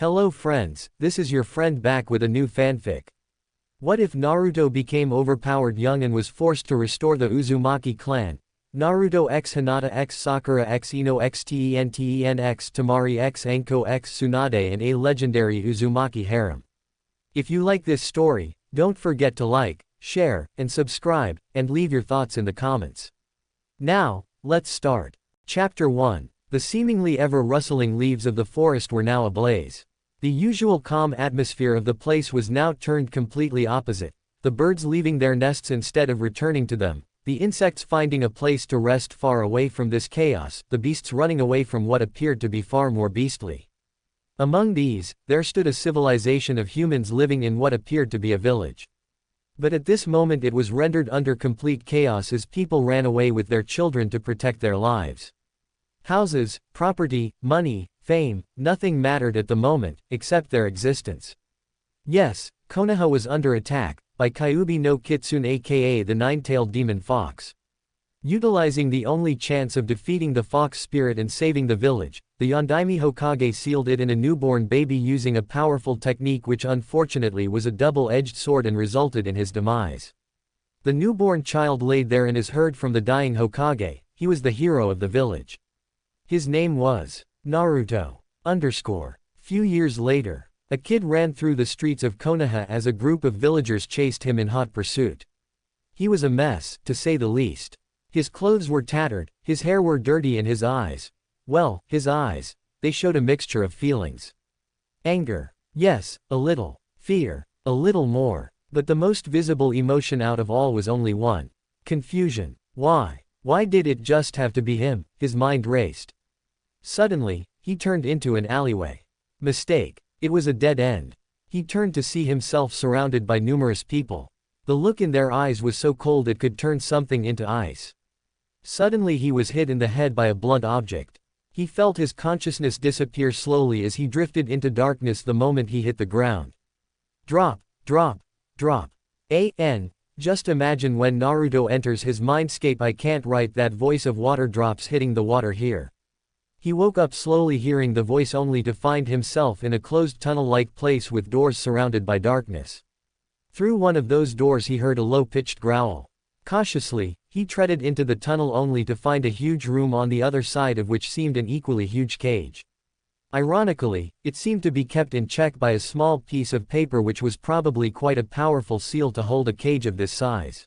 Hello friends, this is your friend back with a new fanfic. What if Naruto became overpowered young and was forced to restore the Uzumaki clan? Naruto x Hinata x Sakura x Ino x Ten x Temari x Anko x Tsunade and a legendary Uzumaki harem. If you like this story, don't forget to like, share, and subscribe, and leave your thoughts in the comments. Now, let's start. Chapter 1. The seemingly ever-rustling leaves of the forest were now ablaze. The usual calm atmosphere of the place was now turned completely opposite, the birds leaving their nests instead of returning to them, the insects finding a place to rest far away from this chaos, the beasts running away from what appeared to be far more beastly. Among these, there stood a civilization of humans living in what appeared to be a village. But at this moment it was rendered under complete chaos as people ran away with their children to protect their lives. Houses, property, money, fame, nothing mattered at the moment, except their existence. Yes, Konoha was under attack, by Kyuubi no Kitsune aka the nine-tailed demon fox. Utilizing the only chance of defeating the fox spirit and saving the village, the Yondaime Hokage sealed it in a newborn baby using a powerful technique which unfortunately was a double-edged sword and resulted in his demise. The newborn child laid there and is heard from the dying Hokage. He was the hero of the village. His name was Naruto. Few years later, a kid ran through the streets of Konoha as a group of villagers chased him in hot pursuit. He was a mess, to say the least. His clothes were tattered, his hair were dirty and his eyes, well, his eyes, they showed a mixture of feelings. Anger. Yes, a little. Fear. A little more. But the most visible emotion out of all was only one. Confusion. Why? Why did it just have to be him? His mind raced. Suddenly, he turned into an alleyway. Mistake. It was a dead end. He turned to see himself surrounded by numerous people. The look in their eyes was so cold it could turn something into ice. Suddenly he was hit in the head by a blunt object. He felt his consciousness disappear slowly as he drifted into darkness the moment he hit the ground. Drop, drop, drop. Just imagine when Naruto enters his mindscape. I can't write that voice of water drops hitting the water here. He woke up slowly hearing the voice only to find himself in a closed tunnel-like place with doors surrounded by darkness. Through one of those doors he heard a low-pitched growl. Cautiously, he treaded into the tunnel only to find a huge room on the other side of which seemed an equally huge cage. Ironically, it seemed to be kept in check by a small piece of paper which was probably quite a powerful seal to hold a cage of this size.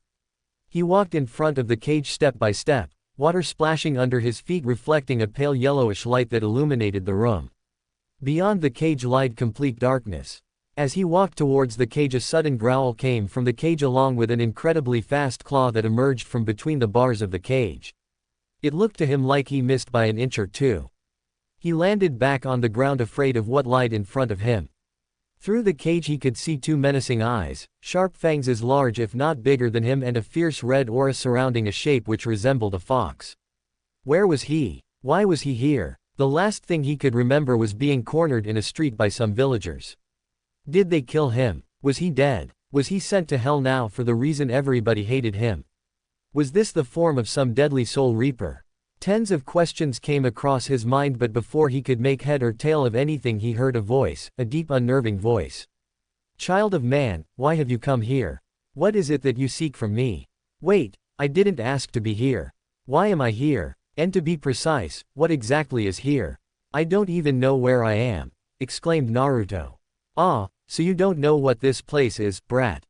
He walked in front of the cage step by step, water splashing under his feet reflecting a pale yellowish light that illuminated the room. Beyond the cage lied complete darkness. As he walked towards the cage a sudden growl came from the cage along with an incredibly fast claw that emerged from between the bars of the cage. It looked to him like he missed by an inch or two. He landed back on the ground afraid of what lied in front of him. Through the cage he could see two menacing eyes, sharp fangs as large if not bigger than him and a fierce red aura surrounding a shape which resembled a fox. Where was he? Why was he here? The last thing he could remember was being cornered in a street by some villagers. Did they kill him? Was he dead? Was he sent to hell now for the reason everybody hated him? Was this the form of some deadly soul reaper? Tens of questions came across his mind, but before he could make head or tail of anything he heard a voice, a deep unnerving voice. Child of man, why have you come here? What is it that you seek from me? Wait, I didn't ask to be here. Why am I here? And to be precise, what exactly is here? I don't even know where I am, exclaimed Naruto. Ah, so you don't know what this place is, brat.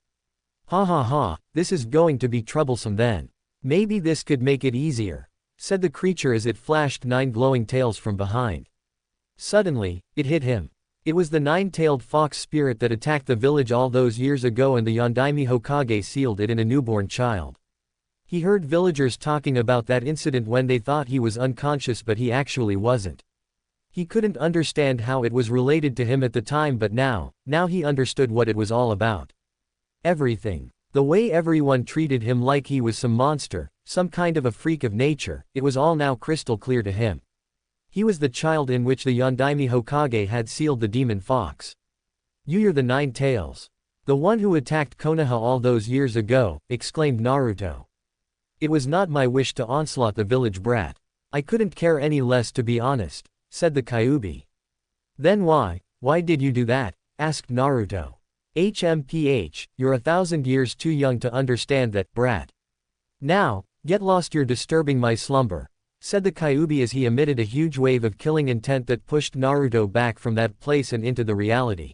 Ha ha ha, this is going to be troublesome then. Maybe this could make it easier, said the creature as it flashed 9 glowing tails from behind. Suddenly, it hit him. It was the 9-tailed fox spirit that attacked the village all those years ago, and the Yondaime Hokage sealed it in a newborn child. He heard villagers talking about that incident when they thought he was unconscious, but he actually wasn't. He couldn't understand how it was related to him at the time, but now he understood what it was all about. Everything. The way everyone treated him like he was some monster, some kind of a freak of nature, it was all now crystal clear to him. He was the child in which the Yondaime Hokage had sealed the demon fox. You're the 9 tails. The one who attacked Konoha all those years ago, exclaimed Naruto. It was not my wish to onslaught the village brat. I couldn't care any less, to be honest, said the Kyuubi. Then why Why did you do that? Asked Naruto. HMPH, you're 1,000 years too young to understand that, brat. Now, get lost, you're disturbing my slumber, said the Kyuubi as he emitted a huge wave of killing intent that pushed Naruto back from that place and into the reality.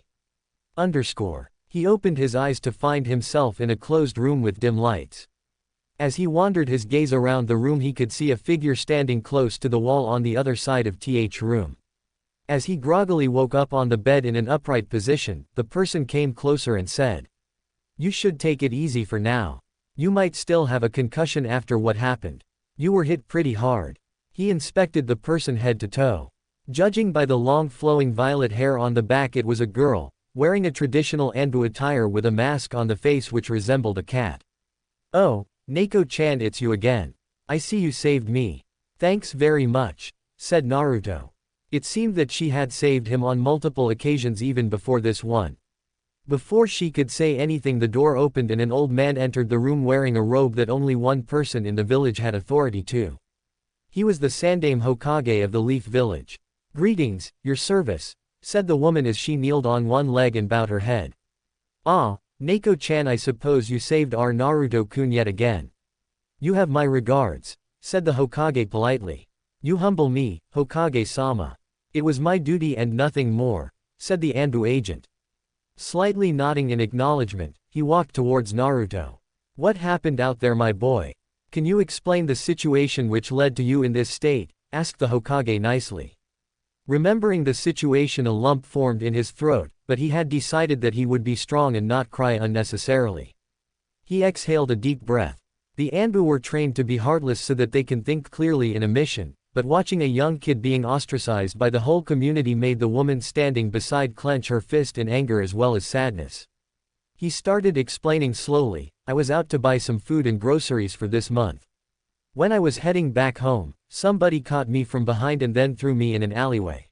He opened his eyes to find himself in a closed room with dim lights. As he wandered his gaze around the room, he could see a figure standing close to the wall on the other side of th room. As he groggily woke up on the bed in an upright position, the person came closer and said, "You should take it easy for now. You might still have a concussion after what happened. You were hit pretty hard." He inspected the person head to toe. Judging by the long flowing violet hair on the back, it was a girl, wearing a traditional Anbu attire with a mask on the face which resembled a cat. "Oh, Neko-chan, it's you again. I see you saved me. Thanks very much," said Naruto. It seemed that she had saved him on multiple occasions even before this one. Before she could say anything, the door opened and an old man entered the room wearing a robe that only one person in the village had authority to. He was the Sandaime Hokage of the Leaf Village. "Greetings, your service," said the woman as she kneeled on one leg and bowed her head. "Ah, Neko-chan, I suppose you saved our Naruto-kun yet again. You have my regards," said the Hokage politely. "You humble me, Hokage-sama. It was my duty and nothing more," said the Anbu agent. Slightly nodding in acknowledgement, he walked towards Naruto. "What happened out there, my boy? Can you explain the situation which led to you in this state?" asked the Hokage nicely. Remembering the situation, a lump formed in his throat, but he had decided that he would be strong and not cry unnecessarily. He exhaled a deep breath. The Anbu were trained to be heartless so that they can think clearly in a mission, but watching a young kid being ostracized by the whole community made the woman standing beside clench her fist in anger as well as sadness. He started explaining slowly, "I was out to buy some food and groceries for this month. When I was heading back home, somebody caught me from behind and then threw me in an alleyway.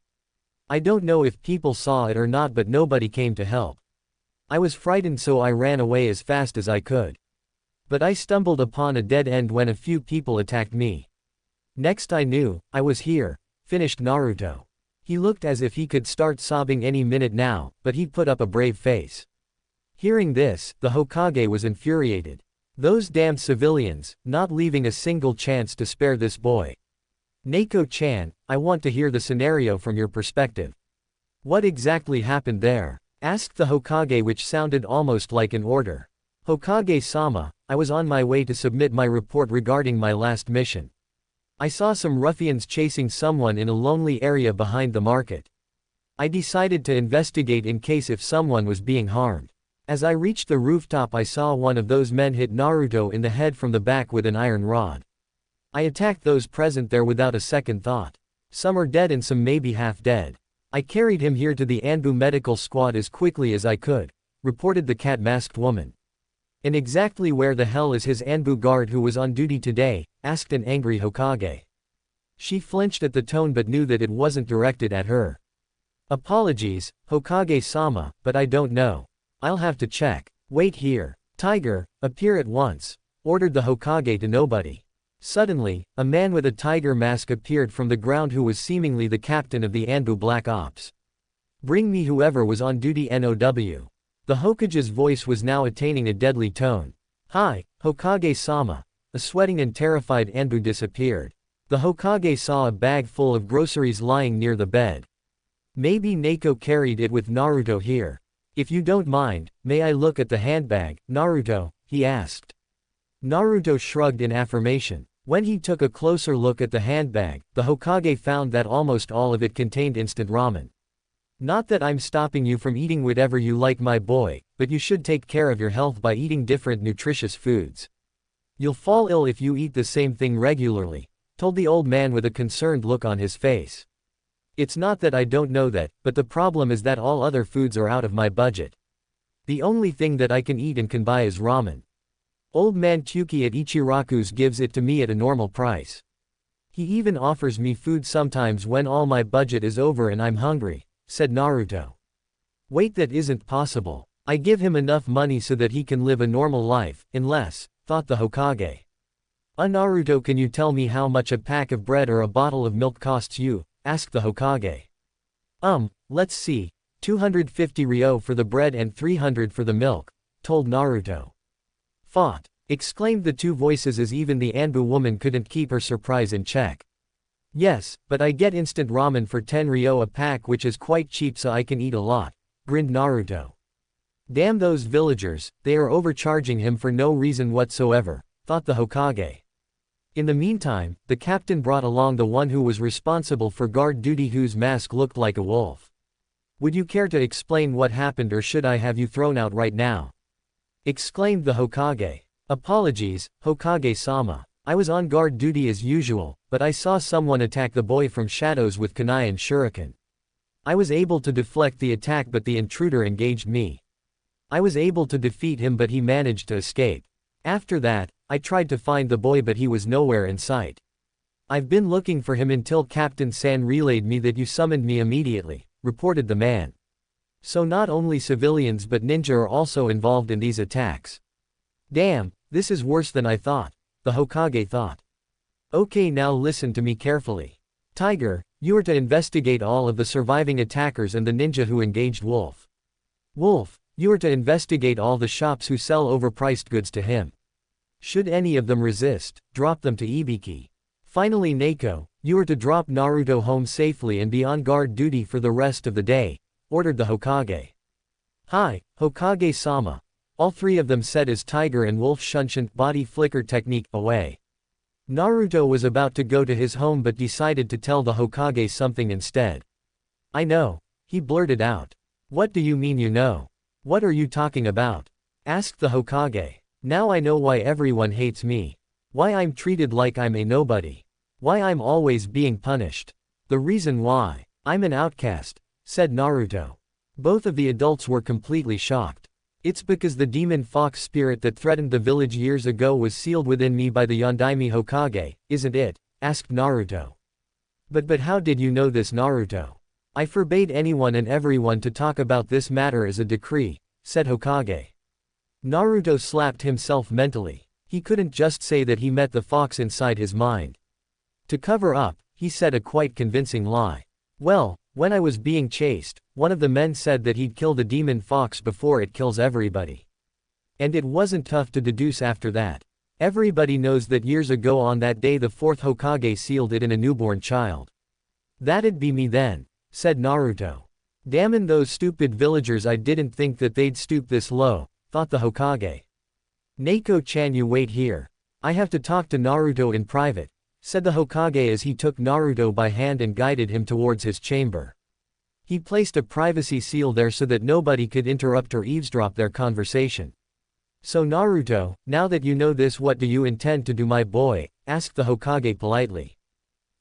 I don't know if people saw it or not, but nobody came to help. I was frightened, so I ran away as fast as I could. But I stumbled upon a dead end when a few people attacked me. Next I knew, I was here," finished Naruto. He looked as if he could start sobbing any minute now, but he put up a brave face. Hearing this, the Hokage was infuriated. Those damned civilians, not leaving a single chance to spare this boy. "Neko-chan, I want to hear the scenario from your perspective. What exactly happened there?" asked the Hokage, which sounded almost like an order. "Hokage-sama, I was on my way to submit my report regarding my last mission. I saw some ruffians chasing someone in a lonely area behind the market. I decided to investigate in case if someone was being harmed. As I reached the rooftop, I saw one of those men hit Naruto in the head from the back with an iron rod. I attacked those present there without a second thought. Some are dead and some maybe half dead. I carried him here to the Anbu medical squad as quickly as I could," reported the cat-masked woman. "And exactly where the hell is his Anbu guard who was on duty today?" asked an angry Hokage. She flinched at the tone but knew that it wasn't directed at her. "Apologies, Hokage-sama, but I don't know. I'll have to check. Wait here. Tiger, appear at once," ordered the Hokage to nobody. Suddenly, a man with a tiger mask appeared from the ground who was seemingly the captain of the Anbu Black Ops. "Bring me whoever was on duty NOW." The Hokage's voice was now attaining a deadly tone. "Hi, Hokage-sama." A sweating and terrified Anbu disappeared. The Hokage saw a bag full of groceries lying near the bed. "Maybe Neko carried it with Naruto here. If you don't mind, may I look at the handbag, Naruto?" he asked. Naruto shrugged in affirmation. When he took a closer look at the handbag, the Hokage found that almost all of it contained instant ramen. "Not that I'm stopping you from eating whatever you like, my boy, but you should take care of your health by eating different nutritious foods. You'll fall ill if you eat the same thing regularly," told the old man with a concerned look on his face. "It's not that I don't know that, but the problem is that all other foods are out of my budget. The only thing that I can eat and can buy is ramen. Old man Kyuki at Ichiraku's gives it to me at a normal price. He even offers me food sometimes when all my budget is over and I'm hungry," said Naruto. "Wait, that isn't possible. I give him enough money so that he can live a normal life, unless," thought the Hokage. "Naruto, can you tell me how much a pack of bread or a bottle of milk costs you?" asked the Hokage. Let's see. 250 ryo for the bread and 300 for the milk, told Naruto. Fought! Exclaimed the two voices as even the Anbu woman couldn't keep her surprise in check. Yes, but I get instant ramen for 10 ryo a pack, which is quite cheap, so I can eat a lot, grinned Naruto. Damn those villagers, they are overcharging him for no reason whatsoever, thought the Hokage. In the meantime, the captain brought along the one who was responsible for guard duty, whose mask looked like a wolf. Would you care to explain what happened, or should I have you thrown out right now? Exclaimed the Hokage. Apologies, Hokage-sama. I was on guard duty as usual, but I saw someone attack the boy from shadows with kunai and shuriken. I was able to deflect the attack, but the intruder engaged me. I was able to defeat him, but he managed to escape. After that, I tried to find the boy, but he was nowhere in sight. I've been looking for him until Captain San relayed me that you summoned me immediately, reported the man. So not only civilians but ninja are also involved in these attacks. Damn, this is worse than I thought, the Hokage thought. Okay, now listen to me carefully. Tiger, you are to investigate all of the surviving attackers and the ninja who engaged Wolf. Wolf, you are to investigate all the shops who sell overpriced goods to him. Should any of them resist, drop them to Ibiki. Finally, Neko, you are to drop Naruto home safely and be on guard duty for the rest of the day, ordered the Hokage. Hi, Hokage-sama. All three of them said as Tiger and Wolf shunshed body flicker technique away. Naruto was about to go to his home but decided to tell the Hokage something instead. I know, he blurted out. What do you mean you know? What are you talking about? Asked the Hokage. Now I know why everyone hates me. Why I'm treated like I'm a nobody. Why I'm always being punished. The reason why. I'm an outcast, said Naruto. Both of the adults were completely shocked. It's because the demon fox spirit that threatened the village years ago was sealed within me by the Yondaime Hokage, isn't it? Asked Naruto. But how did you know this, Naruto? I forbade anyone and everyone to talk about this matter as a decree, said Hokage. Naruto slapped himself mentally. He couldn't just say that he met the fox inside his mind. To cover up, he said a quite convincing lie. Well, when I was being chased, one of the men said that he'd kill the demon fox before it kills everybody. And it wasn't tough to deduce after that. Everybody knows that years ago on that day the fourth Hokage sealed it in a newborn child. That'd be me then, said Naruto. Damn those stupid villagers, I didn't think that they'd stoop this low, thought the Hokage. Neko-chan, you wait here. I have to talk to Naruto in private, said the Hokage as he took Naruto by hand and guided him towards his chamber. He placed a privacy seal there so that nobody could interrupt or eavesdrop their conversation. So Naruto, now that you know this, what do you intend to do, my boy? Asked the Hokage politely.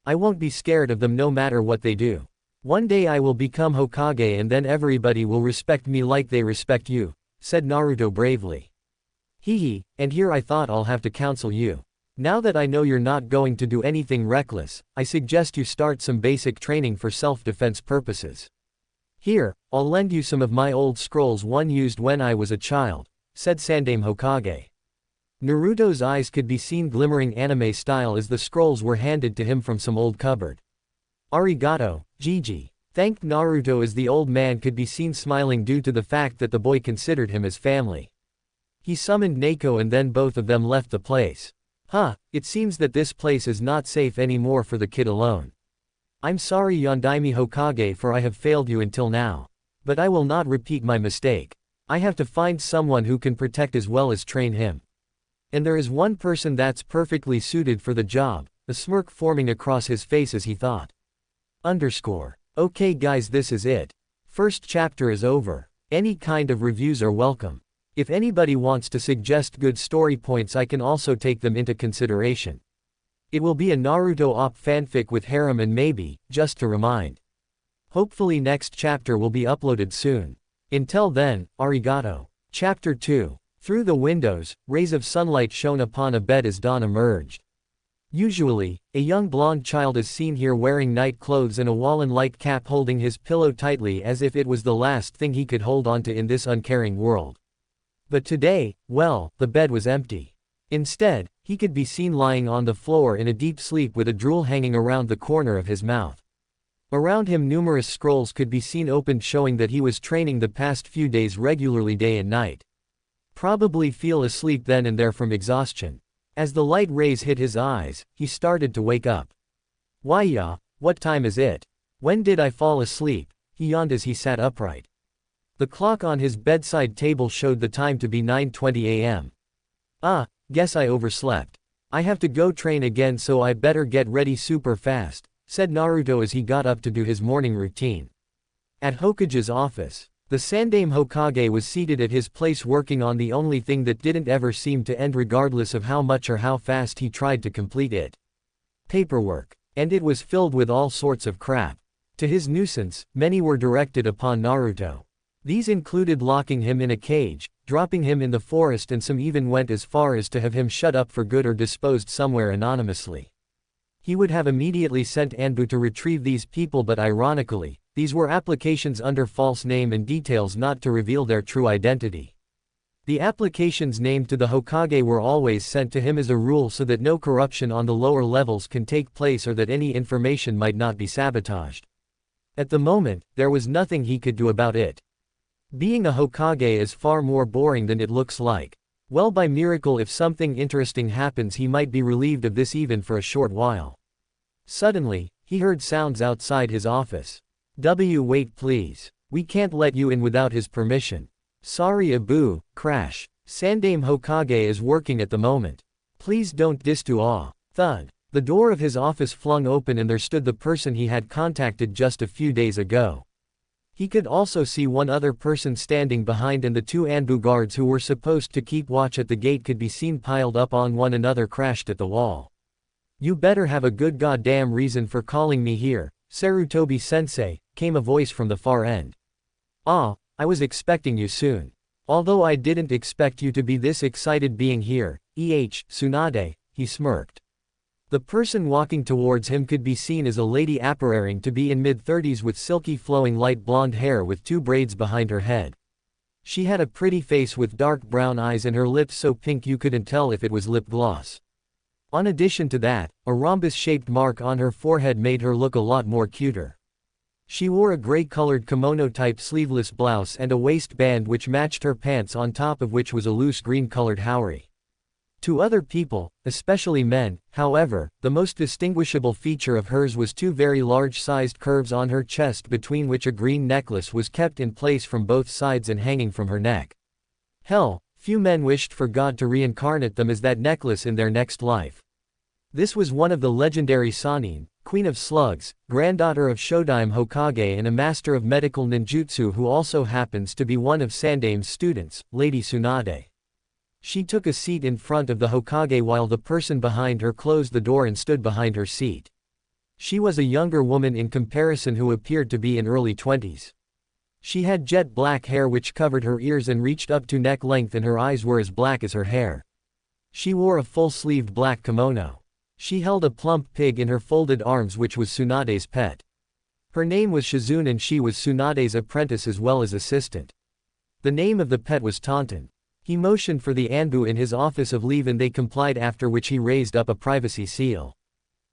I won't be scared of them no matter what they do. One day I will become Hokage and then everybody will respect me like they respect you, said Naruto bravely. Hehe, and here I thought I'll have to counsel you. Now that I know you're not going to do anything reckless, I suggest you start some basic training for self-defense purposes. Here, I'll lend you some of my old scrolls one used when I was a child, said Sandaime Hokage. Naruto's eyes could be seen glimmering anime style as the scrolls were handed to him from some old cupboard. Arigato, Gigi. Thanked Naruto as the old man could be seen smiling due to the fact that the boy considered him as family. He summoned Neko and then both of them left the place. It seems that this place is not safe anymore for the kid alone. I'm sorry, Yondaime Hokage, for I have failed you until now. But I will not repeat my mistake. I have to find someone who can protect as well as train him. And there is one person that's perfectly suited for the job, a smirk forming across his face as he thought. Okay guys, this is it. First chapter is over. Any kind of reviews are welcome. If anybody wants to suggest good story points, I can also take them into consideration. It will be a Naruto OP fanfic with Harem and maybe, just to remind. Hopefully next chapter will be uploaded soon. Until then, arigato. Chapter 2. Through the windows, rays of sunlight shone upon a bed as dawn emerged. Usually, a young blonde child is seen here wearing night clothes and a Wallen-like cap, holding his pillow tightly as if it was the last thing he could hold onto in this uncaring world. But today, well, the bed was empty. Instead, he could be seen lying on the floor in a deep sleep with a drool hanging around the corner of his mouth. Around him numerous scrolls could be seen opened showing that he was training the past few days regularly day and night. Probably feel asleep then and there from exhaustion. As the light rays hit his eyes, he started to wake up. Why ya, what time is it? When did I fall asleep? He yawned as he sat upright. The clock on his bedside table showed the time to be 9:20 a.m. Ah, guess I overslept. I have to go train again so I better get ready super fast, said Naruto as he got up to do his morning routine. At Hokage's office, the Sandaime Hokage was seated at his place working on the only thing that didn't ever seem to end regardless of how much or how fast he tried to complete it. Paperwork. And it was filled with all sorts of crap. To his nuisance, many were directed upon Naruto. These included locking him in a cage, dropping him in the forest, and some even went as far as to have him shut up for good or disposed somewhere anonymously. He would have immediately sent Anbu to retrieve these people, but ironically, these were applications under false name and details not to reveal their true identity. The applications named to the Hokage were always sent to him as a rule so that no corruption on the lower levels can take place or that any information might not be sabotaged. At the moment, there was nothing he could do about it. Being a Hokage is far more boring than it looks like. Well, by miracle, if something interesting happens, he might be relieved of this even for a short while. Suddenly, he heard sounds outside his office. Wait please. We can't let you in without his permission. Sorry Abu, crash. Sandaime Hokage is working at the moment. Please don't disto. Thud. The door of his office flung open and there stood the person he had contacted just a few days ago. He could also see one other person standing behind, and the two Anbu guards who were supposed to keep watch at the gate could be seen piled up on one another, crashed at the wall. You better have a good goddamn reason for calling me here, Sarutobi-sensei, came a voice from the far end. Ah, I was expecting you soon. Although I didn't expect you to be this excited being here, Tsunade, he smirked. The person walking towards him could be seen as a lady appearing to be in mid-30s with silky flowing light blonde hair with two braids behind her head. She had a pretty face with dark brown eyes and her lips so pink you couldn't tell if it was lip gloss. In addition to that, a rhombus-shaped mark on her forehead made her look a lot more cuter. She wore a gray-colored kimono-type sleeveless blouse and a waistband which matched her pants, on top of which was a loose green-colored haori. To other people, especially men, however, the most distinguishable feature of hers was two very large-sized curves on her chest, between which a green necklace was kept in place from both sides and hanging from her neck. Hell, few men wished for God to reincarnate them as that necklace in their next life. This was one of the legendary Sannin, Queen of Slugs, granddaughter of Shodaime Hokage and a master of medical ninjutsu, who also happens to be one of Sandaime's students, Lady Tsunade. She took a seat in front of the Hokage while the person behind her closed the door and stood behind her seat. She was a younger woman in comparison who appeared to be in early 20s. She had jet black hair which covered her ears and reached up to neck length, and her eyes were as black as her hair. She wore a full-sleeved black kimono. She held a plump pig in her folded arms which was Tsunade's pet. Her name was Shizune and she was Tsunade's apprentice as well as assistant. The name of the pet was Tauntaun. He motioned for the Anbu in his office of leave and they complied, after which he raised up a privacy seal.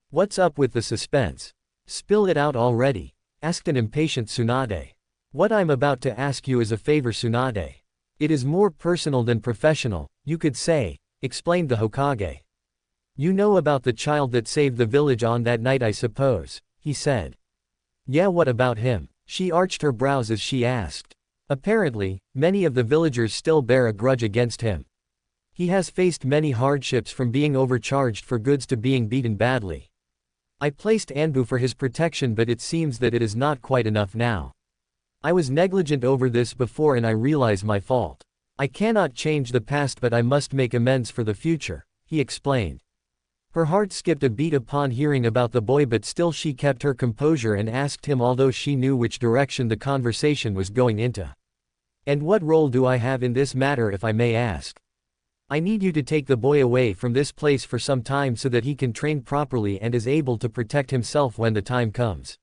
What's up with the suspense? Spill it out already, asked an impatient Tsunade. What I'm about to ask you is a favor, Tsunade. It is more personal than professional, you could say, explained the Hokage. You know about the child that saved the village on that night, I suppose, he said. Yeah, what about him? She arched her brows as she asked. Apparently, many of the villagers still bear a grudge against him. He has faced many hardships, from being overcharged for goods to being beaten badly. I placed Anbu for his protection, but it seems that it is not quite enough now. I was negligent over this before and I realize my fault. I cannot change the past, but I must make amends for the future, he explained. Her heart skipped a beat upon hearing about the boy, but still she kept her composure and asked him, although she knew which direction the conversation was going into. And what role do I have in this matter, if I may ask? I need you to take the boy away from this place for some time so that he can train properly and is able to protect himself when the time comes.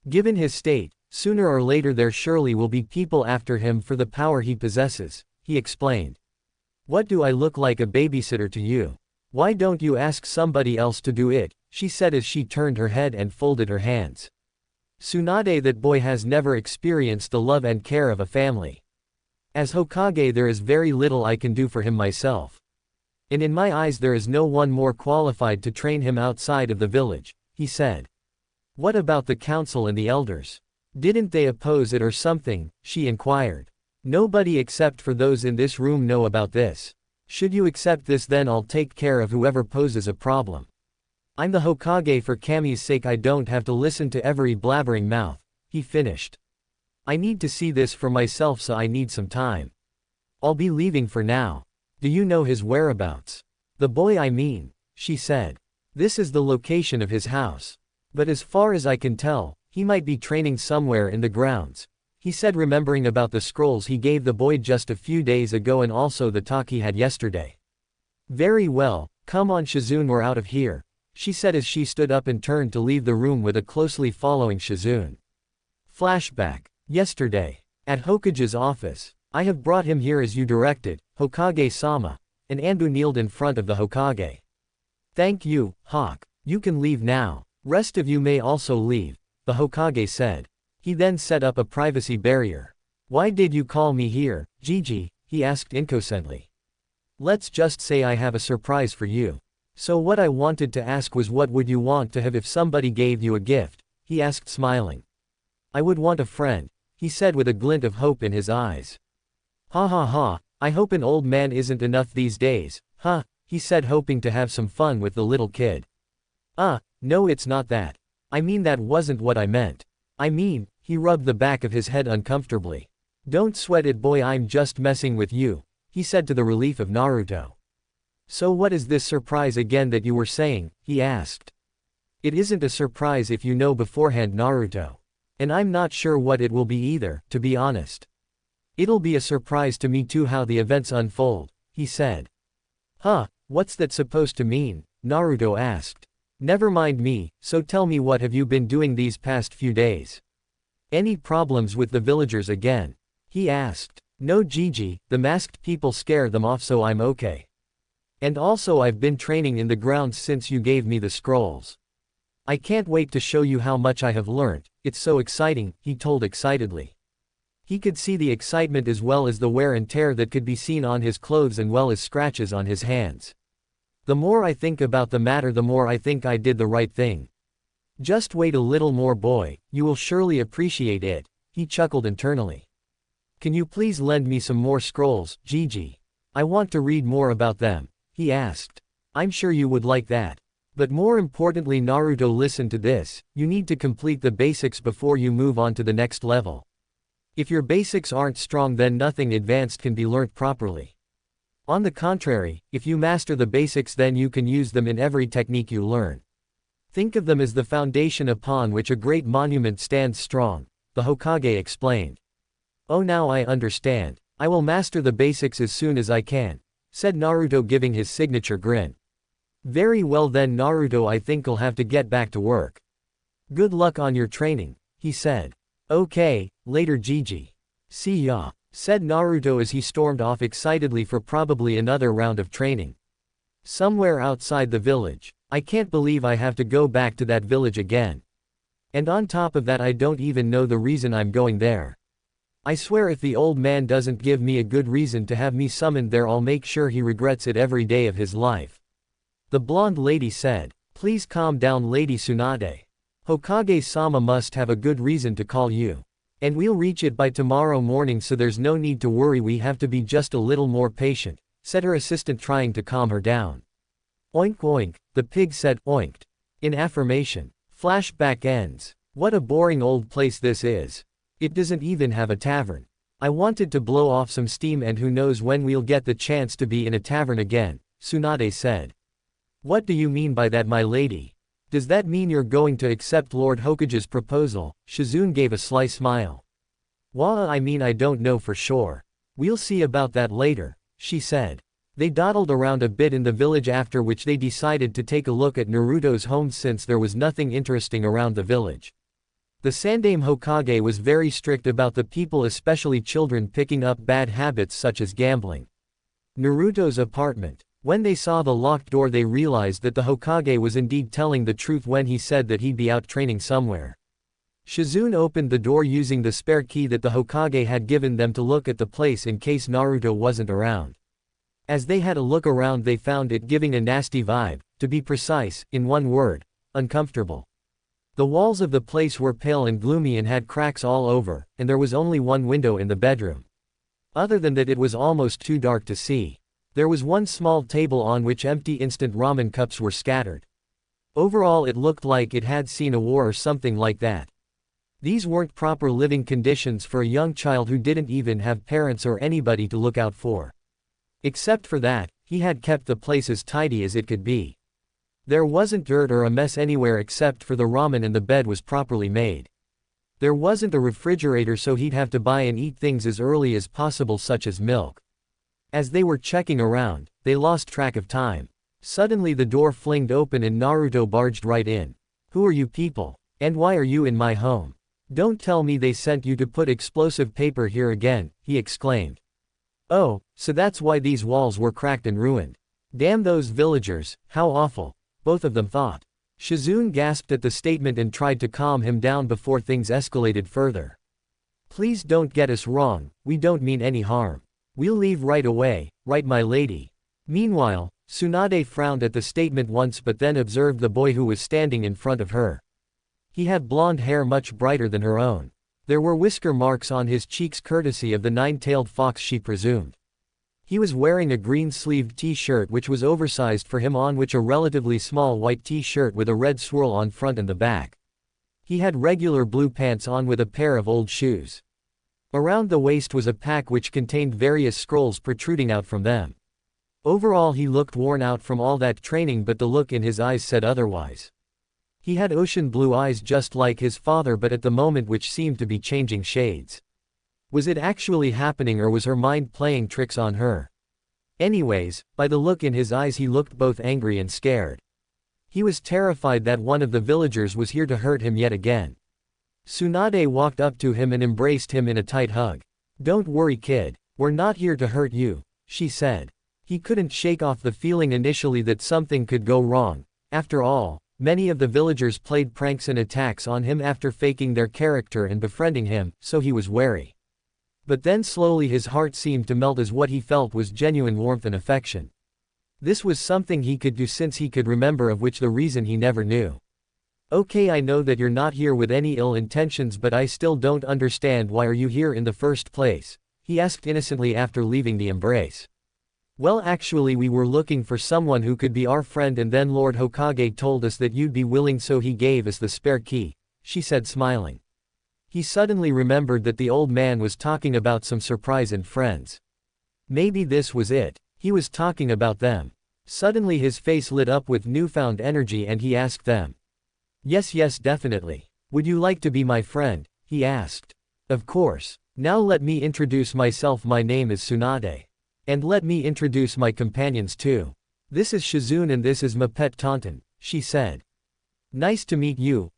Given his state, sooner or later there surely will be people after him for the power he possesses, he explained. What do I look like, a babysitter to you? Why don't you ask somebody else to do it, she said as she turned her head and folded her hands. Tsunade, that boy has never experienced the love and care of a family. As Hokage, there is very little I can do for him myself. And in my eyes there is no one more qualified to train him outside of the village, he said. What about the council and the elders? Didn't they oppose it or something? She inquired. Nobody except for those in this room know about this. Should you accept this, then I'll take care of whoever poses a problem. I'm the Hokage, for Kami's sake I don't have to listen to every blabbering mouth, he finished. I need to see this for myself, so I need some time. I'll be leaving for now. Do you know his whereabouts? The boy I mean, she said. This is the location of his house. But as far as I can tell, he might be training somewhere in the grounds, he said, remembering about the scrolls he gave the boy just a few days ago and also the talk he had yesterday. Very well, come on Shizune, we're out of here, she said as she stood up and turned to leave the room with a closely following Shizune. Flashback. Yesterday. At Hokage's office. I have brought him here as you directed, Hokage-sama, and Anbu kneeled in front of the Hokage. Thank you, Hawk. You can leave now. Rest of you may also leave, the Hokage said. He then set up a privacy barrier. Why did you call me here, Gigi? He asked innocently. Let's just say I have a surprise for you. So what I wanted to ask was, what would you want to have if somebody gave you a gift? He asked, smiling. I would want a friend, he said with a glint of hope in his eyes. Ha ha ha, I hope an old man isn't enough these days, huh, he said, hoping to have some fun with the little kid. No, it's not that. I mean, that wasn't what I meant. I mean, he rubbed the back of his head uncomfortably. Don't sweat it, boy, I'm just messing with you, he said to the relief of Naruto. So what is this surprise again that you were saying? He asked. It isn't a surprise if you know beforehand, Naruto. And I'm not sure what it will be either, to be honest. It'll be a surprise to me too how the events unfold, he said. Huh, what's that supposed to mean? Naruto asked. Never mind me, so tell me, what have you been doing these past few days? Any problems with the villagers again? He asked. No, Gigi, the masked people scare them off, so I'm okay. And also I've been training in the grounds since you gave me the scrolls. I can't wait to show you how much I have learned, it's so exciting, he told excitedly. He could see the excitement as well as the wear and tear that could be seen on his clothes and well as scratches on his hands. The more I think about the matter, the more I think I did the right thing. Just wait a little more, boy, you will surely appreciate it, he chuckled internally. Can you please lend me some more scrolls, Gigi? I want to read more about them, he asked. I'm sure you would like that. But more importantly, Naruto, listen to this, you need to complete the basics before you move on to the next level. If your basics aren't strong, then nothing advanced can be learnt properly. On the contrary, if you master the basics, then you can use them in every technique you learn. Think of them as the foundation upon which a great monument stands strong, the Hokage explained. Oh, now I understand. I will master the basics as soon as I can, said Naruto, giving his signature grin. Very well then, Naruto, I think I'll have to get back to work. Good luck on your training, he said. Okay, later, Gigi. See ya, said Naruto as he stormed off excitedly for probably another round of training. Somewhere outside the village. I can't believe I have to go back to that village again. And on top of that, I don't even know the reason I'm going there. I swear if the old man doesn't give me a good reason to have me summoned there, I'll make sure he regrets it every day of his life. The blonde lady said. Please calm down, Lady Tsunade. Hokage-sama must have a good reason to call you. And we'll reach it by tomorrow morning, so there's no need to worry, we have to be just a little more patient, said her assistant, trying to calm her down. Oink oink, the pig said, oinked. In affirmation. Flashback ends. What a boring old place this is. It doesn't even have a tavern. I wanted to blow off some steam, and who knows when we'll get the chance to be in a tavern again, Tsunade said. What do you mean by that, my lady? Does that mean you're going to accept Lord Hokage's proposal? Shizune gave a sly smile. Well, I mean, I don't know for sure. We'll see about that later, she said. They dawdled around a bit in the village, after which they decided to take a look at Naruto's home since there was nothing interesting around the village. The Sandaime Hokage was very strict about the people, especially children, picking up bad habits such as gambling. Naruto's apartment. When they saw the locked door, they realized that the Hokage was indeed telling the truth when he said that he'd be out training somewhere. Shizune opened the door using the spare key that the Hokage had given them to look at the place in case Naruto wasn't around. As they had a look around, they found it giving a nasty vibe, to be precise, in one word, uncomfortable. The walls of the place were pale and gloomy and had cracks all over, and there was only one window in the bedroom. Other than that, it was almost too dark to see. There was one small table on which empty instant ramen cups were scattered. Overall, it looked like it had seen a war or something like that. These weren't proper living conditions for a young child who didn't even have parents or anybody to look out for. Except for that, he had kept the place as tidy as it could be. There wasn't dirt or a mess anywhere except for the ramen, and the bed was properly made. There wasn't a refrigerator, so he'd have to buy and eat things as early as possible, such as milk. As they were checking around, they lost track of time. Suddenly the door flinged open and Naruto barged right in. "Who are you people? And why are you in my home? Don't tell me they sent you to put explosive paper here again," he exclaimed. "Oh, so that's why these walls were cracked and ruined. Damn those villagers, how awful," both of them thought. Shizune gasped at the statement and tried to calm him down before things escalated further. "Please don't get us wrong, we don't mean any harm. We'll leave right away, right my lady?" Meanwhile, Tsunade frowned at the statement once but then observed the boy who was standing in front of her. He had blonde hair much brighter than her own. There were whisker marks on his cheeks courtesy of the nine-tailed fox, she presumed. He was wearing a green-sleeved t-shirt which was oversized for him, on which a relatively small white t-shirt with a red swirl on front and the back. He had regular blue pants on with a pair of old shoes. Around the waist was a pack which contained various scrolls protruding out from them. Overall, he looked worn out from all that training, but the look in his eyes said otherwise. He had ocean blue eyes just like his father, but at the moment which seemed to be changing shades. Was it actually happening, or was her mind playing tricks on her? Anyways, by the look in his eyes he looked both angry and scared. He was terrified that one of the villagers was here to hurt him yet again. Tsunade walked up to him and embraced him in a tight hug. "Don't worry, kid, we're not here to hurt you," she said. He couldn't shake off the feeling initially that something could go wrong. After all, many of the villagers played pranks and attacks on him after faking their character and befriending him, so he was wary. But then slowly his heart seemed to melt as what he felt was genuine warmth and affection. This was something he could do since he could remember, of which the reason he never knew. "Okay, I know that you're not here with any ill intentions, but I still don't understand, why are you here in the first place?" he asked innocently after leaving the embrace. "Well, actually we were looking for someone who could be our friend, and then Lord Hokage told us that you'd be willing, so he gave us the spare key," she said, smiling. He suddenly remembered that the old man was talking about some surprise and friends. Maybe this was it. He was talking about them. Suddenly his face lit up with newfound energy and he asked them. Yes, definitely. Would you like to be my friend?" he asked. "Of course. Now let me introduce myself. My name is Tsunade. And let me introduce my companions too. This is Shizune and this is my pet Taunton," she said. "Nice to meet you."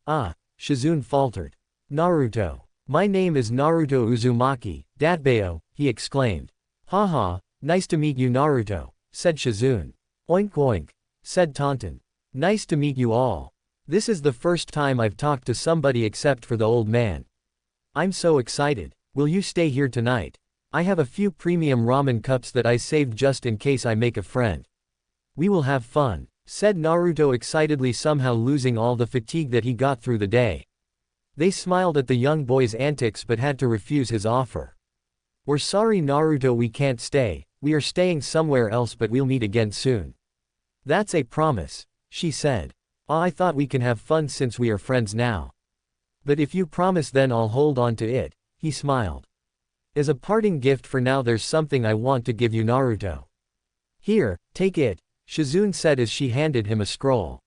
Shizune faltered. "Naruto. My name is Naruto Uzumaki, Datbeo," he exclaimed. "Haha, nice to meet you, Naruto," said Shizune. "Oink oink," said Taunton. "Nice to meet you all. This is the first time I've talked to somebody except for the old man. I'm so excited. Will you stay here tonight? I have a few premium ramen cups that I saved just in case I make a friend. We will have fun," said Naruto excitedly, somehow losing all the fatigue that he got through the day. They smiled at the young boy's antics but had to refuse his offer. "We're sorry, Naruto, we can't stay. We are staying somewhere else, but we'll meet again soon." "That's a promise," she said. "I thought we can have fun since we are friends now." "But if you promise, then I'll hold on to it," he smiled. "As a parting gift for now, there's something I want to give you, Naruto." "Here, take it," Shizune said as she handed him a scroll.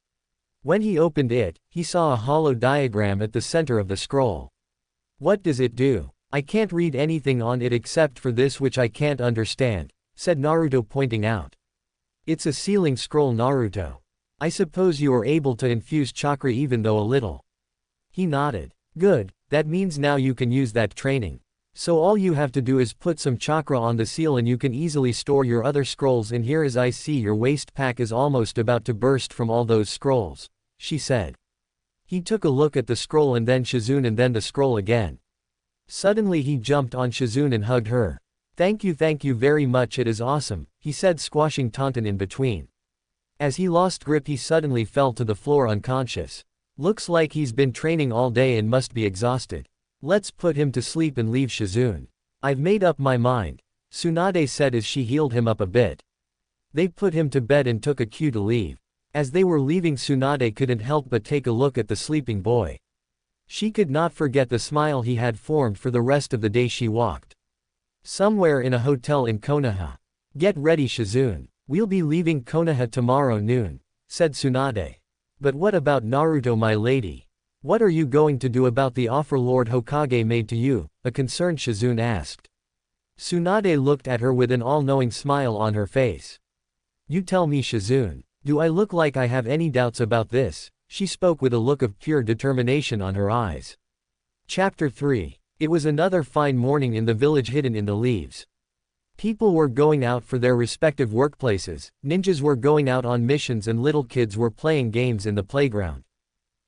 When he opened it, he saw a hollow diagram at the center of the scroll. "What does it do? I can't read anything on it except for this, which I can't understand," said Naruto, pointing out. "It's a sealing scroll, Naruto. I suppose you are able to infuse chakra even though a little." He nodded. "Good, that means now you can use that training. So all you have to do is put some chakra on the seal and you can easily store your other scrolls in here, as I see your waist pack is almost about to burst from all those scrolls," she said. He took a look at the scroll and then Shizune and then the scroll again. Suddenly he jumped on Shizune and hugged her. Thank you very much, it is awesome, he said, squashing Taunton in between. As he lost grip he suddenly fell to the floor unconscious. Looks like he's been training all day and must be exhausted. Let's put him to sleep and leave Shizune. I've made up my mind, Tsunade said as she healed him up a bit. They put him to bed and took a cue to leave. As they were leaving, Tsunade couldn't help but take a look at the sleeping boy. She could not forget the smile he had formed for the rest of the day. She walked somewhere in a hotel in Konoha. Get ready, Shizune. We'll be leaving Konoha tomorrow noon, said Tsunade. But what about Naruto, my lady? What are you going to do about the offer Lord Hokage made to you? A concerned Shizune asked. Tsunade looked at her with an all-knowing smile on her face. You tell me, Shizune. Do I look like I have any doubts about this? She spoke with a look of pure determination on her eyes. Chapter 3. It was another fine morning in the village hidden in the leaves. People were going out for their respective workplaces, ninjas were going out on missions and little kids were playing games in the playground.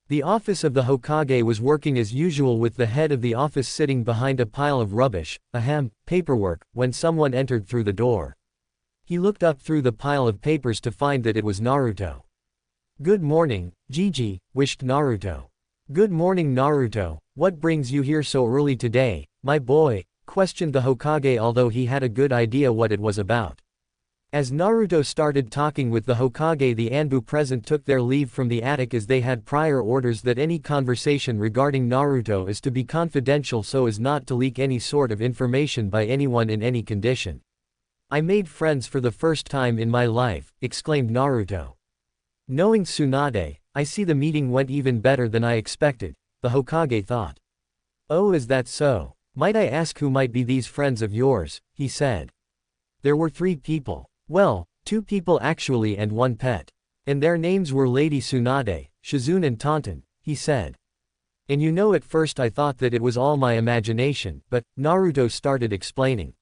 The office of the Hokage was working as usual with the head of the office sitting behind a pile of rubbish, paperwork, when someone entered through the door. He looked up through the pile of papers to find that it was Naruto. Good morning, Gigi, wished Naruto. Good morning, Naruto, what brings you here so early today, my boy? Questioned the Hokage, although he had a good idea what it was about. As Naruto started talking with the Hokage, the Anbu present took their leave from the attic as they had prior orders that any conversation regarding Naruto is to be confidential so as not to leak any sort of information by anyone in any condition. I made friends for the first time in my life, exclaimed Naruto. Knowing Tsunade, I see the meeting went even better than I expected, the Hokage thought. Oh, is that so? Might I ask who might be these friends of yours? He said. There were 3 people. Well, 2 people actually and 1 pet. And their names were Lady Tsunade, Shizune and Taunton, he said. And you know, at first I thought that it was all my imagination, but, Naruto started explaining.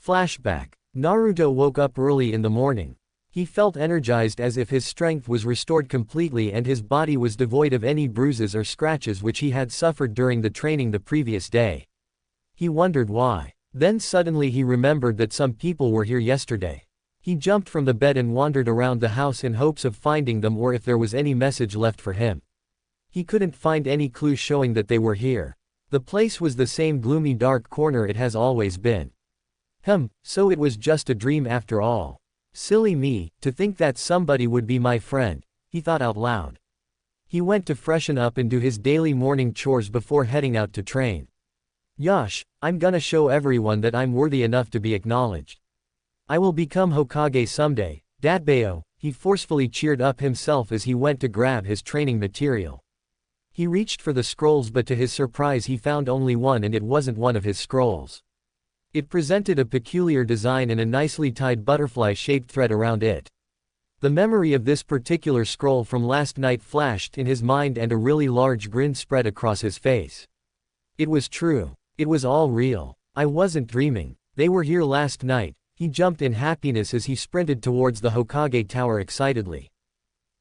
Flashback. Naruto woke up early in the morning. He felt energized as if his strength was restored completely and his body was devoid of any bruises or scratches which he had suffered during the training the previous day. He wondered why. Then suddenly he remembered that some people were here yesterday. He jumped from the bed and wandered around the house in hopes of finding them or if there was any message left for him. He couldn't find any clue showing that they were here. The place was the same gloomy dark corner it has always been. So it was just a dream after all. Silly me, to think that somebody would be my friend, he thought out loud. He went to freshen up and do his daily morning chores before heading out to train. Yosh, I'm gonna show everyone that I'm worthy enough to be acknowledged. I will become Hokage someday, Datbeo, he forcefully cheered up himself as he went to grab his training material. He reached for the scrolls, but to his surprise he found only one, and it wasn't one of his scrolls. It presented a peculiar design and a nicely tied butterfly-shaped thread around it. The memory of this particular scroll from last night flashed in his mind and a really large grin spread across his face. It was true. It was all real. I wasn't dreaming. They were here last night. He jumped in happiness as he sprinted towards the Hokage tower excitedly.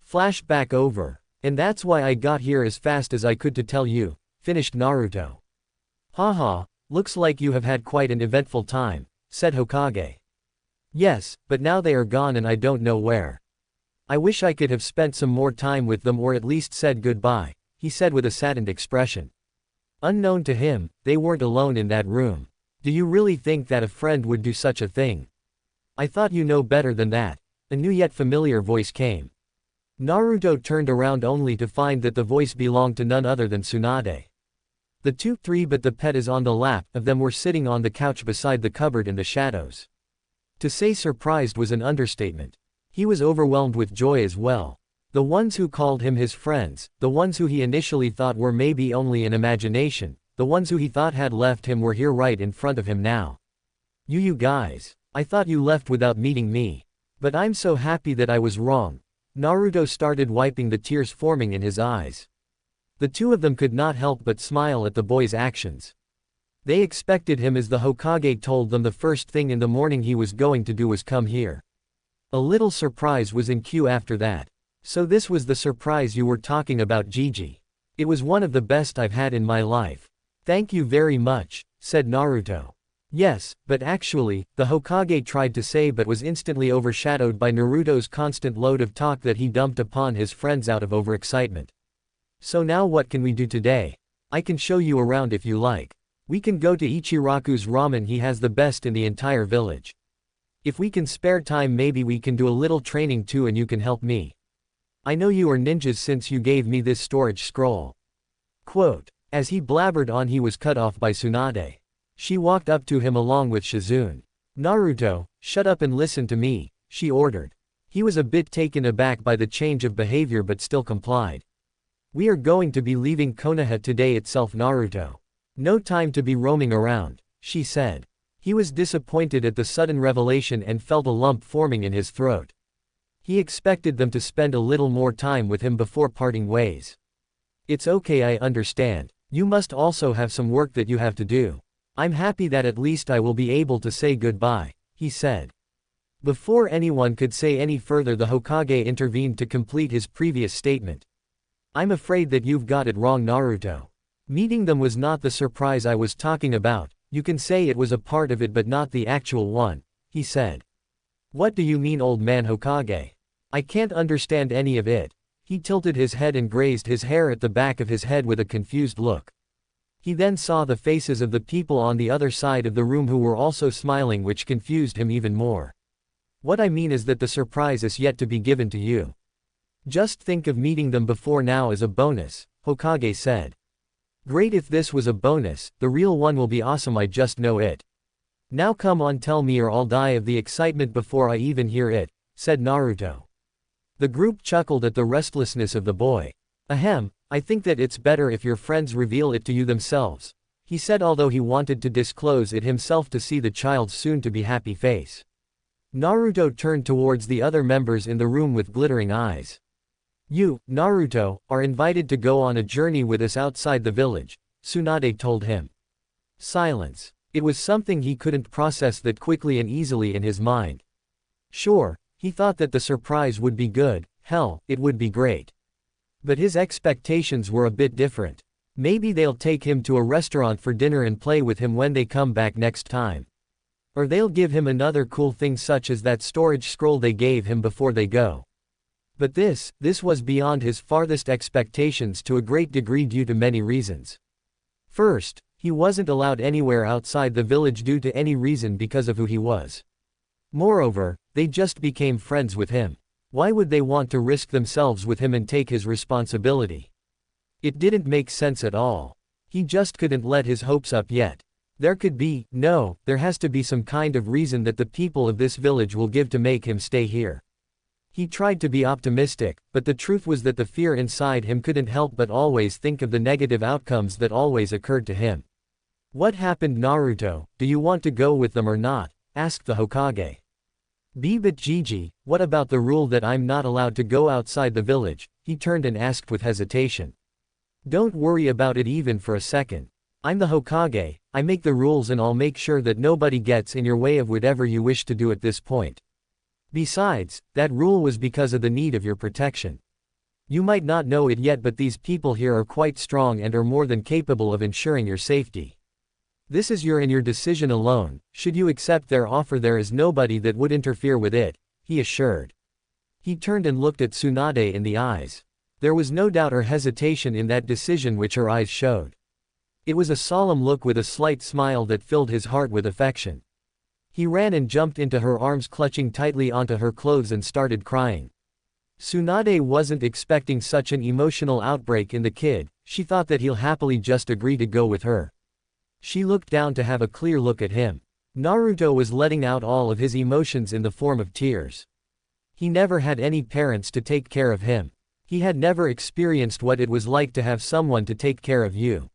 Flashback over. And that's why I got here as fast as I could to tell you, finished Naruto. Haha. Looks like you have had quite an eventful time, said Hokage. Yes, but now they are gone and I don't know where. I wish I could have spent some more time with them or at least said goodbye, he said with a saddened expression. Unknown to him, they weren't alone in that room. Do you really think that a friend would do such a thing? I thought you know better than that. A new yet familiar voice came. Naruto turned around only to find that the voice belonged to none other than Tsunade. The 2-3 but the pet is on the lap of them were sitting on the couch beside the cupboard in the shadows. To say surprised was an understatement. He was overwhelmed with joy as well. The ones who called him his friends, the ones who he initially thought were maybe only an imagination, the ones who he thought had left him were here right in front of him now. You guys. I thought you left without meeting me. But I'm so happy that I was wrong. Naruto started wiping the tears forming in his eyes. The 2 of them could not help but smile at the boy's actions. They expected him, as the Hokage told them the first thing in the morning he was going to do was come here. A little surprise was in queue after that. So this was the surprise you were talking about, Gigi. It was one of the best I've had in my life. Thank you very much, said Naruto. Yes, but actually, the Hokage tried to say but was instantly overshadowed by Naruto's constant load of talk that he dumped upon his friends out of overexcitement. So now what can we do today? I can show you around if you like. We can go to Ichiraku's ramen, he has the best in the entire village. If we can spare time maybe we can do a little training too and you can help me. I know you are ninjas since you gave me this storage scroll. Quote. As he blabbered on he was cut off by Tsunade. She walked up to him along with Shizune. Naruto, shut up and listen to me, she ordered. He was a bit taken aback by the change of behavior but still complied. We are going to be leaving Konoha today itself, Naruto. No time to be roaming around, she said. He was disappointed at the sudden revelation and felt a lump forming in his throat. He expected them to spend a little more time with him before parting ways. It's okay, I understand. You must also have some work that you have to do. I'm happy that at least I will be able to say goodbye, he said. Before anyone could say any further, the Hokage intervened to complete his previous statement. I'm afraid that you've got it wrong, Naruto. Meeting them was not the surprise I was talking about. You can say it was a part of it but not the actual one, he said. What do you mean, old man Hokage? I can't understand any of it. He tilted his head and grazed his hair at the back of his head with a confused look. He then saw the faces of the people on the other side of the room who were also smiling, which confused him even more. What I mean is that the surprise is yet to be given to you. Just think of meeting them before now as a bonus, Hokage said. Great, if this was a bonus, the real one will be awesome, I just know it. Now come on, tell me or I'll die of the excitement before I even hear it, said Naruto. The group chuckled at the restlessness of the boy. Ahem, I think that it's better if your friends reveal it to you themselves, he said, although he wanted to disclose it himself to see the child's soon-to-be happy face. Naruto turned towards the other members in the room with glittering eyes. You, Naruto, are invited to go on a journey with us outside the village, Tsunade told him. Silence. It was something he couldn't process that quickly and easily in his mind. Sure, he thought that the surprise would be good, hell, it would be great. But his expectations were a bit different. Maybe they'll take him to a restaurant for dinner and play with him when they come back next time. Or they'll give him another cool thing such as that storage scroll they gave him before they go. But this was beyond his farthest expectations to a great degree due to many reasons. First, he wasn't allowed anywhere outside the village due to any reason because of who he was. Moreover, they just became friends with him. Why would they want to risk themselves with him and take his responsibility? It didn't make sense at all. He just couldn't let his hopes up yet. There has to be some kind of reason that the people of this village will give to make him stay here. He tried to be optimistic, but the truth was that the fear inside him couldn't help but always think of the negative outcomes that always occurred to him. What happened, Naruto? Do you want to go with them or not? Asked the Hokage. But Gigi, what about the rule that I'm not allowed to go outside the village? He turned and asked with hesitation. Don't worry about it even for a second. I'm the Hokage, I make the rules and I'll make sure that nobody gets in your way of whatever you wish to do at this point. Besides, that rule was because of the need of your protection. You might not know it yet, but these people here are quite strong and are more than capable of ensuring your safety. This is your decision alone. Should you accept their offer, there is nobody that would interfere with it, he assured. He turned and looked at Tsunade in the eyes. There was no doubt or hesitation in that decision which her eyes showed. It was a solemn look with a slight smile that filled his heart with affection. He ran and jumped into her arms, clutching tightly onto her clothes and started crying. Tsunade wasn't expecting such an emotional outbreak in the kid. She thought that he'll happily just agree to go with her. She looked down to have a clear look at him. Naruto was letting out all of his emotions in the form of tears. He never had any parents to take care of him. He had never experienced what it was like to have someone to take care of you.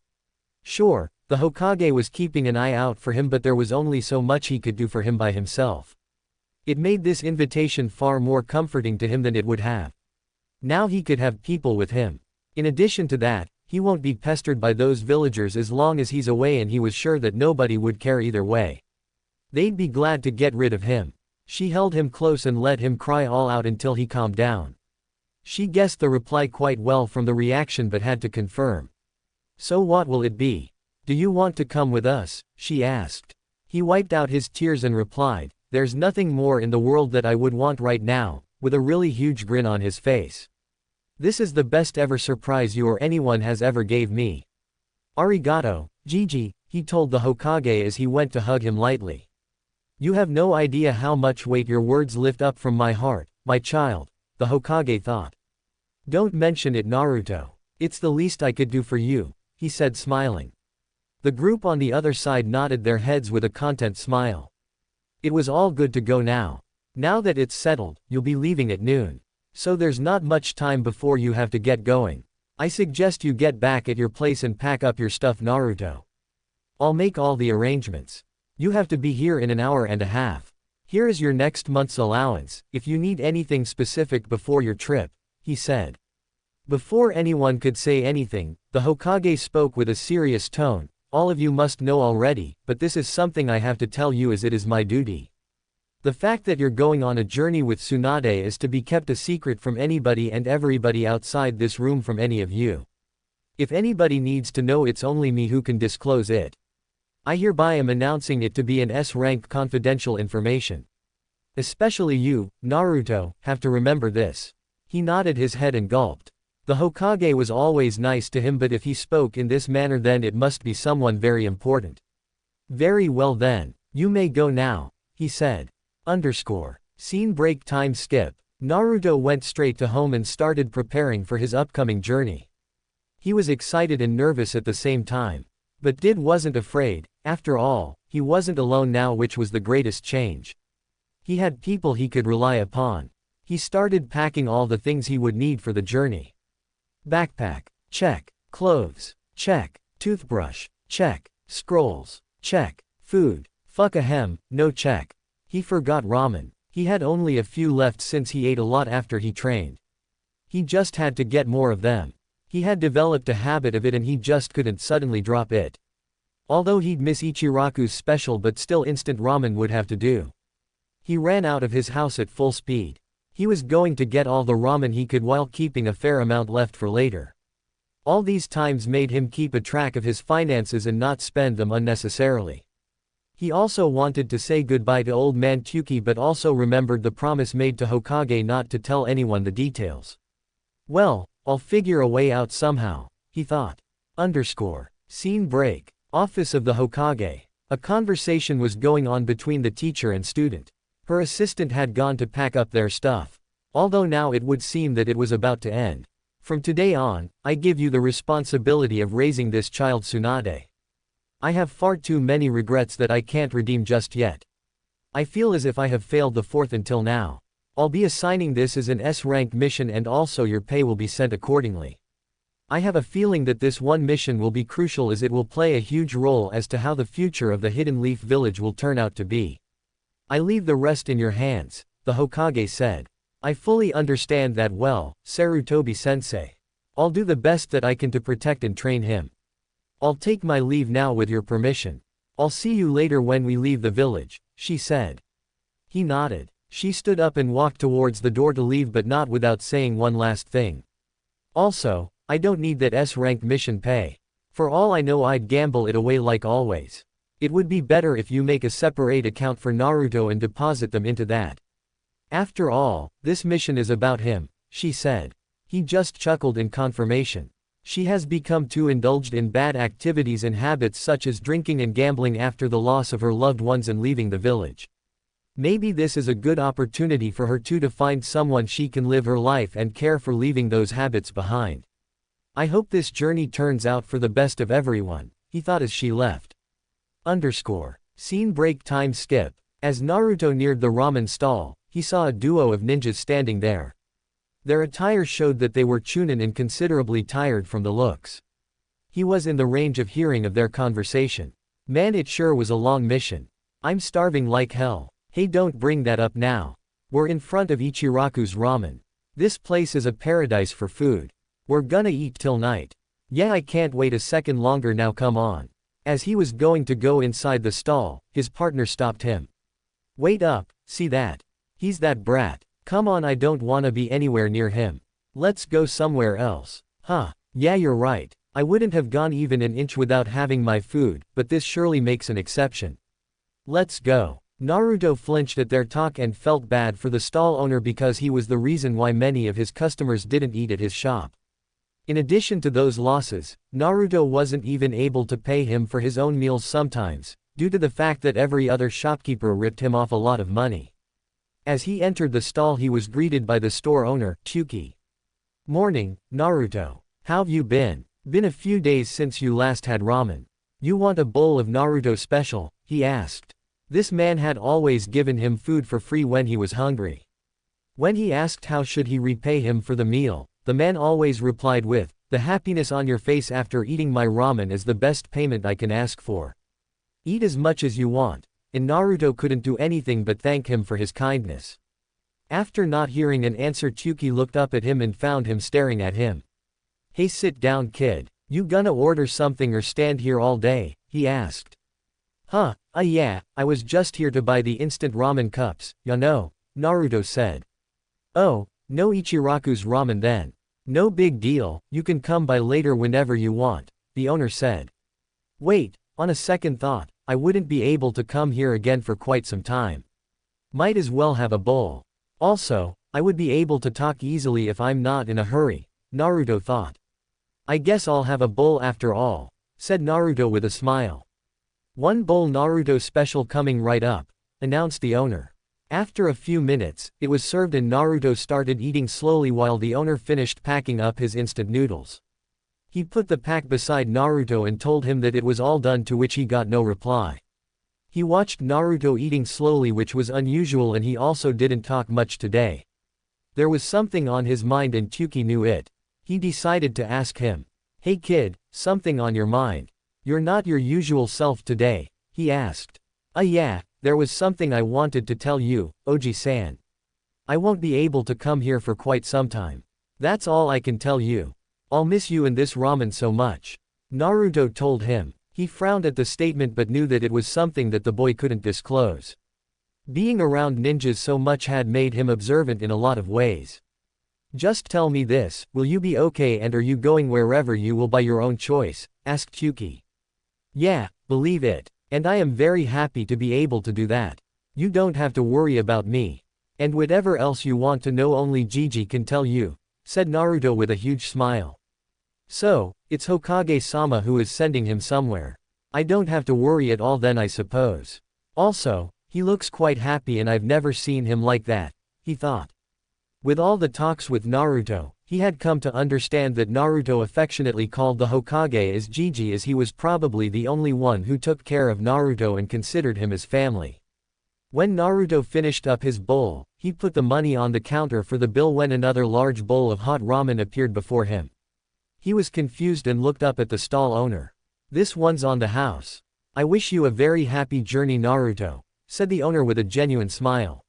Sure, the Hokage was keeping an eye out for him, but there was only so much he could do for him by himself. It made this invitation far more comforting to him than it would have. Now he could have people with him. In addition to that, he won't be pestered by those villagers as long as he's away, and he was sure that nobody would care either way. They'd be glad to get rid of him. She held him close and let him cry all out until he calmed down. She guessed the reply quite well from the reaction but had to confirm. So what will it be? Do you want to come with us? She asked. He wiped out his tears and replied, there's nothing more in the world that I would want right now, with a really huge grin on his face. This is the best ever surprise you or anyone has ever gave me. Arigato, Gigi, he told the Hokage as he went to hug him lightly. You have no idea how much weight your words lift up from my heart, my child, the Hokage thought. Don't mention it, Naruto. It's the least I could do for you, he said smiling. The group on the other side nodded their heads with a content smile. It was all good to go now. Now that it's settled, you'll be leaving at noon. So there's not much time before you have to get going. I suggest you get back at your place and pack up your stuff, Naruto. I'll make all the arrangements. You have to be here in an hour and a half. Here is your next month's allowance, if you need anything specific before your trip, he said. Before anyone could say anything, the Hokage spoke with a serious tone. All of you must know already, but this is something I have to tell you as it is my duty. The fact that you're going on a journey with Tsunade is to be kept a secret from anybody and everybody outside this room, from any of you. If anybody needs to know, it's only me who can disclose it. I hereby am announcing it to be an S-rank confidential information. Especially you, Naruto, have to remember this. He nodded his head and gulped. The Hokage was always nice to him, but if he spoke in this manner then it must be someone very important. Very well then, you may go now, he said. Scene break time skip. Naruto went straight to home and started preparing for his upcoming journey. He was excited and nervous at the same time. But wasn't afraid. After all, he wasn't alone now, which was the greatest change. He had people he could rely upon. He started packing all the things he would need for the journey. Backpack, check. Clothes, check. Toothbrush, check. Scrolls, check. Food, no check. He forgot ramen. He had only a few left since he ate a lot after he trained. He just had to get more of them. He had developed a habit of it and he just couldn't suddenly drop it. Although he'd miss Ichiraku's special, but still instant ramen would have to do. He ran out of his house at full speed. He was going to get all the ramen he could while keeping a fair amount left for later. All these times made him keep a track of his finances and not spend them unnecessarily. He also wanted to say goodbye to old man Tuki, but also remembered the promise made to Hokage not to tell anyone the details. Well, I'll figure a way out somehow, he thought. Scene break. Office of the Hokage. A conversation was going on between the teacher and student. Her assistant had gone to pack up their stuff. Although now it would seem that it was about to end. From today on, I give you the responsibility of raising this child, Tsunade. I have far too many regrets that I can't redeem just yet. I feel as if I have failed the fourth until now. I'll be assigning this as an S-rank mission and also your pay will be sent accordingly. I have a feeling that this one mission will be crucial as it will play a huge role as to how the future of the Hidden Leaf Village will turn out to be. I leave the rest in your hands, the Hokage said. I fully understand that well, Sarutobi-sensei. I'll do the best that I can to protect and train him. I'll take my leave now with your permission. I'll see you later when we leave the village, she said. He nodded. She stood up and walked towards the door to leave, but not without saying one last thing. Also, I don't need that S-rank mission pay. For all I know, I'd gamble it away like always. It would be better if you make a separate account for Naruto and deposit them into that. After all, this mission is about him, she said. He just chuckled in confirmation. She has become too indulged in bad activities and habits such as drinking and gambling after the loss of her loved ones and leaving the village. Maybe this is a good opportunity for her too to find someone she can live her life and care for, leaving those habits behind. I hope this journey turns out for the best of everyone, he thought as she left. Scene break time skip. As Naruto neared the ramen stall, he saw a duo of ninjas standing there. Their attire showed that they were Chunin and considerably tired from the looks. He was in the range of hearing of their conversation. Man, it sure was a long mission. I'm starving like hell. Hey, don't bring that up now. We're in front of Ichiraku's ramen. This place is a paradise for food. We're gonna eat till night. Yeah, I can't wait a second longer now, come on. As he was going to go inside the stall, his partner stopped him. Wait up, see that? He's that brat. Come on, I don't wanna be anywhere near him. Let's go somewhere else. Huh, yeah you're right. I wouldn't have gone even an inch without having my food, but this surely makes an exception. Let's go. Naruto flinched at their talk and felt bad for the stall owner because he was the reason why many of his customers didn't eat at his shop. In addition to those losses, Naruto wasn't even able to pay him for his own meals sometimes, due to the fact that every other shopkeeper ripped him off a lot of money. As he entered the stall he was greeted by the store owner, Chuki. Morning, Naruto. How've you been? Been a few days since you last had ramen. You want a bowl of Naruto special? He asked. This man had always given him food for free when he was hungry. When he asked how should he repay him for the meal, the man always replied with, "The happiness on your face after eating my ramen is the best payment I can ask for. Eat as much as you want," and Naruto couldn't do anything but thank him for his kindness. After not hearing an answer, Chuki looked up at him and found him staring at him. "Hey, sit down kid, you gonna order something or stand here all day?" he asked. "Huh, yeah, I was just here to buy the instant ramen cups, ya know," Naruto said. "Oh, no Ichiraku's ramen then. No big deal, you can come by later whenever you want," the owner said. "Wait, on a second thought, I wouldn't be able to come here again for quite some time. Might as well have a bowl. Also, I would be able to talk easily if I'm not in a hurry," Naruto thought. "I guess I'll have a bowl after all," said Naruto with a smile. "One bowl Naruto special coming right up," announced the owner. After a few minutes, it was served and Naruto started eating slowly while the owner finished packing up his instant noodles. He put the pack beside Naruto and told him that it was all done, to which he got no reply. He watched Naruto eating slowly, which was unusual, and he also didn't talk much today. There was something on his mind and Chuki knew it. He decided to ask him. "Hey kid, something on your mind? You're not your usual self today," he asked. Yeah, there was something I wanted to tell you, Oji-san. I won't be able to come here for quite some time. That's all I can tell you. I'll miss you and this ramen so much," Naruto told him. He frowned at the statement but knew that it was something that the boy couldn't disclose. Being around ninjas so much had made him observant in a lot of ways. "Just tell me this, will you be okay, and are you going wherever you will by your own choice?" asked Chuki. "Yeah, believe it. And I am very happy to be able to do that. You don't have to worry about me. And whatever else you want to know only Gigi can tell you," said Naruto with a huge smile. "So, it's Hokage-sama who is sending him somewhere. I don't have to worry at all then, I suppose. Also, he looks quite happy and I've never seen him like that," he thought. With all the talks with Naruto, he had come to understand that Naruto affectionately called the Hokage as Gigi, as he was probably the only one who took care of Naruto and considered him as family. When Naruto finished up his bowl, he put the money on the counter for the bill when another large bowl of hot ramen appeared before him. He was confused and looked up at the stall owner. "This one's on the house. I wish you a very happy journey, Naruto," said the owner with a genuine smile.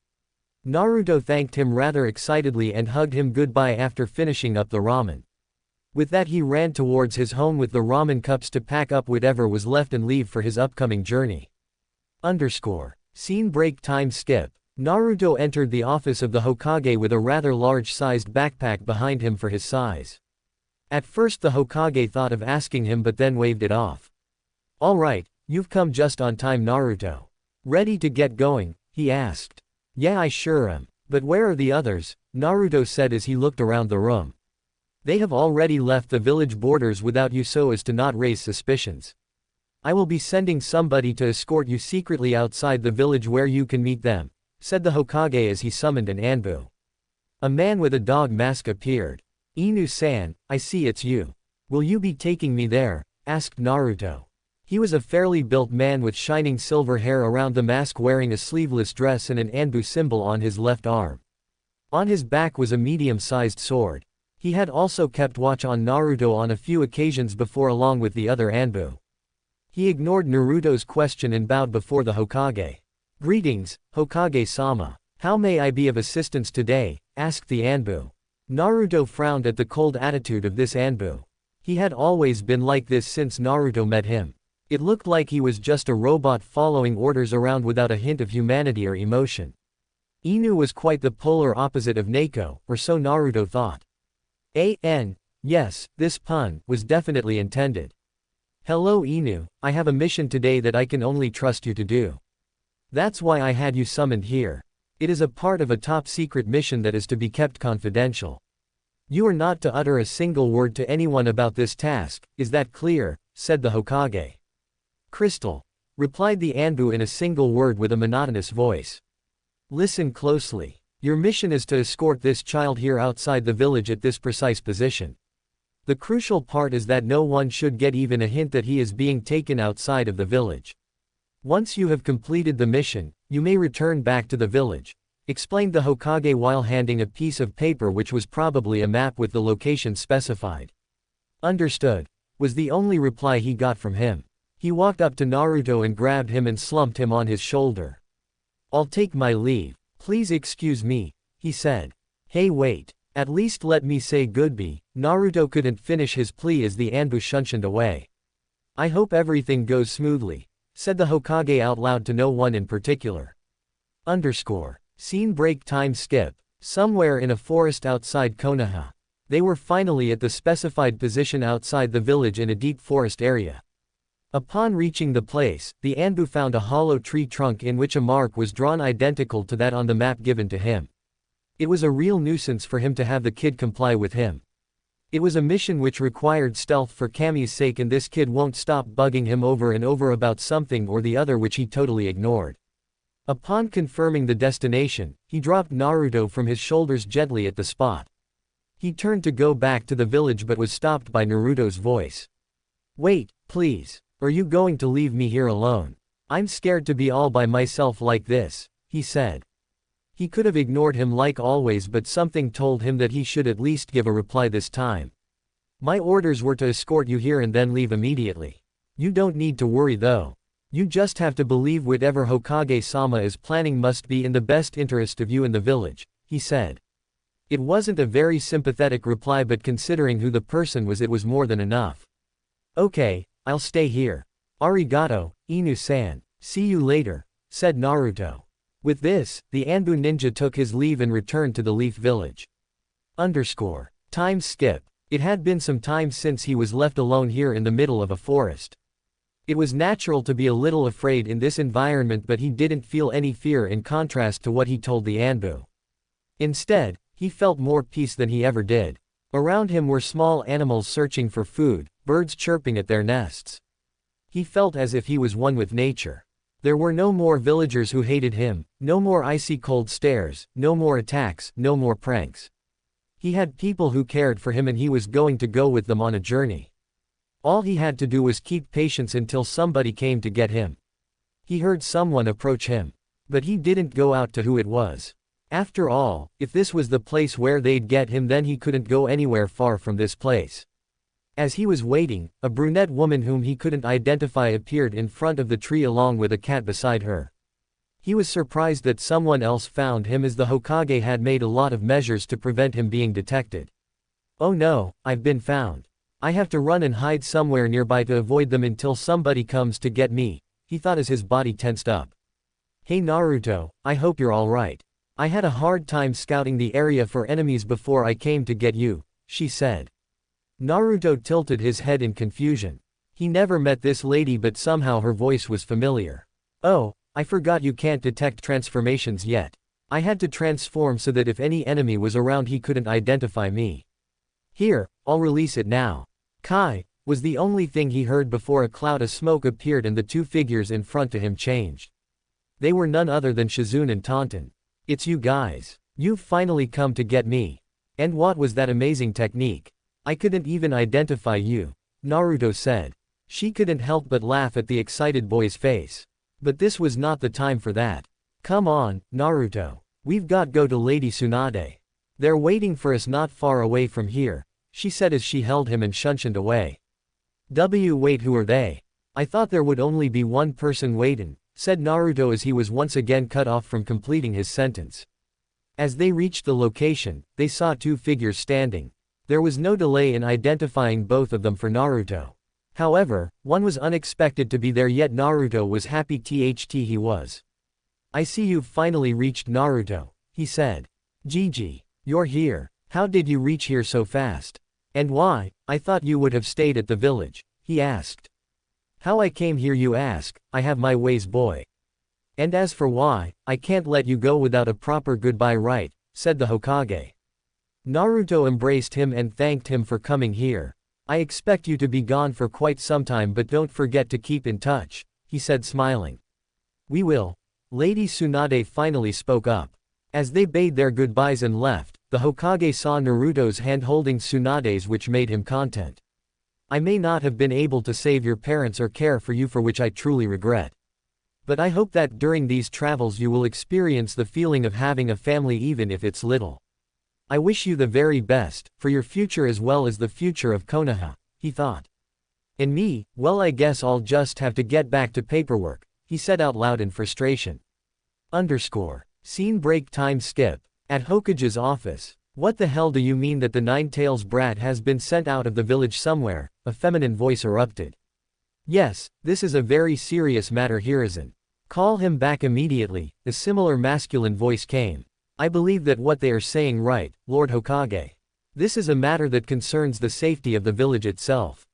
Naruto thanked him rather excitedly and hugged him goodbye after finishing up the ramen. With that he ran towards his home with the ramen cups to pack up whatever was left and leave for his upcoming journey. Scene break time skip. Naruto entered the office of the Hokage with a rather large-sized backpack behind him for his size. At first the Hokage thought of asking him but then waved it off. "Alright, you've come just on time, Naruto. Ready to get going?" he asked. "Yeah, I sure am. But where are the others?" Naruto said as he looked around the room. "They have already left the village borders without you so as to not raise suspicions. I will be sending somebody to escort you secretly outside the village where you can meet them," said the Hokage as he summoned an Anbu. A man with a dog mask appeared. "Inu-san, I see it's you. Will you be taking me there?" asked Naruto. He was a fairly built man with shining silver hair around the mask, wearing a sleeveless dress and an Anbu symbol on his left arm. On his back was a medium-sized sword. He had also kept watch on Naruto on a few occasions before along with the other Anbu. He ignored Naruto's question and bowed before the Hokage. "Greetings, Hokage-sama. How may I be of assistance today?" asked the Anbu. Naruto frowned at the cold attitude of this Anbu. He had always been like this since Naruto met him. It looked like he was just a robot following orders around without a hint of humanity or emotion. Inu was quite the polar opposite of Neko, or so Naruto thought. Yes, this pun was definitely intended. Hello Inu, I have a mission today that I can only trust you to do. That's why I had you summoned here. It is a part of a top-secret mission that is to be kept confidential. You are not to utter a single word to anyone about this task, is that clear? Said the Hokage. Crystal, replied the Anbu in a single word with a monotonous voice. Listen closely. Your mission is to escort this child here outside the village at this precise position. The crucial part is that no one should get even a hint that he is being taken outside of the village. Once you have completed the mission, you may return back to the village, explained the Hokage while handing a piece of paper which was probably a map with the location specified. Understood, was the only reply he got from him. He walked up to Naruto and grabbed him and slumped him on his shoulder. I'll take my leave. Please excuse me, he said. Hey wait. At least let me say goodbye. Naruto couldn't finish his plea as the Anbu shunshined away. I hope everything goes smoothly, said the Hokage out loud to no one in particular. Scene break time skip. Somewhere in a forest outside Konoha. They were finally at the specified position outside the village in a deep forest area. Upon reaching the place, the Anbu found a hollow tree trunk in which a mark was drawn identical to that on the map given to him. It was a real nuisance for him to have the kid comply with him. It was a mission which required stealth for Kami's sake, and this kid won't stop bugging him over and over about something or the other which he totally ignored. Upon confirming the destination, he dropped Naruto from his shoulders gently at the spot. He turned to go back to the village but was stopped by Naruto's voice. Wait, please. Are you going to leave me here alone? I'm scared to be all by myself like this, he said. He could have ignored him like always, but something told him that he should at least give a reply this time. My orders were to escort you here and then leave immediately. You don't need to worry though. You just have to believe whatever Hokage-sama is planning must be in the best interest of you and the village, he said. It wasn't a very sympathetic reply, but considering who the person was, it was more than enough. Okay, I'll stay here. Arigato, Inu-san. See you later, said Naruto. With this, the Anbu ninja took his leave and returned to the Leaf Village. Time skip. It had been some time since he was left alone here in the middle of a forest. It was natural to be a little afraid in this environment, but he didn't feel any fear in contrast to what he told the Anbu. Instead, he felt more peace than he ever did. Around him were small animals searching for food, birds chirping at their nests. He felt as if he was one with nature. There were no more villagers who hated him, no more icy cold stares, no more attacks, no more pranks. He had people who cared for him and he was going to go with them on a journey. All he had to do was keep patience until somebody came to get him. He heard someone approach him. But he didn't go out to who it was. After all, if this was the place where they'd get him, then he couldn't go anywhere far from this place. As he was waiting, a brunette woman whom he couldn't identify appeared in front of the tree along with a cat beside her. He was surprised that someone else found him, as the Hokage had made a lot of measures to prevent him being detected. Oh no, I've been found. I have to run and hide somewhere nearby to avoid them until somebody comes to get me, he thought as his body tensed up. Hey Naruto, I hope you're alright. I had a hard time scouting the area for enemies before I came to get you, she said. Naruto tilted his head in confusion. He never met this lady, but somehow her voice was familiar. Oh, I forgot you can't detect transformations yet. I had to transform so that if any enemy was around he couldn't identify me. Here, I'll release it now. Kai, was the only thing he heard before a cloud of smoke appeared and the two figures in front to him changed. They were none other than Shizune and Taunton. It's you guys. You've finally come to get me. And what was that amazing technique? I couldn't even identify you, Naruto said. She couldn't help but laugh at the excited boy's face. But this was not the time for that. Come on, Naruto. We've got go to Lady Tsunade. They're waiting for us not far away from here, she said as she held him and shunshined away. Wait, who are they? I thought there would only be one person waiting, said Naruto as he was once again cut off from completing his sentence. As they reached the location, they saw two figures standing. There was no delay in identifying both of them for Naruto. However, one was unexpected to be there, yet Naruto was happy he was. I see you've finally reached, Naruto, he said. Gigi, you're here. How did you reach here so fast? And why? I thought you would have stayed at the village, he asked. How I came here you ask, I have my ways boy. And as for why, I can't let you go without a proper goodbye right, said the Hokage. Naruto embraced him and thanked him for coming here. I expect you to be gone for quite some time but don't forget to keep in touch, he said smiling. We will. Lady Tsunade finally spoke up. As they bade their goodbyes and left, the Hokage saw Naruto's hand holding Tsunade's, which made him content. I may not have been able to save your parents or care for you, for which I truly regret. But I hope that during these travels you will experience the feeling of having a family, even if it's little. I wish you the very best, for your future as well as the future of Konoha, he thought. And me, well, I guess I'll just have to get back to paperwork, he said out loud in frustration. Scene break time skip. At Hokage's office. What the hell do you mean that the Nine-Tails brat has been sent out of the village somewhere? A feminine voice erupted. Yes, this is a very serious matter, Hiruzen. Call him back immediately, a similar masculine voice came. I believe that what they are saying right, Lord Hokage. This is a matter that concerns the safety of the village itself.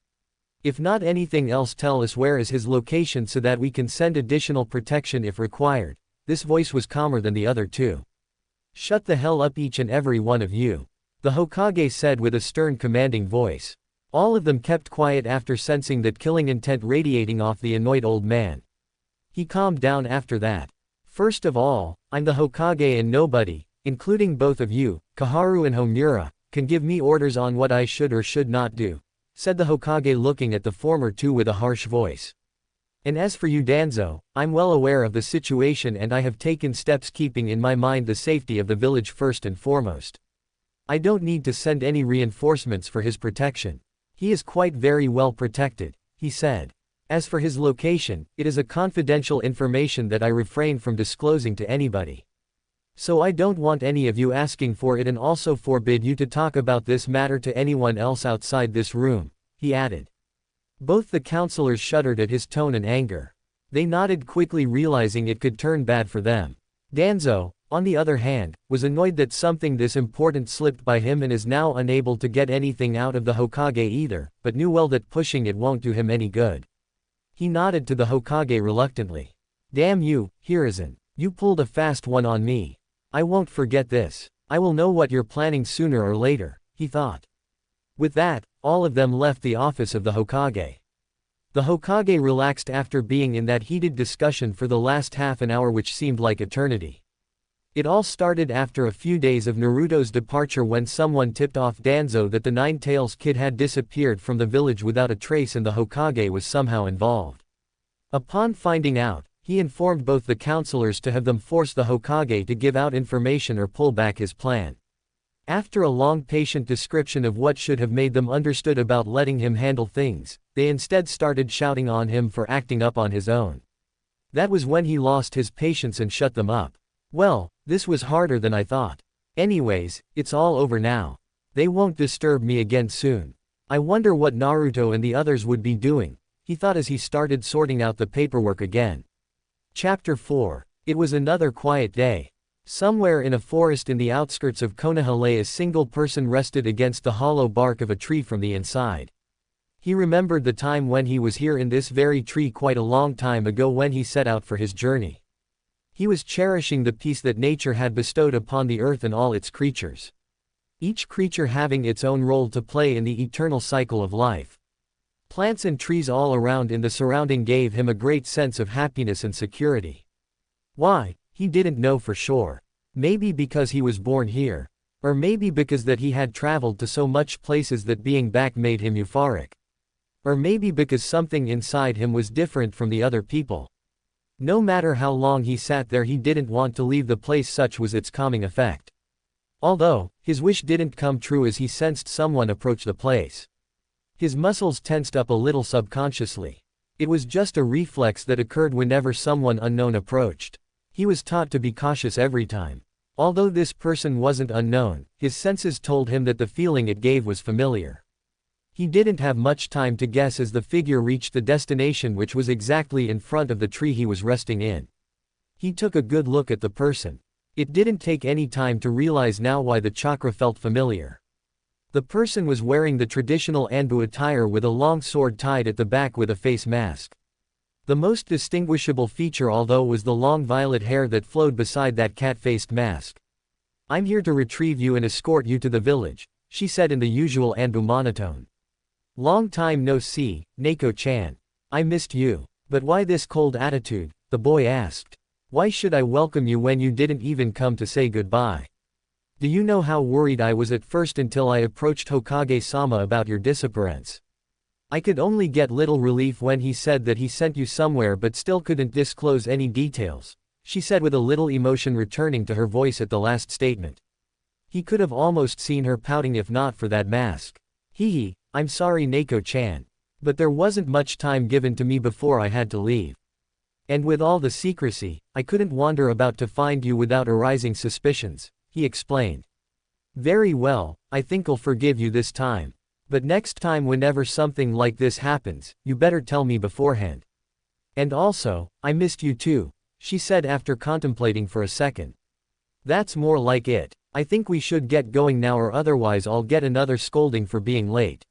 If not anything else, tell us where is his location so that we can send additional protection if required. This voice was calmer than the other two. Shut the hell up, each and every one of you, the Hokage said with a stern, commanding voice. All of them kept quiet after sensing that killing intent radiating off the annoyed old man. He calmed down after that. First of all, I'm the Hokage and nobody, including both of you, Kaharu and Homura, can give me orders on what I should or should not do, said the Hokage looking at the former two with a harsh voice. And as for you Danzo, I'm well aware of the situation and I have taken steps keeping in my mind the safety of the village first and foremost. I don't need to send any reinforcements for his protection. He is quite very well protected, he said. As for his location, it is a confidential information that I refrain from disclosing to anybody. So I don't want any of you asking for it and also forbid you to talk about this matter to anyone else outside this room, he added. Both the counselors shuddered at his tone and anger. They nodded quickly, realizing it could turn bad for them. Danzo, on the other hand, was annoyed that something this important slipped by him and is now unable to get anything out of the Hokage either, but knew well that pushing it won't do him any good. He nodded to the Hokage reluctantly. Damn you, Hiruzen, you pulled a fast one on me. I won't forget this. I will know what you're planning sooner or later, he thought. With that, all of them left the office of the Hokage. The Hokage relaxed after being in that heated discussion for the last half an hour, which seemed like eternity. It all started after a few days of Naruto's departure, when someone tipped off Danzo that the Nine-Tails kid had disappeared from the village without a trace and the Hokage was somehow involved. Upon finding out, he informed both the counselors to have them force the Hokage to give out information or pull back his plan. After a long patient description of what should have made them understood about letting him handle things, they instead started shouting on him for acting up on his own. That was when he lost his patience and shut them up. Well, this was harder than I thought. Anyways, it's all over now. They won't disturb me again soon. I wonder what Naruto and the others would be doing, he thought as he started sorting out the paperwork again. Chapter 4. It was another quiet day. Somewhere in a forest in the outskirts of Konoha lay a single person rested against the hollow bark of a tree from the inside. He remembered the time when he was here in this very tree quite a long time ago when he set out for his journey. He was cherishing the peace that nature had bestowed upon the earth and all its creatures. Each creature having its own role to play in the eternal cycle of life. Plants and trees all around in the surrounding gave him a great sense of happiness and security. Why? He didn't know for sure. Maybe because he was born here. Or maybe because that he had traveled to so much places that being back made him euphoric. Or maybe because something inside him was different from the other people. No matter how long he sat there, he didn't want to leave the place, such was its calming effect. Although, his wish didn't come true as he sensed someone approach the place. His muscles tensed up a little subconsciously. It was just a reflex that occurred whenever someone unknown approached. He was taught to be cautious every time. Although this person wasn't unknown, his senses told him that the feeling it gave was familiar. He didn't have much time to guess as the figure reached the destination, which was exactly in front of the tree he was resting in. He took a good look at the person. It didn't take any time to realize now why the chakra felt familiar. The person was wearing the traditional Anbu attire with a long sword tied at the back with a face mask. The most distinguishable feature although was the long violet hair that flowed beside that cat-faced mask. "I'm here to retrieve you and escort you to the village," she said in the usual Anbu monotone. "Long time no see, Neko-chan. I missed you. But why this cold attitude?" the boy asked. "Why should I welcome you when you didn't even come to say goodbye? Do you know how worried I was at first until I approached Hokage-sama about your disappearance? I could only get little relief when he said that he sent you somewhere but still couldn't disclose any details," she said with a little emotion returning to her voice at the last statement. He could have almost seen her pouting if not for that mask. "Hee, I'm sorry Neko-chan. But there wasn't much time given to me before I had to leave. And with all the secrecy, I couldn't wander about to find you without arising suspicions," he explained. "Very well, I think I'll forgive you this time. But next time whenever something like this happens, you better tell me beforehand. And also, I missed you too," she said after contemplating for a second. "That's more like it. I think we should get going now or otherwise I'll get another scolding for being late.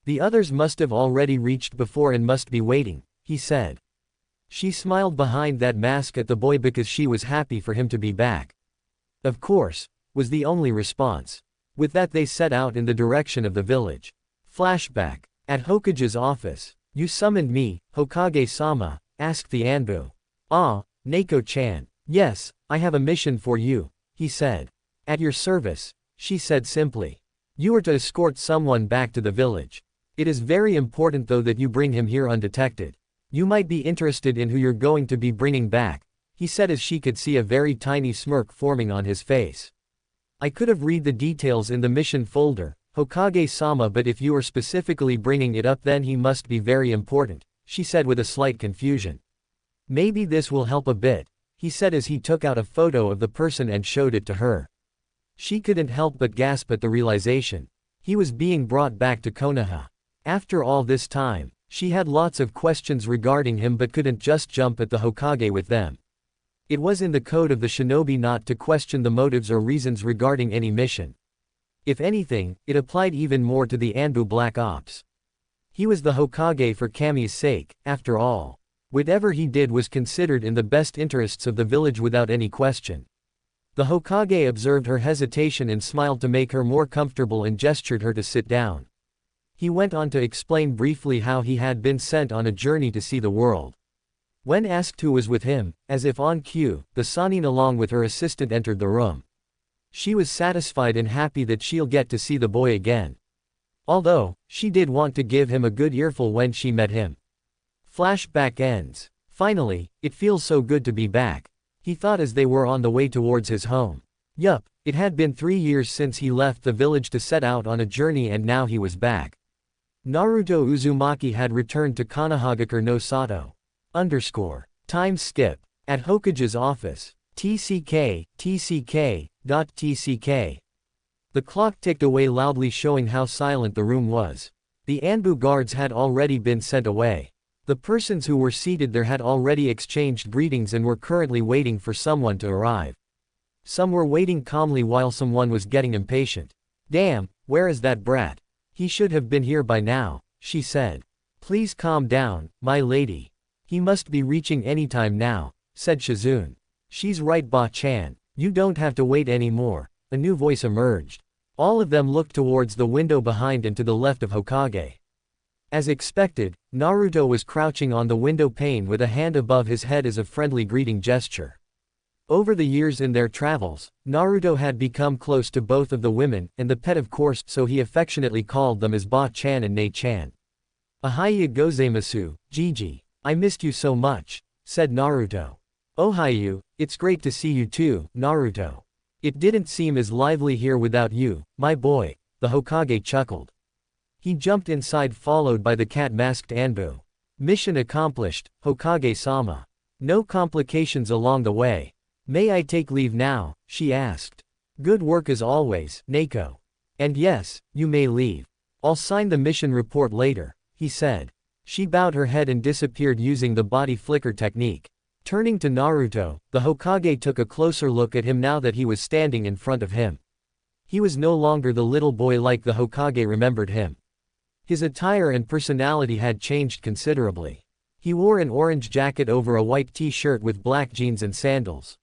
The others must have already reached before and must be waiting," he said. She smiled behind that mask at the boy because she was happy for him to be back. "Of course," was the only response. With that they set out in the direction of the village. Flashback. At Hokage's office. "You summoned me, Hokage-sama?" asked the Anbu. "Ah, Neko-chan. Yes, I have a mission for you," he said. "At your service," she said simply. "You are to escort someone back to the village. It is very important though that you bring him here undetected. You might be interested in who you're going to be bringing back," he said as she could see a very tiny smirk forming on his face. "I could have read the details in the mission folder, Hokage-sama, but if you are specifically bringing it up then he must be very important," she said with a slight confusion. "Maybe this will help a bit," he said as he took out a photo of the person and showed it to her. She couldn't help but gasp at the realization. He was being brought back to Konoha. After all this time, she had lots of questions regarding him but couldn't just jump at the Hokage with them. It was in the code of the shinobi not to question the motives or reasons regarding any mission. If anything, it applied even more to the Anbu Black Ops. He was the Hokage for Kami's sake, after all. Whatever he did was considered in the best interests of the village without any question. The Hokage observed her hesitation and smiled to make her more comfortable and gestured her to sit down. He went on to explain briefly how he had been sent on a journey to see the world. When asked who was with him, as if on cue, the Sannin along with her assistant entered the room. She was satisfied and happy that she'll get to see the boy again. Although, she did want to give him a good earful when she met him. Flashback ends. "Finally, it feels so good to be back," he thought as they were on the way towards his home. Yup, it had been 3 years since he left the village to set out on a journey and now he was back. Naruto Uzumaki had returned to Konohagakure no Sato. Time skip. At Hokage's office. TCK. The clock ticked away loudly showing how silent the room was. The Anbu guards had already been sent away. The persons who were seated there had already exchanged greetings and were currently waiting for someone to arrive. Some were waiting calmly while someone was getting impatient. "Damn, where is that brat? He should have been here by now," she said. "Please calm down, my lady. He must be reaching anytime now," said Shizune. "She's right Ba-chan. You don't have to wait anymore," a new voice emerged. All of them looked towards the window behind and to the left of Hokage. As expected, Naruto was crouching on the window pane with a hand above his head as a friendly greeting gesture. Over the years in their travels, Naruto had become close to both of the women, and the pet of course, so he affectionately called them as Ba-chan and Ne-chan. "Ohayou gozaimasu, Gigi. I missed you so much," said Naruto. "Ohayou, it's great to see you too, Naruto. It didn't seem as lively here without you, my boy," the Hokage chuckled. He jumped inside followed by the cat-masked Anbu. "Mission accomplished, Hokage-sama. No complications along the way. May I take leave now?" she asked. "Good work as always, Neko. And yes, you may leave. I'll sign the mission report later," he said. She bowed her head and disappeared using the body flicker technique. Turning to Naruto, the Hokage took a closer look at him now that he was standing in front of him. He was no longer the little boy like the Hokage remembered him. His attire and personality had changed considerably. He wore an orange jacket over a white t-shirt with black jeans and sandals.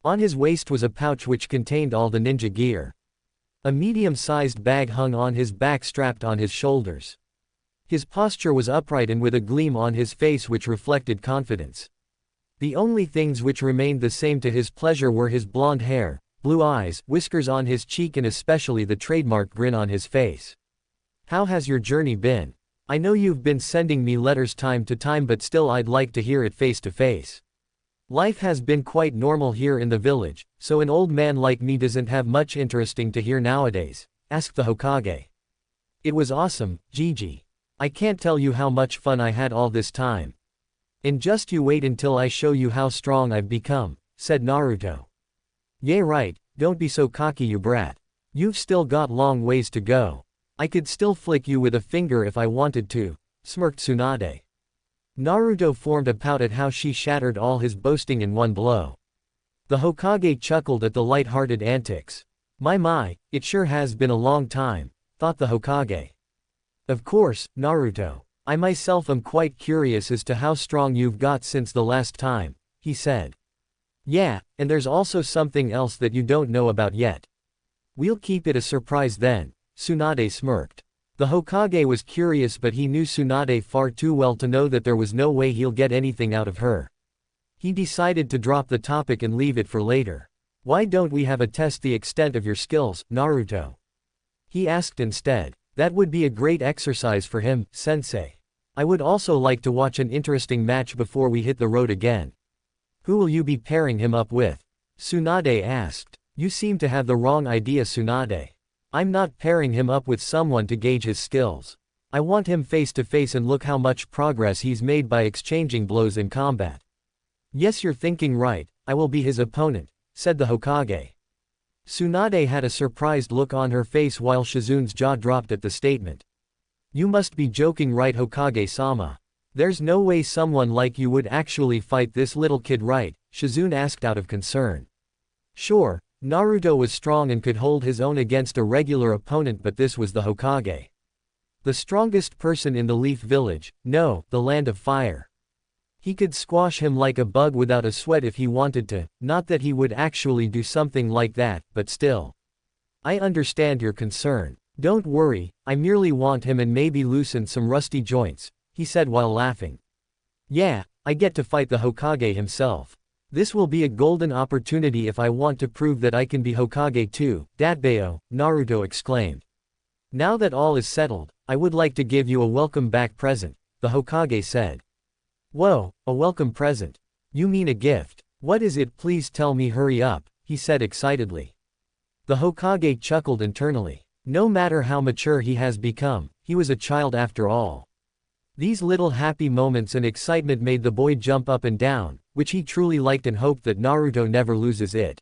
On his waist was a pouch which contained all the ninja gear. A medium-sized bag hung on his back strapped on his shoulders. His posture was upright and with a gleam on his face which reflected confidence. The only things which remained the same to his pleasure were his blonde hair, blue eyes, whiskers on his cheek and especially the trademark grin on his face. "How has your journey been? I know you've been sending me letters time to time but still I'd like to hear it face to face. Life has been quite normal here in the village, so an old man like me doesn't have much interesting to hear nowadays," asked the Hokage. "It was awesome, Gigi. I can't tell you how much fun I had all this time. And just you wait until I show you how strong I've become," said Naruto. "Yeah right, don't be so cocky you brat. You've still got long ways to go. I could still flick you with a finger if I wanted to," smirked Tsunade. Naruto formed a pout at how she shattered all his boasting in one blow. The Hokage chuckled at the light-hearted antics. My, it sure has been a long time," thought the Hokage. "Of course, Naruto. I myself am quite curious as to how strong you've got since the last time," he said. "Yeah, and there's also something else that you don't know about yet. We'll keep it a surprise then," Tsunade smirked. The Hokage was curious but he knew Tsunade far too well to know that there was no way he'll get anything out of her. He decided to drop the topic and leave it for later. "Why don't we have a test the extent of your skills, Naruto?" he asked instead. "That would be a great exercise for him, sensei. I would also like to watch an interesting match before we hit the road again." "Who will you be pairing him up with?" Tsunade asked. "You seem to have the wrong idea, Tsunade. I'm not pairing him up with someone to gauge his skills. I want him face to face and look how much progress he's made by exchanging blows in combat." "Yes, you're thinking right, I will be his opponent," said the Hokage. Tsunade had a surprised look on her face while Shizune's jaw dropped at the statement. "You must be joking, right, Hokage-sama? There's no way someone like you would actually fight this little kid, right?" Shizune asked out of concern. Sure, Naruto was strong and could hold his own against a regular opponent, but this was the Hokage. The strongest person in the Leaf Village, no, the Land of Fire. He could squash him like a bug without a sweat if he wanted to, not that he would actually do something like that, but still. "I understand your concern. Don't worry, I merely want him and maybe loosen some rusty joints," he said while laughing. "Yeah, I get to fight the Hokage himself. This will be a golden opportunity if I want to prove that I can be Hokage too, Datbeo," Naruto exclaimed. "Now that all is settled, I would like to give you a welcome back present," the Hokage said. "Whoa, a welcome present? You mean a gift? What is it? Please tell me, hurry up," he said excitedly. The Hokage chuckled internally. No matter how mature he has become, he was a child after all. These little happy moments and excitement made the boy jump up and down, which he truly liked and hoped that Naruto never loses it.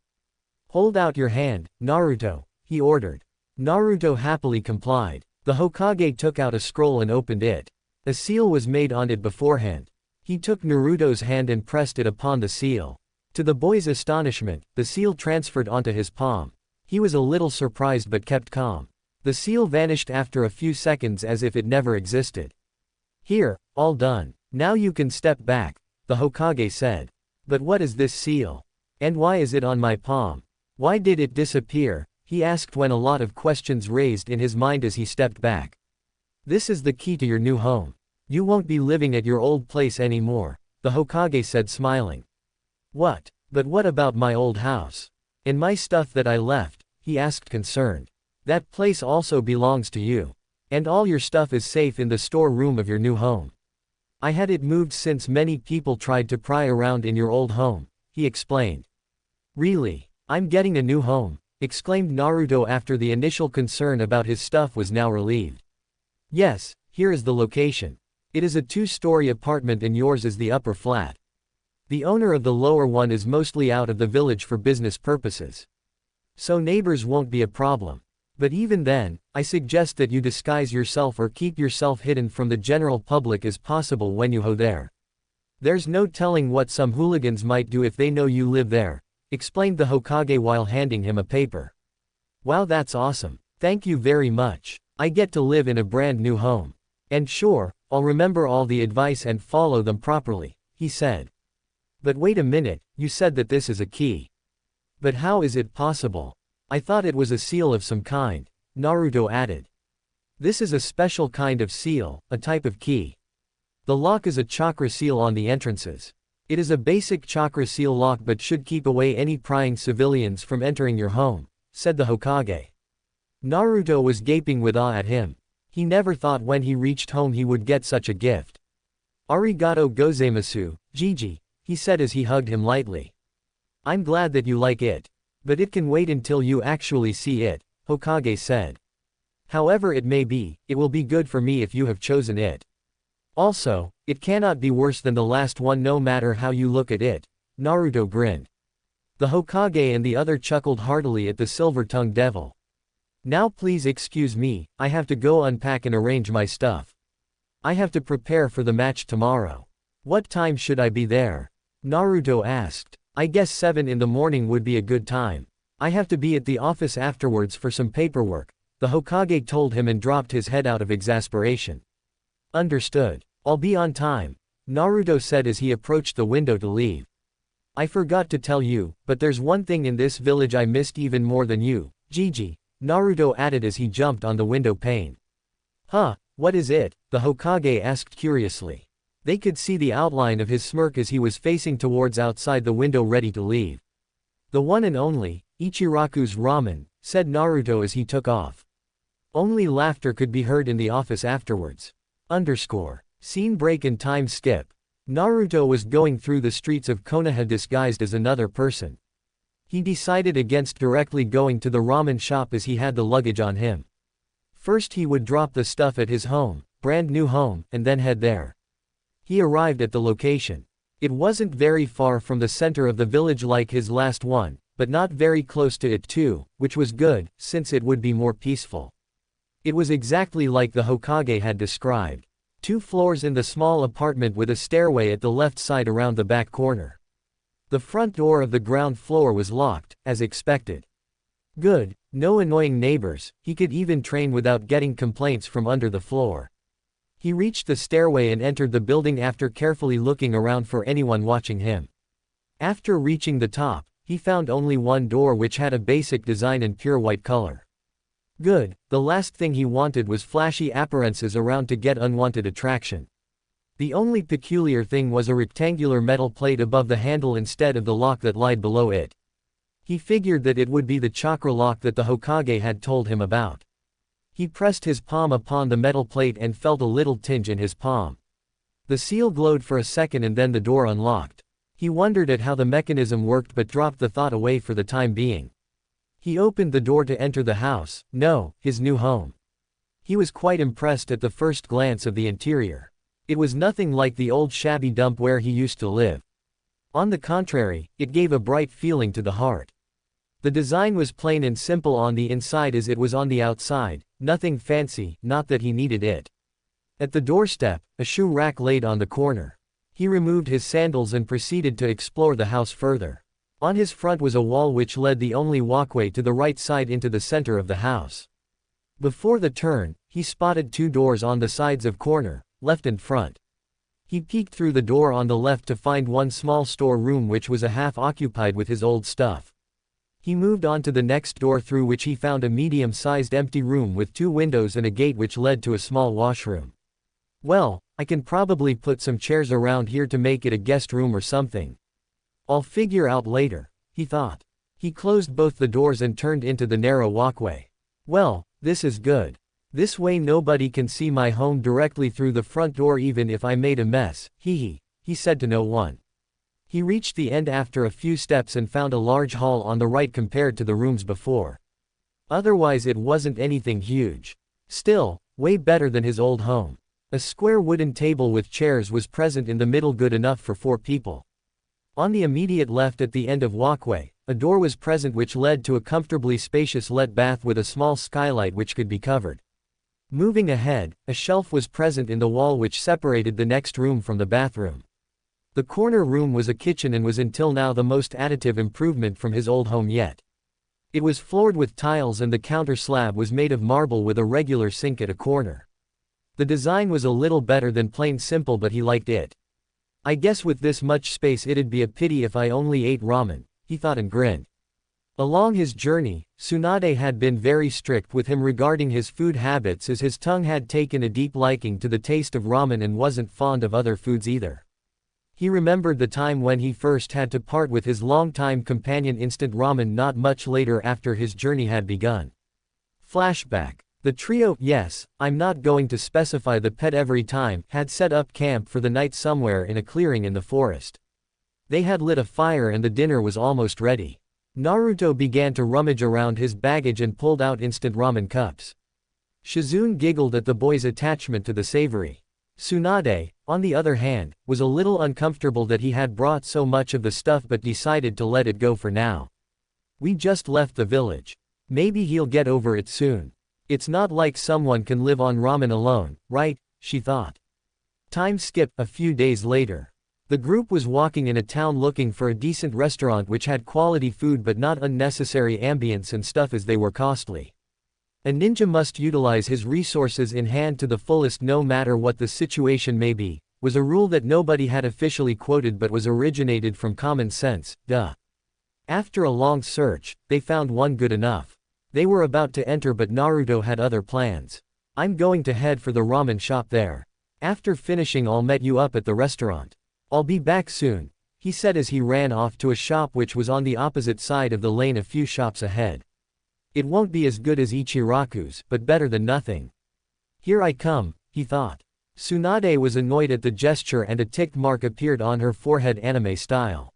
"Hold out your hand, Naruto," he ordered. Naruto happily complied. The Hokage took out a scroll and opened it. A seal was made on it beforehand. He took Naruto's hand and pressed it upon the seal. To the boy's astonishment, the seal transferred onto his palm. He was a little surprised but kept calm. The seal vanished after a few seconds as if it never existed. "Here, all done. Now you can step back," the Hokage said. "But what is this seal? And why is it on my palm? Why did it disappear?" he asked when a lot of questions raised in his mind as he stepped back. "This is the key to your new home. You won't be living at your old place anymore," the Hokage said smiling. "What? But what about my old house? And my stuff that I left?" he asked concerned. "That place also belongs to you. And all your stuff is safe in the storeroom of your new home. I had it moved since many people tried to pry around in your old home," he explained. "Really? I'm getting a new home," exclaimed Naruto after the initial concern about his stuff was now relieved. "Yes, here is the location. It is a 2-story apartment and yours is the upper flat. The owner of the lower one is mostly out of the village for business purposes. So neighbors won't be a problem. But even then, I suggest that you disguise yourself or keep yourself hidden from the general public as possible when you go there. There's no telling what some hooligans might do if they know you live there, explained the Hokage while handing him a paper. Wow, that's awesome. Thank you very much. I get to live in a brand new home. And sure, I'll remember all the advice and follow them properly, he said. But wait a minute, you said that this is a key. But how is it possible? I thought it was a seal of some kind, Naruto added. This is a special kind of seal, a type of key. The lock is a chakra seal on the entrances. It is a basic chakra seal lock but should keep away any prying civilians from entering your home, said the Hokage. Naruto was gaping with awe at him. He never thought when he reached home he would get such a gift. Arigato gozaimasu, Jiji, he said as he hugged him lightly. I'm glad that you like it. But it can wait until you actually see it, Hokage said. However it may be, it will be good for me if you have chosen it. Also, it cannot be worse than the last one no matter how you look at it, Naruto grinned. The Hokage and the other chuckled heartily at the silver-tongued devil. Now please excuse me, I have to go unpack and arrange my stuff. I have to prepare for the match tomorrow. What time should I be there? Naruto asked. I guess 7 in the morning would be a good time. I have to be at the office afterwards for some paperwork, the Hokage told him and dropped his head out of exasperation. Understood. I'll be on time, Naruto said as he approached the window to leave. I forgot to tell you, but there's one thing in this village I missed even more than you, Jiji, Naruto added as he jumped on the window pane. Huh, what is it? The Hokage asked curiously. They could see the outline of his smirk as he was facing towards outside the window ready to leave. The one and only, Ichiraku's ramen, said Naruto as he took off. Only laughter could be heard in the office afterwards. Scene break and time skip. Naruto was going through the streets of Konoha disguised as another person. He decided against directly going to the ramen shop as he had the luggage on him. First he would drop the stuff at his home, brand new home, and then head there. He arrived at the location. It wasn't very far from the center of the village like his last one, but not very close to it too, which was good, since it would be more peaceful. It was exactly like the Hokage had described. 2 floors in the small apartment with a stairway at the left side around the back corner. The front door of the ground floor was locked, as expected. Good, no annoying neighbors, he could even train without getting complaints from under the floor. He reached the stairway and entered the building after carefully looking around for anyone watching him. After reaching the top, he found only one door which had a basic design and pure white color. Good, the last thing he wanted was flashy appearances around to get unwanted attraction. The only peculiar thing was a rectangular metal plate above the handle instead of the lock that lied below it. He figured that it would be the chakra lock that the Hokage had told him about. He pressed his palm upon the metal plate and felt a little tinge in his palm. The seal glowed for a second and then the door unlocked. He wondered at how the mechanism worked but dropped the thought away for the time being. He opened the door to enter the house, no, his new home. He was quite impressed at the first glance of the interior. It was nothing like the old shabby dump where he used to live. On the contrary, it gave a bright feeling to the heart. The design was plain and simple on the inside as it was on the outside, nothing fancy, not that he needed it. At the doorstep, a shoe rack laid on the corner. He removed his sandals and proceeded to explore the house further. On his front was a wall which led the only walkway to the right side into the center of the house. Before the turn, he spotted 2 doors on the sides of corner, left and front. He peeked through the door on the left to find one small store room which was half occupied with his old stuff. He moved on to the next door through which he found a medium-sized empty room with 2 windows and a gate which led to a small washroom. Well, I can probably put some chairs around here to make it a guest room or something. I'll figure out later, he thought. He closed both the doors and turned into the narrow walkway. Well, this is good. This way nobody can see my home directly through the front door even if I made a mess, he said to no one. He reached the end after a few steps and found a large hall on the right compared to the rooms before. Otherwise it wasn't anything huge. Still, way better than his old home. A square wooden table with chairs was present in the middle, good enough for 4 people. On the immediate left at the end of walkway, a door was present which led to a comfortably spacious let bath with a small skylight which could be covered. Moving ahead, a shelf was present in the wall which separated the next room from the bathroom. The corner room was a kitchen and was until now the most additive improvement from his old home yet. It was floored with tiles and the counter slab was made of marble with a regular sink at a corner. The design was a little better than plain simple, but he liked it. I guess with this much space it'd be a pity if I only ate ramen, he thought and grinned. Along his journey, Tsunade had been very strict with him regarding his food habits, as his tongue had taken a deep liking to the taste of ramen and wasn't fond of other foods either. He remembered the time when he first had to part with his longtime companion instant ramen not much later after his journey had begun. Flashback. The trio, yes, I'm not going to specify the pet every time, had set up camp for the night somewhere in a clearing in the forest. They had lit a fire and the dinner was almost ready. Naruto began to rummage around his baggage and pulled out instant ramen cups. Shizune giggled at the boy's attachment to the savory. Tsunade, on the other hand, was a little uncomfortable that he had brought so much of the stuff but decided to let it go for now. We just left the village. Maybe he'll get over it soon. It's not like someone can live on ramen alone, right? She thought. Time skipped a few days later. The group was walking in a town looking for a decent restaurant which had quality food but not unnecessary ambience and stuff, as they were costly. A ninja must utilize his resources in hand to the fullest no matter what the situation may be, was a rule that nobody had officially quoted but was originated from common sense, duh. After a long search, they found one good enough. They were about to enter but Naruto had other plans. I'm going to head for the ramen shop there. After finishing I'll meet you up at the restaurant. I'll be back soon, he said as he ran off to a shop which was on the opposite side of the lane a few shops ahead. It won't be as good as Ichiraku's, but better than nothing. Here I come, he thought. Tsunade was annoyed at the gesture and a tick mark appeared on her forehead anime style.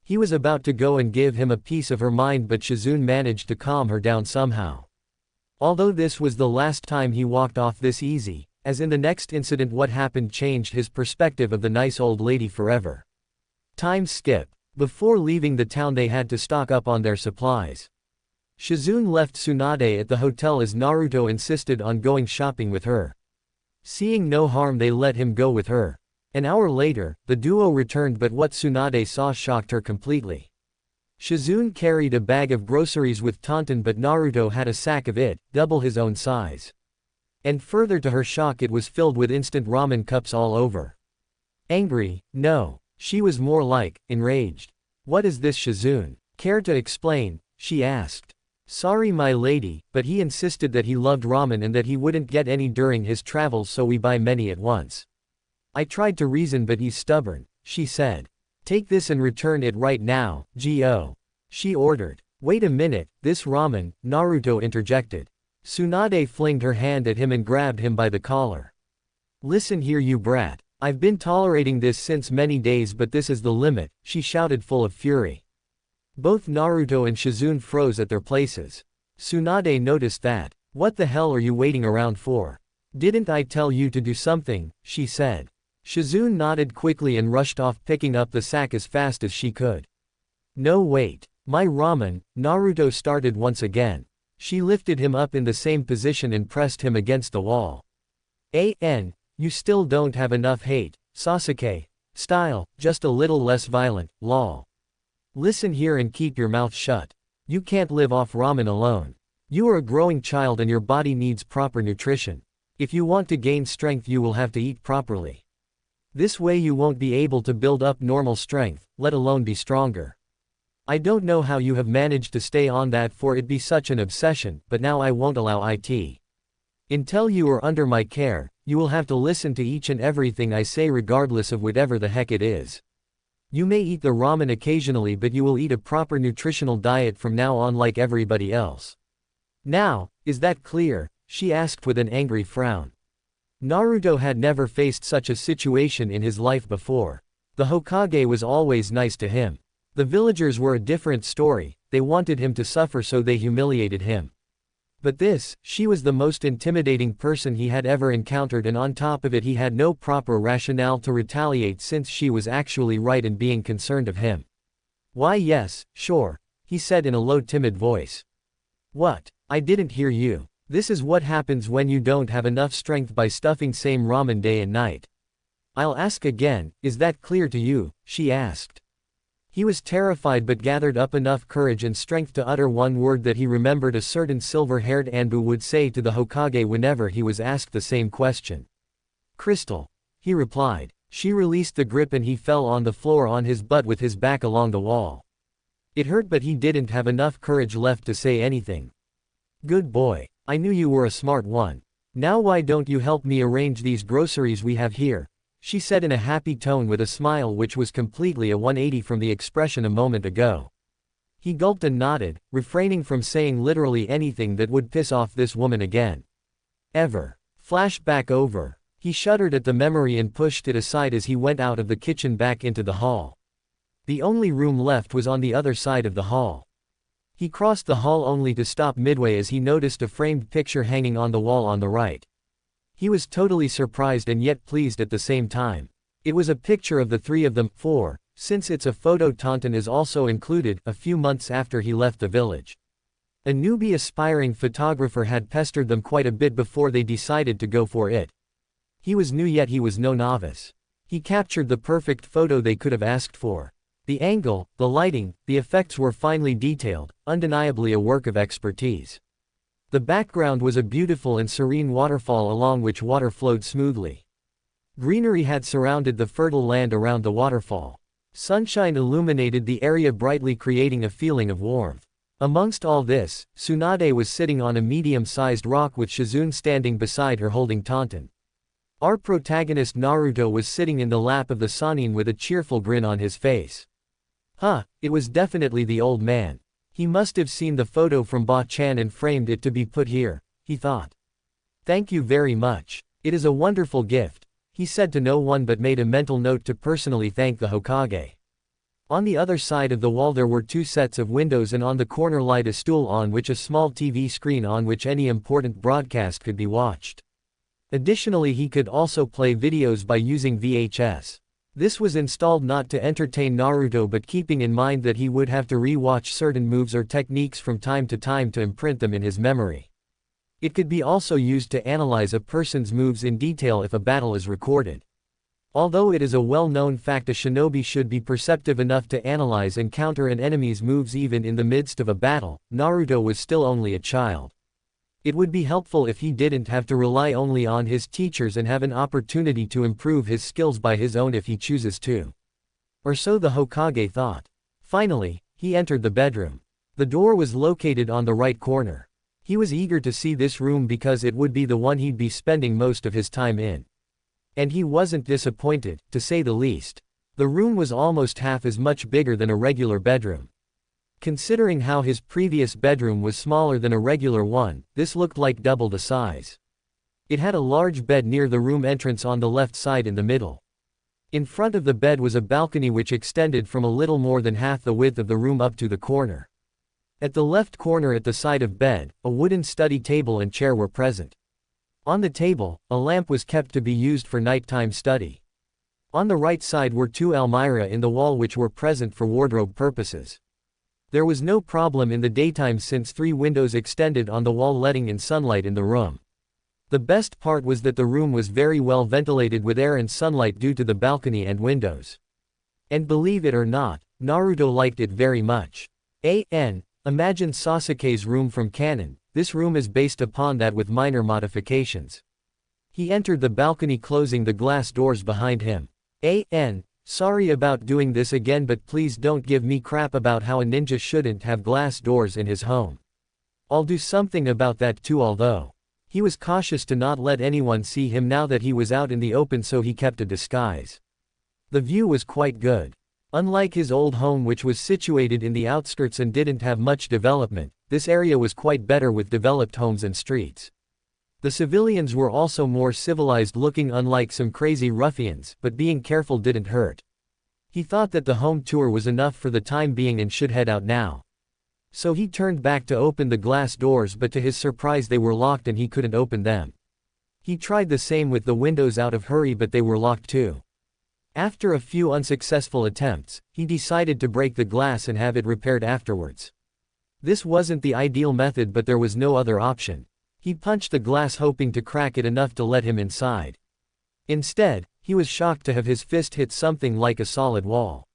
He was about to go and give him a piece of her mind but Shizune managed to calm her down somehow. Although this was the last time he walked off this easy, as in the next incident what happened changed his perspective of the nice old lady forever. Time skip. Before leaving the town they had to stock up on their supplies. Shizune left Tsunade at the hotel as Naruto insisted on going shopping with her. Seeing no harm they let him go with her. An hour later, the duo returned but what Tsunade saw shocked her completely. Shizune carried a bag of groceries with Tauntaun but Naruto had a sack of it, double his own size. And further to her shock it was filled with instant ramen cups all over. Angry? No. She was more like, enraged. What is this, Shizune? Care to explain? She asked. Sorry my lady, but he insisted that he loved ramen and that he wouldn't get any during his travels so we buy many at once. I tried to reason but he's stubborn, she said. Take this and return it right now, Go. She ordered. Wait a minute, this ramen, Naruto interjected. Tsunade flinged her hand at him and grabbed him by the collar. Listen here you brat, I've been tolerating this since many days but this is the limit, she shouted full of fury. Both Naruto and Shizune froze at their places. Tsunade noticed that. What the hell are you waiting around for? Didn't I tell you to do something, she said. Shizune nodded quickly and rushed off picking up the sack as fast as she could. No wait. My ramen, Naruto started once again. She lifted him up in the same position and pressed him against the wall. You still don't have enough hate, Sasuke. Style, just a little less violent, lol. Listen here and keep your mouth shut. You can't live off ramen alone. You are a growing child and your body needs proper nutrition. If you want to gain strength you will have to eat properly. This way you won't be able to build up normal strength, let alone be stronger. I don't know how you have managed to stay on that for it be such an obsession, but now I won't allow it. Until you are under my care, you will have to listen to each and everything I say regardless of whatever the heck it is. You may eat the ramen occasionally but you will eat a proper nutritional diet from now on like everybody else. Now, is that clear? She asked with an angry frown. Naruto had never faced such a situation in his life before. The Hokage was always nice to him. The villagers were a different story, they wanted him to suffer so they humiliated him. But this, she was the most intimidating person he had ever encountered and on top of it he had no proper rationale to retaliate since she was actually right in being concerned of him. Why yes, sure, he said in a low timid voice. What? I didn't hear you. This is what happens when you don't have enough strength by stuffing same ramen day and night. I'll ask again, is that clear to you? She asked. He was terrified but gathered up enough courage and strength to utter one word that he remembered a certain silver-haired Anbu would say to the Hokage whenever he was asked the same question. Crystal. He replied. She released the grip and he fell on the floor on his butt with his back along the wall. It hurt but he didn't have enough courage left to say anything. Good boy. I knew you were a smart one. Now why don't you help me arrange these groceries we have here? She said in a happy tone with a smile which was completely a 180 from the expression a moment ago. He gulped and nodded, refraining from saying literally anything that would piss off this woman again. Ever. Flashback over. He shuddered at the memory and pushed it aside as he went out of the kitchen back into the hall. The only room left was on the other side of the hall. He crossed the hall only to stop midway as he noticed a framed picture hanging on the wall on the right. He was totally surprised and yet pleased at the same time. It was a picture of the three of them, since it's a photo Taunton is also included, a few months after he left the village. A newbie aspiring photographer had pestered them quite a bit before they decided to go for it. He was new yet he was no novice. He captured the perfect photo they could have asked for. The angle, the lighting, the effects were finely detailed, undeniably a work of expertise. The background was a beautiful and serene waterfall along which water flowed smoothly. Greenery had surrounded the fertile land around the waterfall. Sunshine illuminated the area brightly, creating a feeling of warmth. Amongst all this, Tsunade was sitting on a medium-sized rock with Shizune standing beside her holding Taunton. Our protagonist Naruto was sitting in the lap of the Sannin with a cheerful grin on his face. It was definitely the old man. He must have seen the photo from Ba-chan and framed it to be put here, he thought. Thank you very much. It is a wonderful gift, he said to no one but made a mental note to personally thank the Hokage. On the other side of the wall there were two sets of windows and on the corner light a stool on which a small TV screen on which any important broadcast could be watched. Additionally he could also play videos by using VHS. This was installed not to entertain Naruto but keeping in mind that he would have to re-watch certain moves or techniques from time to imprint them in his memory. It could be also used to analyze a person's moves in detail if a battle is recorded. Although it is a well-known fact a shinobi should be perceptive enough to analyze and counter an enemy's moves even in the midst of a battle, Naruto was still only a child. It would be helpful if he didn't have to rely only on his teachers and have an opportunity to improve his skills by his own if he chooses to. Or so the Hokage thought. Finally, he entered the bedroom. The door was located on the right corner. He was eager to see this room because it would be the one he'd be spending most of his time in. And he wasn't disappointed, to say the least. The room was almost half as much bigger than a regular bedroom. Considering how his previous bedroom was smaller than a regular one, this looked like double the size. It had a large bed near the room entrance on the left side in the middle. In front of the bed was a balcony which extended from a little more than half the width of the room up to the corner. At the left corner at the side of bed, a wooden study table and chair were present. On the table, a lamp was kept to be used for nighttime study. On the right side were two almirah in the wall which were present for wardrobe purposes. There was no problem in the daytime since 3 windows extended on the wall letting in sunlight in the room. The best part was that the room was very well ventilated with air and sunlight due to the balcony and windows. And believe it or not, Naruto liked it very much. Imagine Sasuke's room from canon, this room is based upon that with minor modifications. He entered the balcony closing the glass doors behind him. Sorry about doing this again but please don't give me crap about how a ninja shouldn't have glass doors in his home. I'll do something about that too although. He was cautious to not let anyone see him now that he was out in the open so he kept a disguise. The view was quite good. Unlike his old home which was situated in the outskirts and didn't have much development, this area was quite better with developed homes and streets. The civilians were also more civilized looking unlike some crazy ruffians, but being careful didn't hurt. He thought that the home tour was enough for the time being and should head out now. So he turned back to open the glass doors but to his surprise they were locked and he couldn't open them. He tried the same with the windows out of hurry but they were locked too. After a few unsuccessful attempts, he decided to break the glass and have it repaired afterwards. This wasn't the ideal method but there was no other option. He punched the glass hoping to crack it enough to let him inside. Instead, He was shocked to have his fist hit something like a solid wall.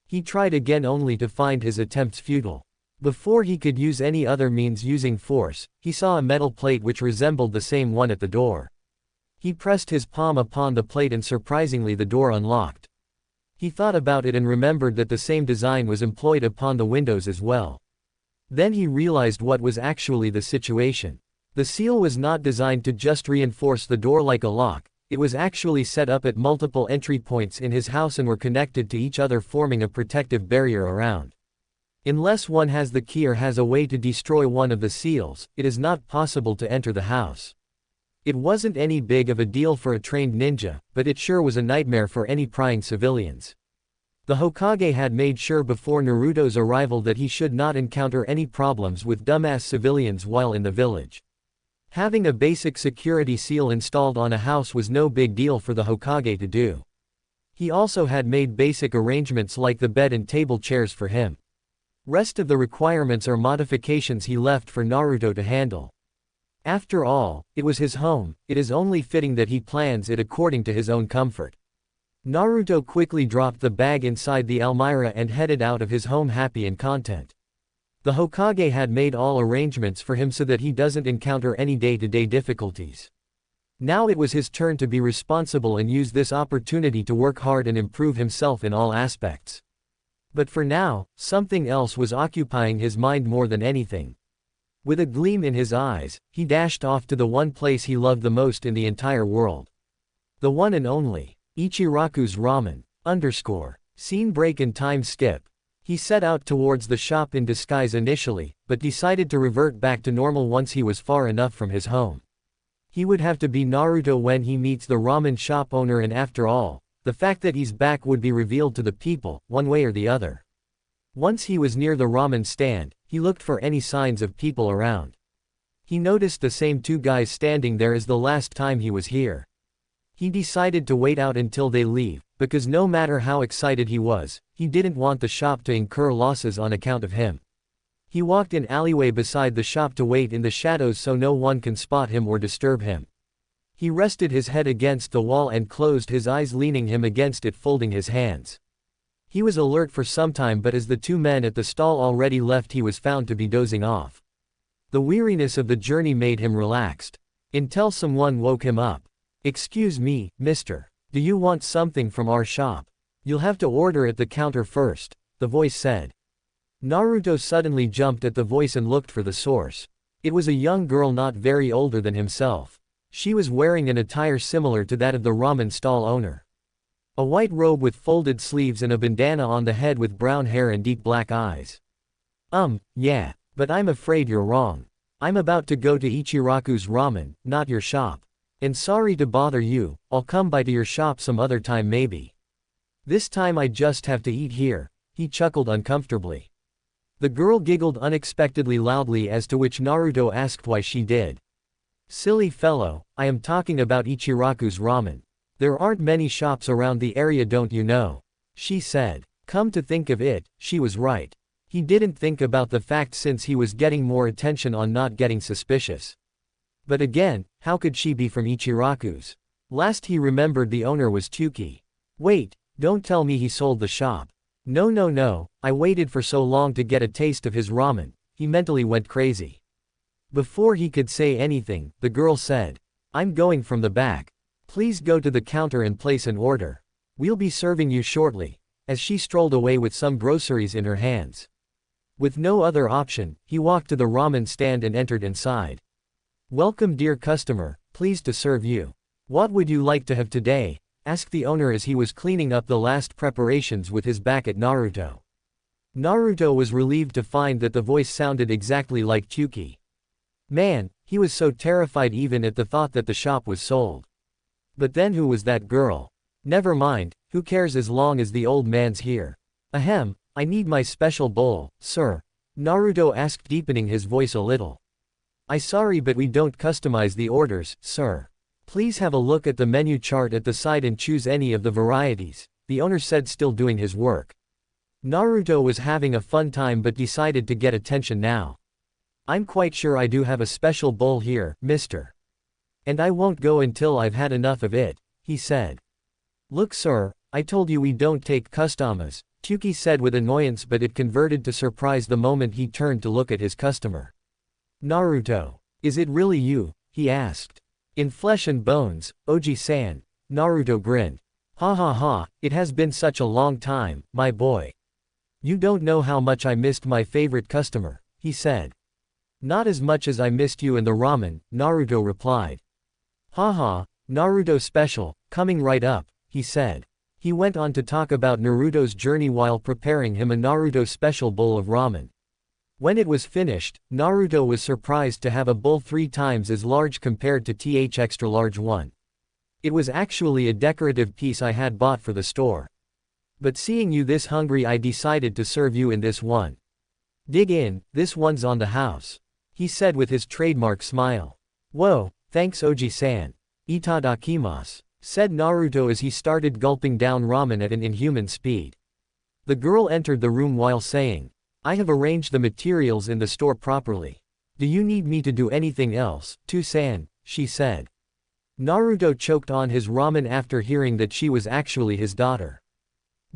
He tried again only to find his attempts futile. Before he could use any other means using force, he saw a metal plate which resembled the same one at the door. He pressed his palm upon the plate and surprisingly the door unlocked. He thought about it and remembered that the same design was employed upon the windows as well. Then he realized what was actually the situation. The seal was not designed to just reinforce the door like a lock, it was actually set up at multiple entry points in his house and were connected to each other, forming a protective barrier around. Unless one has the key or has a way to destroy one of the seals, it is not possible to enter the house. It wasn't any big of a deal for a trained ninja, but it sure was a nightmare for any prying civilians. The Hokage had made sure before Naruto's arrival that he should not encounter any problems with dumbass civilians while in the village. Having a basic security seal installed on a house was no big deal for the Hokage to do. He also had made basic arrangements like the bed and table chairs for him. Rest of the requirements or modifications he left for Naruto to handle. After all, it was his home, it is only fitting that he plans it according to his own comfort. Naruto quickly dropped the bag inside the almirah and headed out of his home happy and content. The Hokage had made all arrangements for him so that he doesn't encounter any day-to-day difficulties. Now it was his turn to be responsible and use this opportunity to work hard and improve himself in all aspects. But for now, something else was occupying his mind more than anything. With a gleam in his eyes, he dashed off to the one place he loved the most in the entire world. The one and only, Ichiraku's Ramen, Scene break and time skip. He set out towards the shop in disguise initially, but decided to revert back to normal once he was far enough from his home. He would have to be Naruto when he meets the ramen shop owner, and after all, the fact that he's back would be revealed to the people, one way or the other. Once he was near the ramen stand, he looked for any signs of people around. He noticed the same two guys standing there as the last time he was here. He decided to wait out until they leave, because no matter how excited he was, he didn't want the shop to incur losses on account of him. He walked in alleyway beside the shop to wait in the shadows so no one can spot him or disturb him. He rested his head against the wall and closed his eyes, leaning him against it, folding his hands. He was alert for some time, but as the two men at the stall already left, he was found to be dozing off. The weariness of the journey made him relaxed. Until someone woke him up. "Excuse me, mister. Do you want something from our shop? You'll have to order at the counter first," the voice said. Naruto suddenly jumped at the voice and looked for the source. It was a young girl not very older than himself. She was wearing an attire similar to that of the ramen stall owner. A white robe with folded sleeves and a bandana on the head with brown hair and deep black eyes. Yeah, but I'm afraid you're wrong. I'm about to go to Ichiraku's Ramen, not your shop. And sorry to bother you, I'll come by to your shop some other time maybe. This time I just have to eat here," he chuckled uncomfortably. The girl giggled unexpectedly loudly, as to which Naruto asked why she did. "Silly fellow, I am talking about Ichiraku's Ramen. There aren't many shops around the area, don't you know?" she said. Come to think of it, she was right. He didn't think about the fact since he was getting more attention on not getting suspicious. But again, how could she be from Ichiraku's? Last he remembered the owner was Chuki. Wait, don't tell me he sold the shop. No, I waited for so long to get a taste of his ramen, he mentally went crazy. Before he could say anything, the girl said, "I'm going from the back. Please go to the counter and place an order. We'll be serving you shortly," as she strolled away with some groceries in her hands. With no other option, he walked to the ramen stand and entered inside. "Welcome dear customer, pleased to serve you. What would you like to have today?" asked the owner as he was cleaning up the last preparations with his back at Naruto. Naruto was relieved to find that the voice sounded exactly like Chuki. Man, he was so terrified even at the thought that the shop was sold. But then who was that girl? Never mind, who cares as long as the old man's here. Ahem, I need my special bowl, sir, Naruto asked, deepening his voice a little. "I'm sorry, but we don't customize the orders, sir. Please have a look at the menu chart at the side and choose any of the varieties," the owner said, still doing his work. Naruto was having a fun time but decided to get attention now. "I'm quite sure I do have a special bowl here, mister. And I won't go until I've had enough of it," he said. Look sir, I told you we don't take customers, Tuki said with annoyance, but it converted to surprise the moment he turned to look at his customer. Naruto. Is it really you? He asked. In flesh and bones, Oji-san. Naruto grinned. Ha ha ha, it has been such a long time, my boy. You don't know how much I missed my favorite customer, he said. Not as much as I missed you and the ramen, Naruto replied. Haha, Naruto special, coming right up, he said. He went on to talk about Naruto's journey while preparing him a Naruto special bowl of ramen. When it was finished, Naruto was surprised to have a bowl 3 times as large compared to th extra large one. It was actually a decorative piece I had bought for the store. But seeing you this hungry, I decided to serve you in this one. Dig in, this one's on the house, he said with his trademark smile. Whoa, thanks Oji-san. Itadakimasu, said Naruto as he started gulping down ramen at an inhuman speed. The girl entered the room while saying, I have arranged the materials in the store properly. Do you need me to do anything else, To-san? She said. Naruto choked on his ramen after hearing that she was actually his daughter.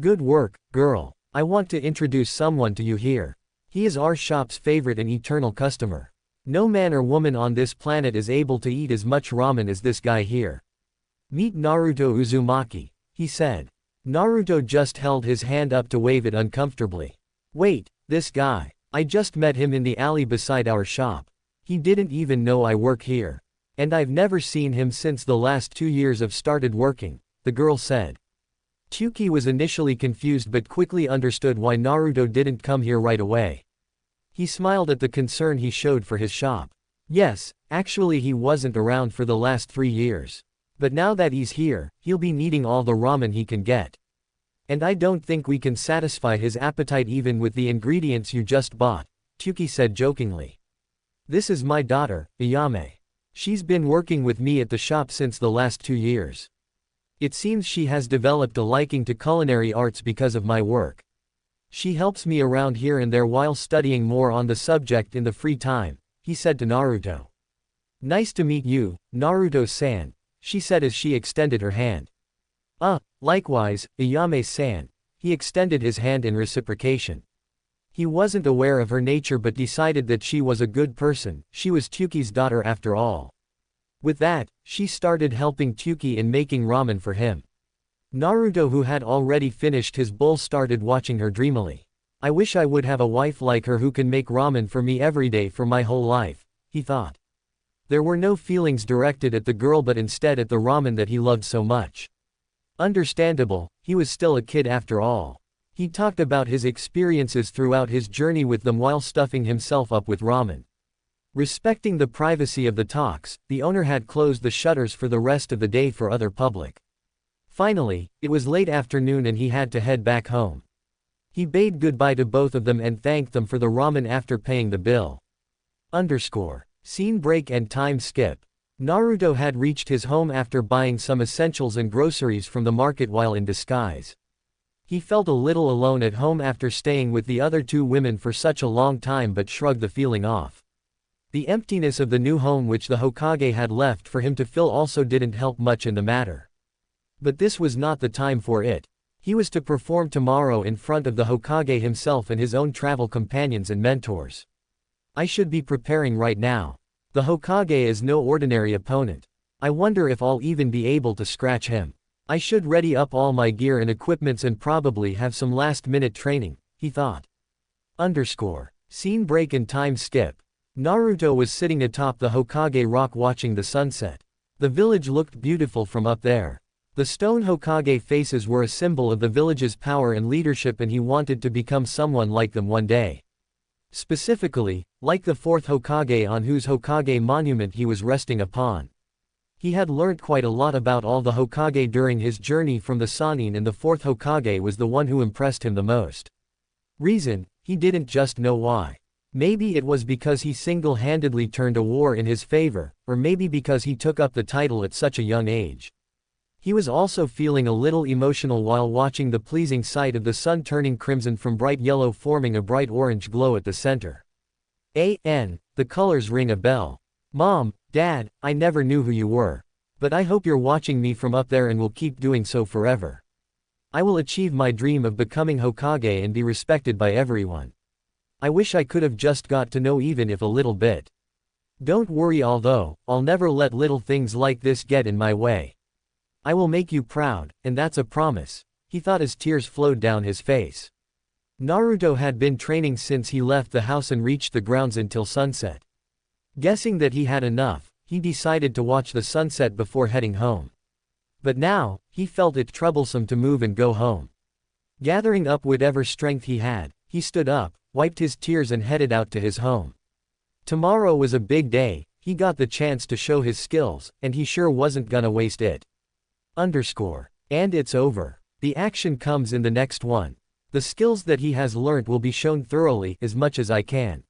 Good work, girl. I want to introduce someone to you here. He is our shop's favorite and eternal customer. No man or woman on this planet is able to eat as much ramen as this guy here. Meet Naruto Uzumaki, he said. Naruto just held his hand up to wave it uncomfortably. Wait, this guy. I just met him in the alley beside our shop. He didn't even know I work here. And I've never seen him since the last 2 years I've started working, the girl said. Tuki was initially confused but quickly understood why Naruto didn't come here right away. He smiled at the concern he showed for his shop. Yes, actually he wasn't around for the last 3 years. But now that he's here, he'll be needing all the ramen he can get. And I don't think we can satisfy his appetite even with the ingredients you just bought, Tuki said jokingly. This is my daughter, Ayame. She's been working with me at the shop since the last 2 years. It seems she has developed a liking to culinary arts because of my work. She helps me around here and there while studying more on the subject in the free time, he said to Naruto. Nice to meet you, Naruto-san, she said as she extended her hand. Likewise, Ayame-san, he extended his hand in reciprocation. He wasn't aware of her nature but decided that she was a good person, she was Tuki's daughter after all. With that, she started helping Tuki in making ramen for him. Naruto, who had already finished his bowl, started watching her dreamily. I wish I would have a wife like her who can make ramen for me every day for my whole life, he thought. There were no feelings directed at the girl but instead at the ramen that he loved so much. Understandable, he was still a kid after all. He talked about his experiences throughout his journey with them while stuffing himself up with ramen. Respecting the privacy of the talks, the owner had closed the shutters for the rest of the day for other public. Finally, it was late afternoon and he had to head back home. He bade goodbye to both of them and thanked them for the ramen after paying the bill. Scene break and time skip. Naruto had reached his home after buying some essentials and groceries from the market while in disguise. He felt a little alone at home after staying with the other 2 women for such a long time but shrugged the feeling off. The emptiness of the new home which the Hokage had left for him to fill also didn't help much in the matter. But this was not the time for it. He was to perform tomorrow in front of the Hokage himself and his own travel companions and mentors. I should be preparing right now. The Hokage is no ordinary opponent. I wonder if I'll even be able to scratch him. I should ready up all my gear and equipments and probably have some last-minute training, he thought. Scene break and time skip. Naruto was sitting atop the Hokage rock watching the sunset. The village looked beautiful from up there. The stone Hokage faces were a symbol of the village's power and leadership, and he wanted to become someone like them one day. Specifically, like the 4th Hokage on whose Hokage monument he was resting upon. He had learnt quite a lot about all the Hokage during his journey from the Sannin, and the 4th Hokage was the one who impressed him the most. Reason, he didn't just know why. Maybe it was because he single-handedly turned a war in his favor, or maybe because he took up the title at such a young age. He was also feeling a little emotional while watching the pleasing sight of the sun turning crimson from bright yellow forming a bright orange glow at the center. The colors ring a bell. Mom, Dad, I never knew who you were. But I hope you're watching me from up there and will keep doing so forever. I will achieve my dream of becoming Hokage and be respected by everyone. I wish I could have just got to know even if a little bit. Don't worry although, I'll never let little things like this get in my way. I will make you proud, and that's a promise, he thought as tears flowed down his face. Naruto had been training since he left the house and reached the grounds until sunset. Guessing that he had enough, he decided to watch the sunset before heading home. But now, he felt it troublesome to move and go home. Gathering up whatever strength he had, he stood up, wiped his tears and headed out to his home. Tomorrow was a big day, he got the chance to show his skills, and he sure wasn't gonna waste it. And it's over. The action comes in the next one. The skills that he has learnt will be shown thoroughly, as much as I can.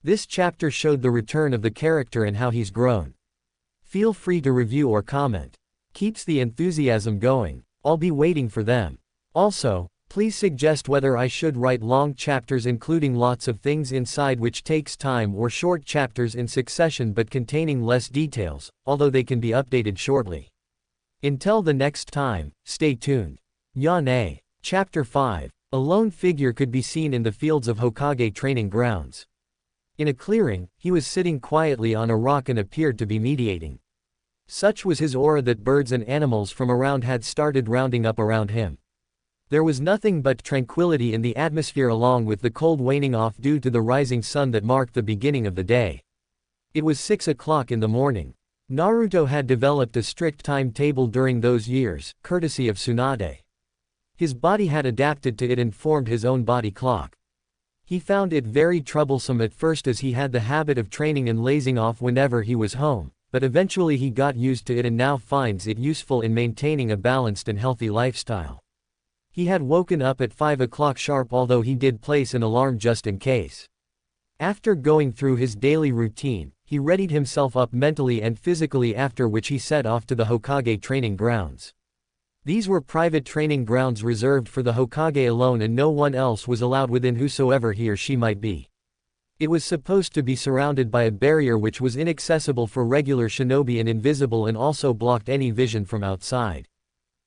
This chapter showed the return of the character and how he's grown. Feel free to review or comment. Keeps the enthusiasm going. I'll be waiting for them. Also, please suggest whether I should write long chapters including lots of things inside which takes time or short chapters in succession but containing less details, although they can be updated shortly. Until the next time, stay tuned. Yane. Chapter 5. A lone figure could be seen in the fields of Hokage training grounds. In a clearing, he was sitting quietly on a rock and appeared to be meditating. Such was his aura that birds and animals from around had started rounding up around him. There was nothing but tranquility in the atmosphere along with the cold waning off due to the rising sun that marked the beginning of the day. It was 6 o'clock in the morning. Naruto had developed a strict timetable during those years, courtesy of Tsunade. His body had adapted to it and formed his own body clock. He found it very troublesome at first as he had the habit of training and lazing off whenever he was home, but eventually he got used to it and now finds it useful in maintaining a balanced and healthy lifestyle. He had woken up at 5 o'clock sharp although he did place an alarm just in case. After going through his daily routine, he readied himself up mentally and physically after which he set off to the Hokage training grounds. These were private training grounds reserved for the Hokage alone and no one else was allowed within whosoever he or she might be. It was supposed to be surrounded by a barrier which was inaccessible for regular shinobi and invisible and also blocked any vision from outside.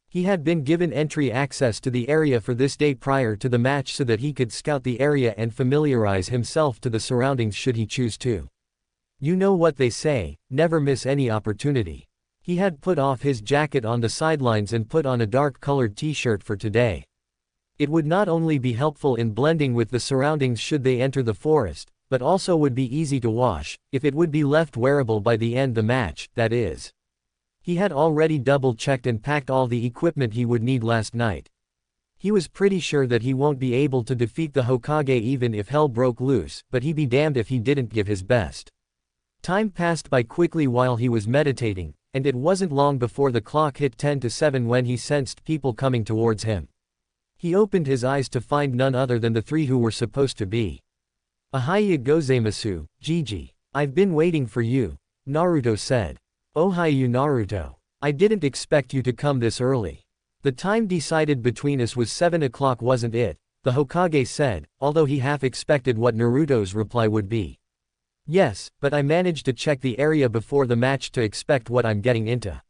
He had been given entry access to the area for this day prior to the match so that he could scout the area and familiarize himself to the surroundings should he choose to. You know what they say, never miss any opportunity. He had put off his jacket on the sidelines and put on a dark-colored t-shirt for today. It would not only be helpful in blending with the surroundings should they enter the forest, but also would be easy to wash, if it would be left wearable by the end the match, that is. He had already double-checked and packed all the equipment he would need last night. He was pretty sure that he won't be able to defeat the Hokage even if hell broke loose, but he'd be damned if he didn't give his best. Time passed by quickly while he was meditating, and it wasn't long before the clock hit 10 to 7 when he sensed people coming towards him. He opened his eyes to find none other than the 3 who were supposed to be. Ohaya gozaimasu, Gigi. I've been waiting for you, Naruto said. Ohayou Naruto. I didn't expect you to come this early. The time decided between us was 7 o'clock wasn't it? The Hokage said, although he half expected what Naruto's reply would be. Yes, but I managed to check the area before the match to expect what I'm getting into.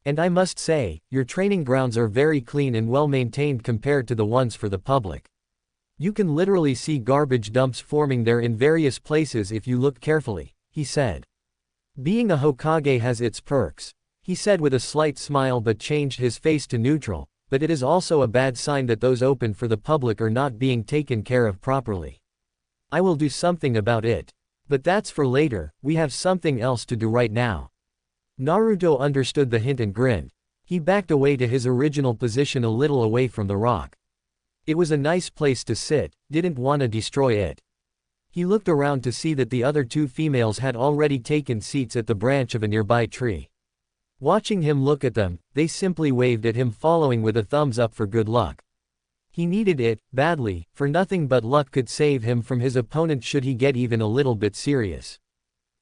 And I must say, your training grounds are very clean and well maintained compared to the ones for the public. You can literally see garbage dumps forming there in various places if you look carefully, he said. Being a Hokage has its perks, he said with a slight smile but changed his face to neutral, but it is also a bad sign that those open for the public are not being taken care of properly. I will do something about it. But that's for later, we have something else to do right now. Naruto understood the hint and grinned. He backed away to his original position a little away from the rock. It was a nice place to sit, didn't want to destroy it. He looked around to see that the other 2 females had already taken seats at the branch of a nearby tree. Watching him look at them, they simply waved at him following with a thumbs up for good luck. He needed it, badly, for nothing but luck could save him from his opponent should he get even a little bit serious.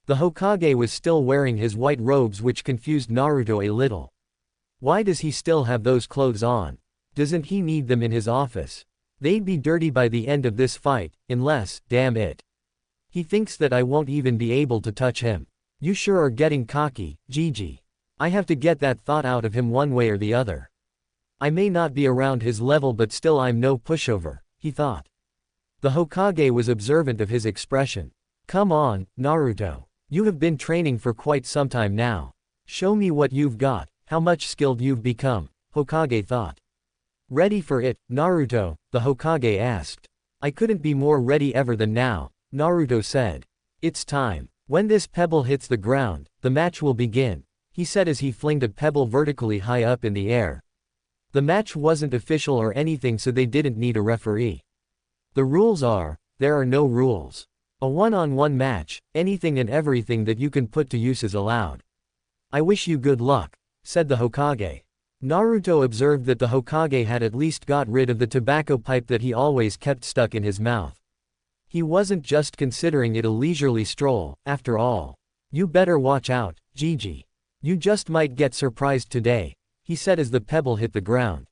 The Hokage was still wearing his white robes which confused Naruto a little. Why does he still have those clothes on? Doesn't he need them in his office? They'd be dirty by the end of this fight, unless, damn it. He thinks that I won't even be able to touch him. You sure are getting cocky, Gigi. I have to get that thought out of him one way or the other. I may not be around his level but still I'm no pushover, he thought. The Hokage was observant of his expression. Come on, Naruto. You have been training for quite some time now. Show me what you've got, how much skilled you've become, Hokage thought. Ready for it, Naruto? The Hokage asked. I couldn't be more ready ever than now, Naruto said. It's time. When this pebble hits the ground, the match will begin, he said as he flinged a pebble vertically high up in the air. The match wasn't official or anything, so they didn't need a referee. The rules are, there are no rules. A one-on-one match, anything and everything that you can put to use is allowed. I wish you good luck, said the Hokage. Naruto observed that the Hokage had at least got rid of the tobacco pipe that he always kept stuck in his mouth. He wasn't just considering it a leisurely stroll, after all. You better watch out, Gigi. You just might get surprised today, he said as the pebble hit the ground.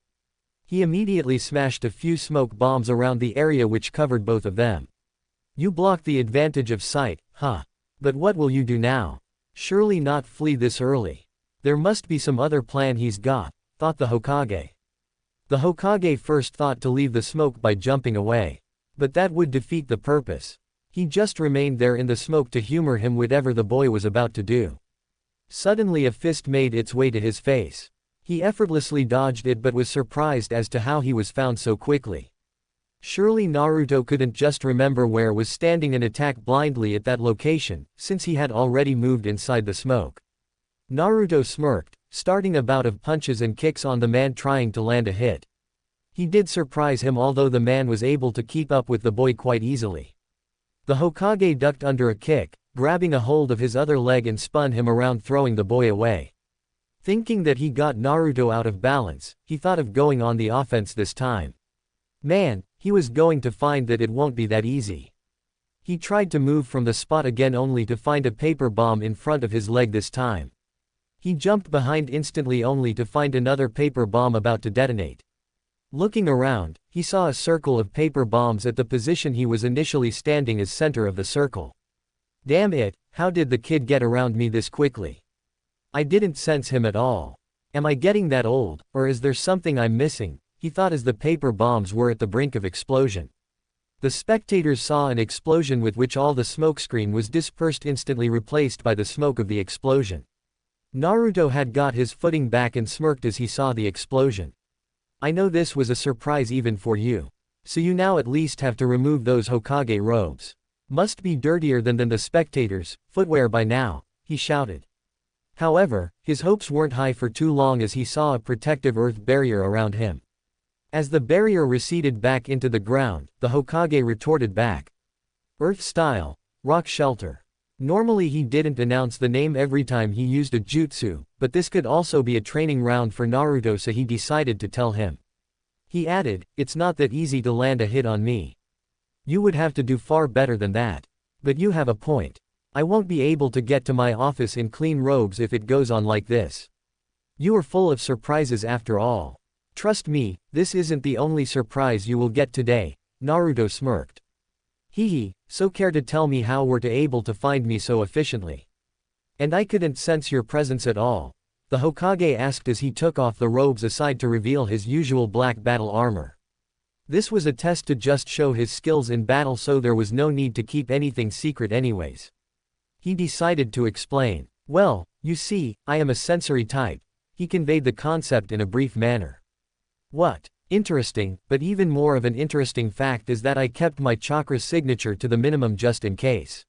He immediately smashed a few smoke bombs around the area which covered both of them. You blocked the advantage of sight, huh? But what will you do now? Surely not flee this early. There must be some other plan he's got, thought the Hokage. The Hokage first thought to leave the smoke by jumping away. But that would defeat the purpose. He just remained there in the smoke to humor him whatever the boy was about to do. Suddenly a fist made its way to his face. He effortlessly dodged it but was surprised as to how he was found so quickly. Surely Naruto couldn't just remember where was standing and attack blindly at that location, since he had already moved inside the smoke. Naruto smirked, starting a bout of punches and kicks on the man trying to land a hit. He did surprise him, although the man was able to keep up with the boy quite easily. The Hokage ducked under a kick, grabbing a hold of his other leg and spun him around, throwing the boy away. Thinking that he got Naruto out of balance, he thought of going on the offense this time. Man, he was going to find that it won't be that easy. He tried to move from the spot again only to find a paper bomb in front of his leg this time. He jumped behind instantly only to find another paper bomb about to detonate. Looking around, he saw a circle of paper bombs at the position he was initially standing as center of the circle. Damn it, how did the kid get around me this quickly? I didn't sense him at all. Am I getting that old, or is there something I'm missing? He thought as the paper bombs were at the brink of explosion. The spectators saw an explosion with which all the smokescreen was dispersed, instantly replaced by the smoke of the explosion. Naruto had got his footing back and smirked as he saw the explosion. I know this was a surprise even for you. So you now at least have to remove those Hokage robes. Must be dirtier than the spectators' footwear by now, he shouted. However, his hopes weren't high for too long as he saw a protective earth barrier around him. As the barrier receded back into the ground, the Hokage retorted back. Earth style, rock shelter. Normally he didn't announce the name every time he used a jutsu, but this could also be a training round for Naruto, so he decided to tell him. He added, it's not that easy to land a hit on me. You would have to do far better than that. But you have a point. I won't be able to get to my office in clean robes if it goes on like this. You are full of surprises after all. Trust me, this isn't the only surprise you will get today, Naruto smirked. Hee, so care to tell me how were to able to find me so efficiently? And I couldn't sense your presence at all, the Hokage asked as he took off the robes aside to reveal his usual black battle armor. This was a test to just show his skills in battle, so there was no need to keep anything secret anyways. He decided to explain. Well, you see, I am a sensory type. He conveyed the concept in a brief manner. What? Interesting, but even more of an interesting fact is that I kept my chakra signature to the minimum just in case.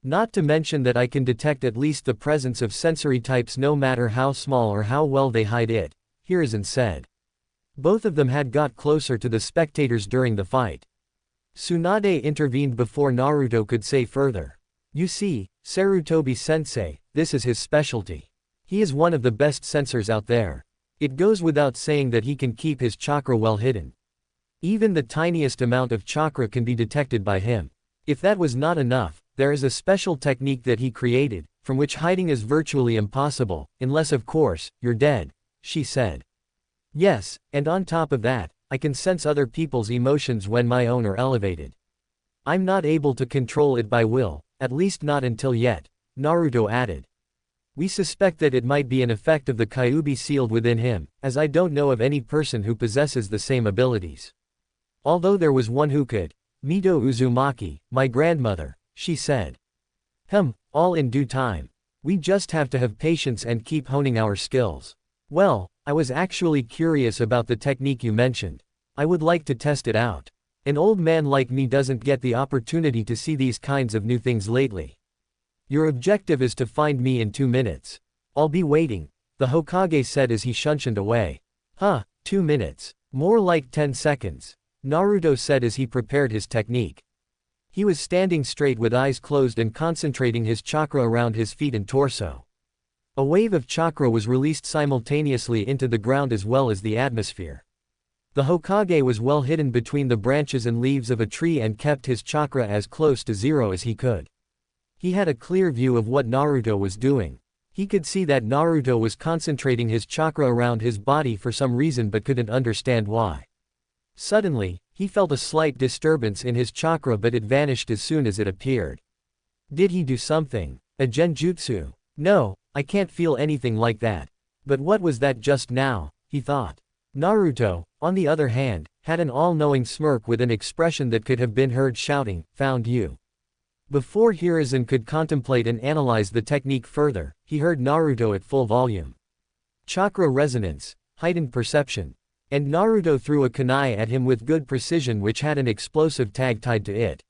Not to mention that I can detect at least the presence of sensory types no matter how small or how well they hide it, Hiruzen said. Both of them had got closer to the spectators during the fight. Tsunade intervened before Naruto could say further. You see, Sarutobi-sensei, this is his specialty. He is one of the best sensors out there. It goes without saying that he can keep his chakra well hidden. Even the tiniest amount of chakra can be detected by him. If that was not enough, there is a special technique that he created, from which hiding is virtually impossible, unless of course, you're dead, she said. Yes, and on top of that, I can sense other people's emotions when my own are elevated. I'm not able to control it by will, at least not until yet, Naruto added. We suspect that it might be an effect of the Kyuubi sealed within him, as I don't know of any person who possesses the same abilities. Although there was one who could. Mito Uzumaki, my grandmother, she said. All in due time. We just have to have patience and keep honing our skills. Well, I was actually curious about the technique you mentioned. I would like to test it out. An old man like me doesn't get the opportunity to see these kinds of new things lately. Your objective is to find me in 2 minutes. I'll be waiting, the Hokage said as he shunshined away. 2 minutes. More like 10 seconds. Naruto said as he prepared his technique. He was standing straight with eyes closed and concentrating his chakra around his feet and torso. A wave of chakra was released simultaneously into the ground as well as the atmosphere. The Hokage was well hidden between the branches and leaves of a tree and kept his chakra as close to zero as he could. He had a clear view of what Naruto was doing. He could see that Naruto was concentrating his chakra around his body for some reason but couldn't understand why. Suddenly, he felt a slight disturbance in his chakra but it vanished as soon as it appeared. Did he do something? A genjutsu? No, I can't feel anything like that. But what was that just now, he thought. Naruto, on the other hand, had an all-knowing smirk with an expression that could have been heard shouting, "Found you." Before Hiruzen could contemplate and analyze the technique further, he heard Naruto at full volume. Chakra resonance, heightened perception. And Naruto threw a kunai at him with good precision which had an explosive tag tied to it.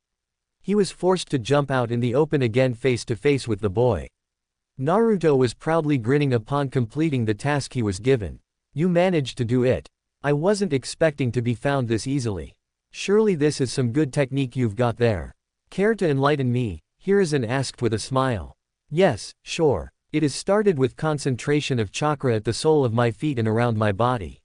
He was forced to jump out in the open again face to face with the boy. Naruto was proudly grinning upon completing the task he was given. You managed to do it. I wasn't expecting to be found this easily. Surely this is some good technique you've got there. Care to enlighten me? Hiruzen asked with a smile. Yes, sure. It is started with concentration of chakra at the sole of my feet and around my body.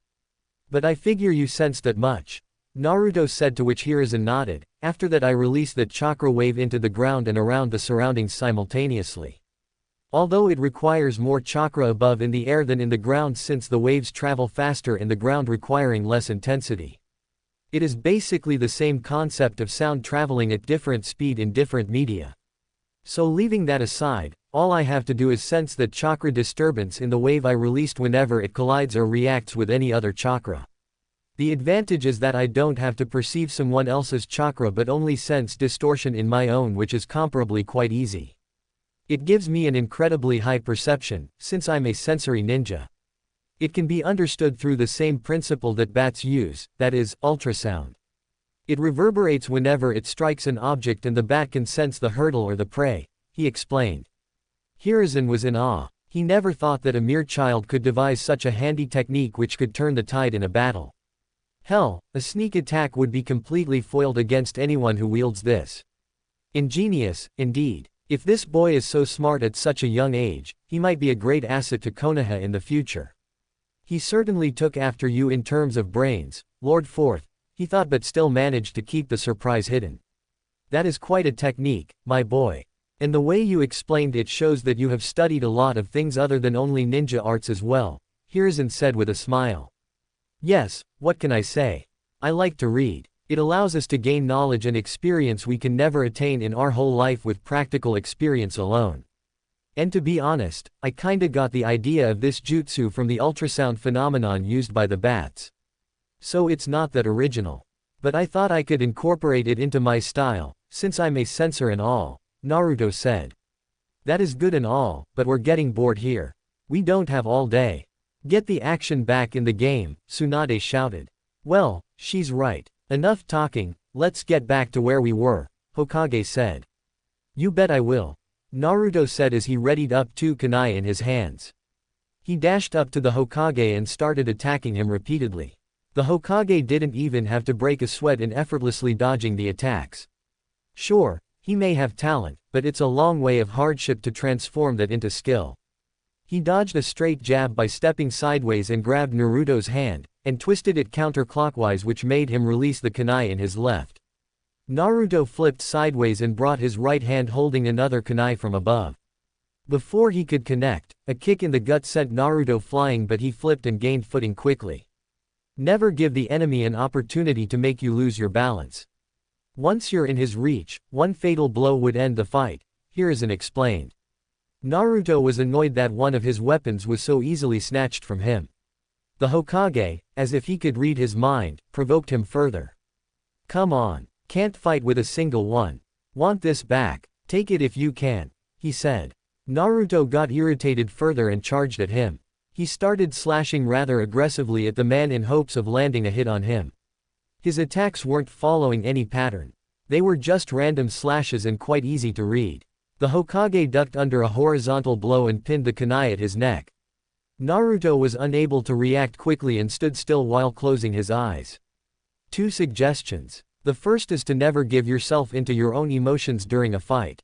But I figure you sensed that much. Naruto said, to which Hiruzen nodded. After that I released that chakra wave into the ground and around the surroundings simultaneously. Although it requires more chakra above in the air than in the ground since the waves travel faster in the ground requiring less intensity. It is basically the same concept of sound traveling at different speed in different media. So leaving that aside, all I have to do is sense that chakra disturbance in the wave I released whenever it collides or reacts with any other chakra. The advantage is that I don't have to perceive someone else's chakra but only sense distortion in my own, which is comparably quite easy. It gives me an incredibly high perception, since I'm a sensory ninja. It can be understood through the same principle that bats use, that is, ultrasound. It reverberates whenever it strikes an object and the bat can sense the hurdle or the prey, he explained. Hiruzen was in awe. He never thought that a mere child could devise such a handy technique which could turn the tide in a battle. Hell, a sneak attack would be completely foiled against anyone who wields this. Ingenious, indeed. If this boy is so smart at such a young age, he might be a great asset to Konoha in the future. He certainly took after you in terms of brains, Lord Fourth, he thought, but still managed to keep the surprise hidden. That is quite a technique, my boy. And the way you explained it shows that you have studied a lot of things other than only ninja arts as well, Hiruzen said with a smile. Yes, what can I say? I like to read. It allows us to gain knowledge and experience we can never attain in our whole life with practical experience alone. And to be honest, I kinda got the idea of this jutsu from the ultrasound phenomenon used by the bats. So it's not that original. But I thought I could incorporate it into my style, since I'm a sensor and all, Naruto said. That is good and all, but we're getting bored here. We don't have all day. Get the action back in the game, Tsunade shouted. Well, she's right. Enough talking, let's get back to where we were, Hokage said. You bet I will, Naruto said as he readied up two kunai in his hands. He dashed up to the Hokage and started attacking him repeatedly. The Hokage didn't even have to break a sweat in effortlessly dodging the attacks. Sure, he may have talent, but it's a long way of hardship to transform that into skill. He dodged a straight jab by stepping sideways and grabbed Naruto's hand, and twisted it counterclockwise, which made him release the kunai in his left. Naruto flipped sideways and brought his right hand holding another kunai from above. Before he could connect, a kick in the gut sent Naruto flying, but he flipped and gained footing quickly. Never give the enemy an opportunity to make you lose your balance. Once you're in his reach, one fatal blow would end the fight, Hiruzen explained. Naruto was annoyed that one of his weapons was so easily snatched from him. The Hokage, as if he could read his mind, provoked him further. "Come on. Can't fight with a single one. Want this back? Take it if you can," he said. Naruto got irritated further and charged at him. He started slashing rather aggressively at the man in hopes of landing a hit on him. His attacks weren't following any pattern. They were just random slashes and quite easy to read. The Hokage ducked under a horizontal blow and pinned the kunai at his neck. Naruto was unable to react quickly and stood still while closing his eyes. 2 suggestions. The first is to never give yourself into your own emotions during a fight.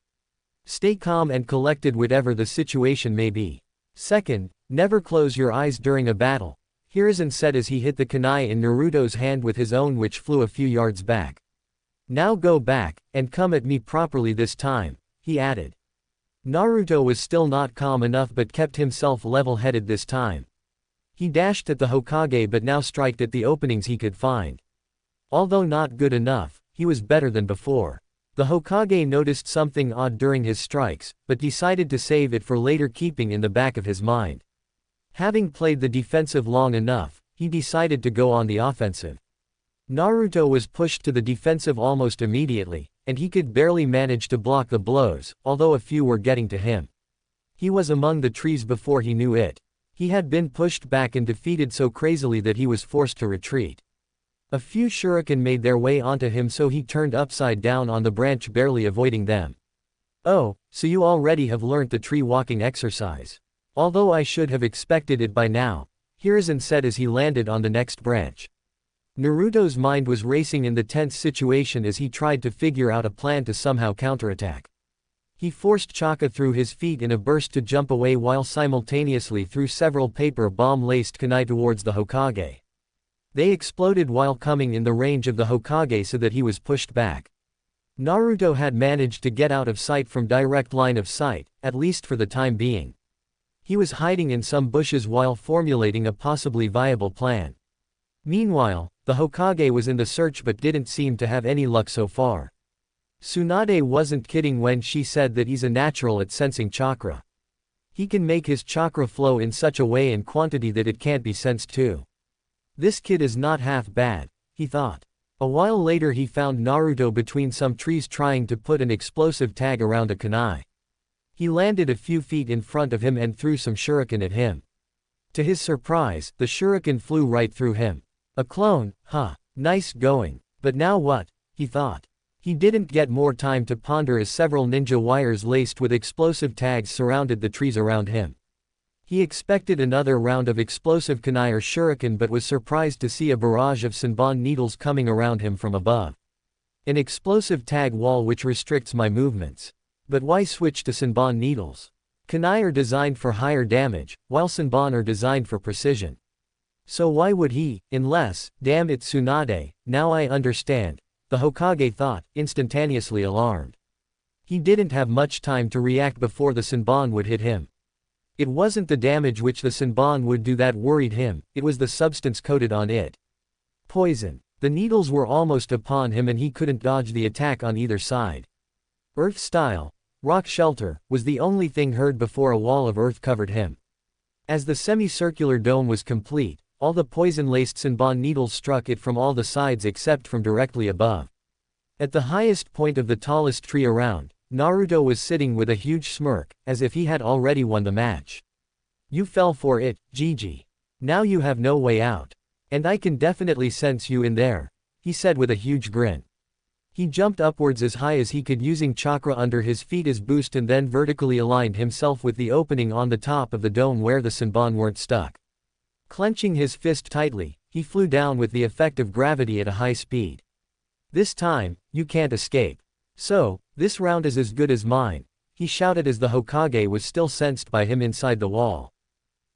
Stay calm and collected whatever the situation may be. Second, never close your eyes during a battle. Hiruzen said as he hit the kunai in Naruto's hand with his own, which flew a few yards back. "Now go back, and come at me properly this time," he added. Naruto was still not calm enough but kept himself level-headed this time. He dashed at the Hokage but now striked at the openings he could find. Although not good enough, he was better than before. The Hokage noticed something odd during his strikes, but decided to save it for later, keeping in the back of his mind. Having played the defensive long enough, he decided to go on the offensive. Naruto was pushed to the defensive almost immediately, and he could barely manage to block the blows, although a few were getting to him. He was among the trees before he knew it. He had been pushed back and defeated so crazily that he was forced to retreat. A few shuriken made their way onto him, so he turned upside down on the branch, barely avoiding them. "Oh, so you already have learnt the tree walking exercise. Although I should have expected it by now," Hiruzen said as he landed on the next branch. Naruto's mind was racing in the tense situation as he tried to figure out a plan to somehow counterattack. He forced chakra through his feet in a burst to jump away while simultaneously threw several paper bomb-laced kunai towards the Hokage. They exploded while coming in the range of the Hokage so that he was pushed back. Naruto had managed to get out of sight from direct line of sight, at least for the time being. He was hiding in some bushes while formulating a possibly viable plan. Meanwhile, the Hokage was in the search but didn't seem to have any luck so far. Tsunade wasn't kidding when she said that he's a natural at sensing chakra. He can make his chakra flow in such a way and quantity that it can't be sensed too. This kid is not half bad, he thought. A while later he found Naruto between some trees trying to put an explosive tag around a kunai. He landed a few feet in front of him and threw some shuriken at him. To his surprise, the shuriken flew right through him. A clone, huh? Nice going. But now what? He thought. He didn't get more time to ponder as several ninja wires laced with explosive tags surrounded the trees around him. He expected another round of explosive kunai or shuriken but was surprised to see a barrage of senbon needles coming around him from above. An explosive tag wall which restricts my movements. But why switch to senbon needles? Kunai are designed for higher damage, while senbon are designed for precision. So why would he, unless, damn it Tsunade, now I understand, the Hokage thought, instantaneously alarmed. He didn't have much time to react before the senbon would hit him. It wasn't the damage which the senbon would do that worried him, it was the substance coated on it. Poison. The needles were almost upon him and he couldn't dodge the attack on either side. Earth style, rock shelter, was the only thing heard before a wall of earth covered him. As the semicircular dome was complete, all the poison-laced senbon needles struck it from all the sides except from directly above. At the highest point of the tallest tree around, Naruto was sitting with a huge smirk, as if he had already won the match. You fell for it, Gigi. Now you have no way out. And I can definitely sense you in there, he said with a huge grin. He jumped upwards as high as he could using chakra under his feet as boost and then vertically aligned himself with the opening on the top of the dome where the senbon weren't stuck. Clenching his fist tightly, he flew down with the effect of gravity at a high speed. This time, you can't escape. So, this round is as good as mine, he shouted as the Hokage was still sensed by him inside the wall.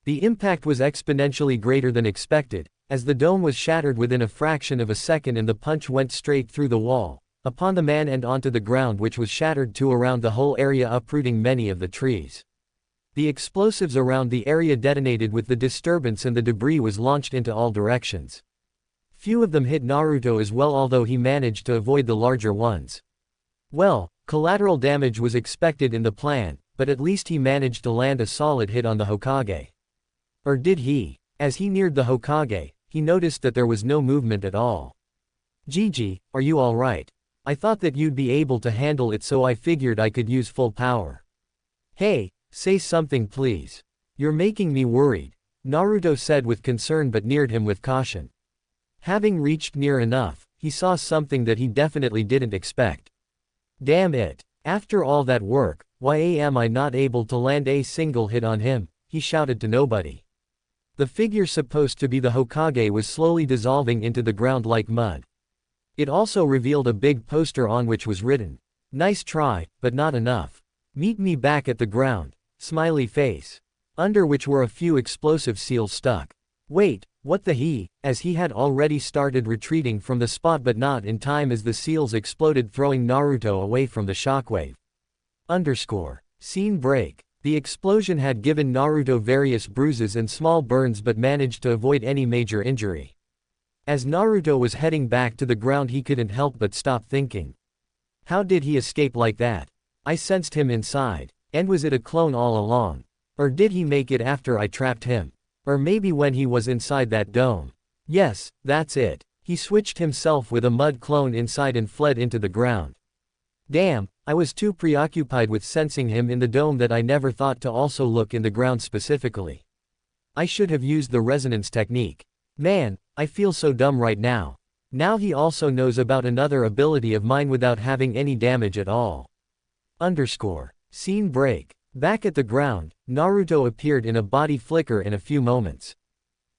The impact was exponentially greater than expected, as the dome was shattered within a fraction of a second and the punch went straight through the wall, upon the man and onto the ground which was shattered too around the whole area uprooting many of the trees. The explosives around the area detonated with the disturbance and the debris was launched into all directions. Few of them hit Naruto as well although he managed to avoid the larger ones. Well, collateral damage was expected in the plan, but at least he managed to land a solid hit on the Hokage. Or did he? As he neared the Hokage, he noticed that there was no movement at all. Gigi, are you alright? I thought that you'd be able to handle it, so I figured I could use full power. Hey, say something please. You're making me worried, Naruto said with concern but neared him with caution. Having reached near enough, he saw something that he definitely didn't expect. Damn it. After all that work, why am I not able to land a single hit on him? He shouted to nobody. The figure supposed to be the Hokage was slowly dissolving into the ground like mud. It also revealed a big poster on which was written, "Nice try, but not enough. Meet me back at the ground," smiley face. Under which were a few explosive seals stuck. Wait, what the he? As he had already started retreating from the spot but not in time as the seals exploded, throwing Naruto away from the shockwave. Scene break. The explosion had given Naruto various bruises and small burns but managed to avoid any major injury. As Naruto was heading back to the ground, he couldn't help but stop thinking. How did he escape like that? I sensed him inside. And was it a clone all along? Or did he make it after I trapped him? Or maybe when he was inside that dome? Yes, that's it. He switched himself with a mud clone inside and fled into the ground. Damn, I was too preoccupied with sensing him in the dome that I never thought to also look in the ground specifically. I should have used the resonance technique. Man, I feel so dumb right now. Now he also knows about another ability of mine without having any damage at all. Scene break. Back at the ground, Naruto appeared in a body flicker in a few moments.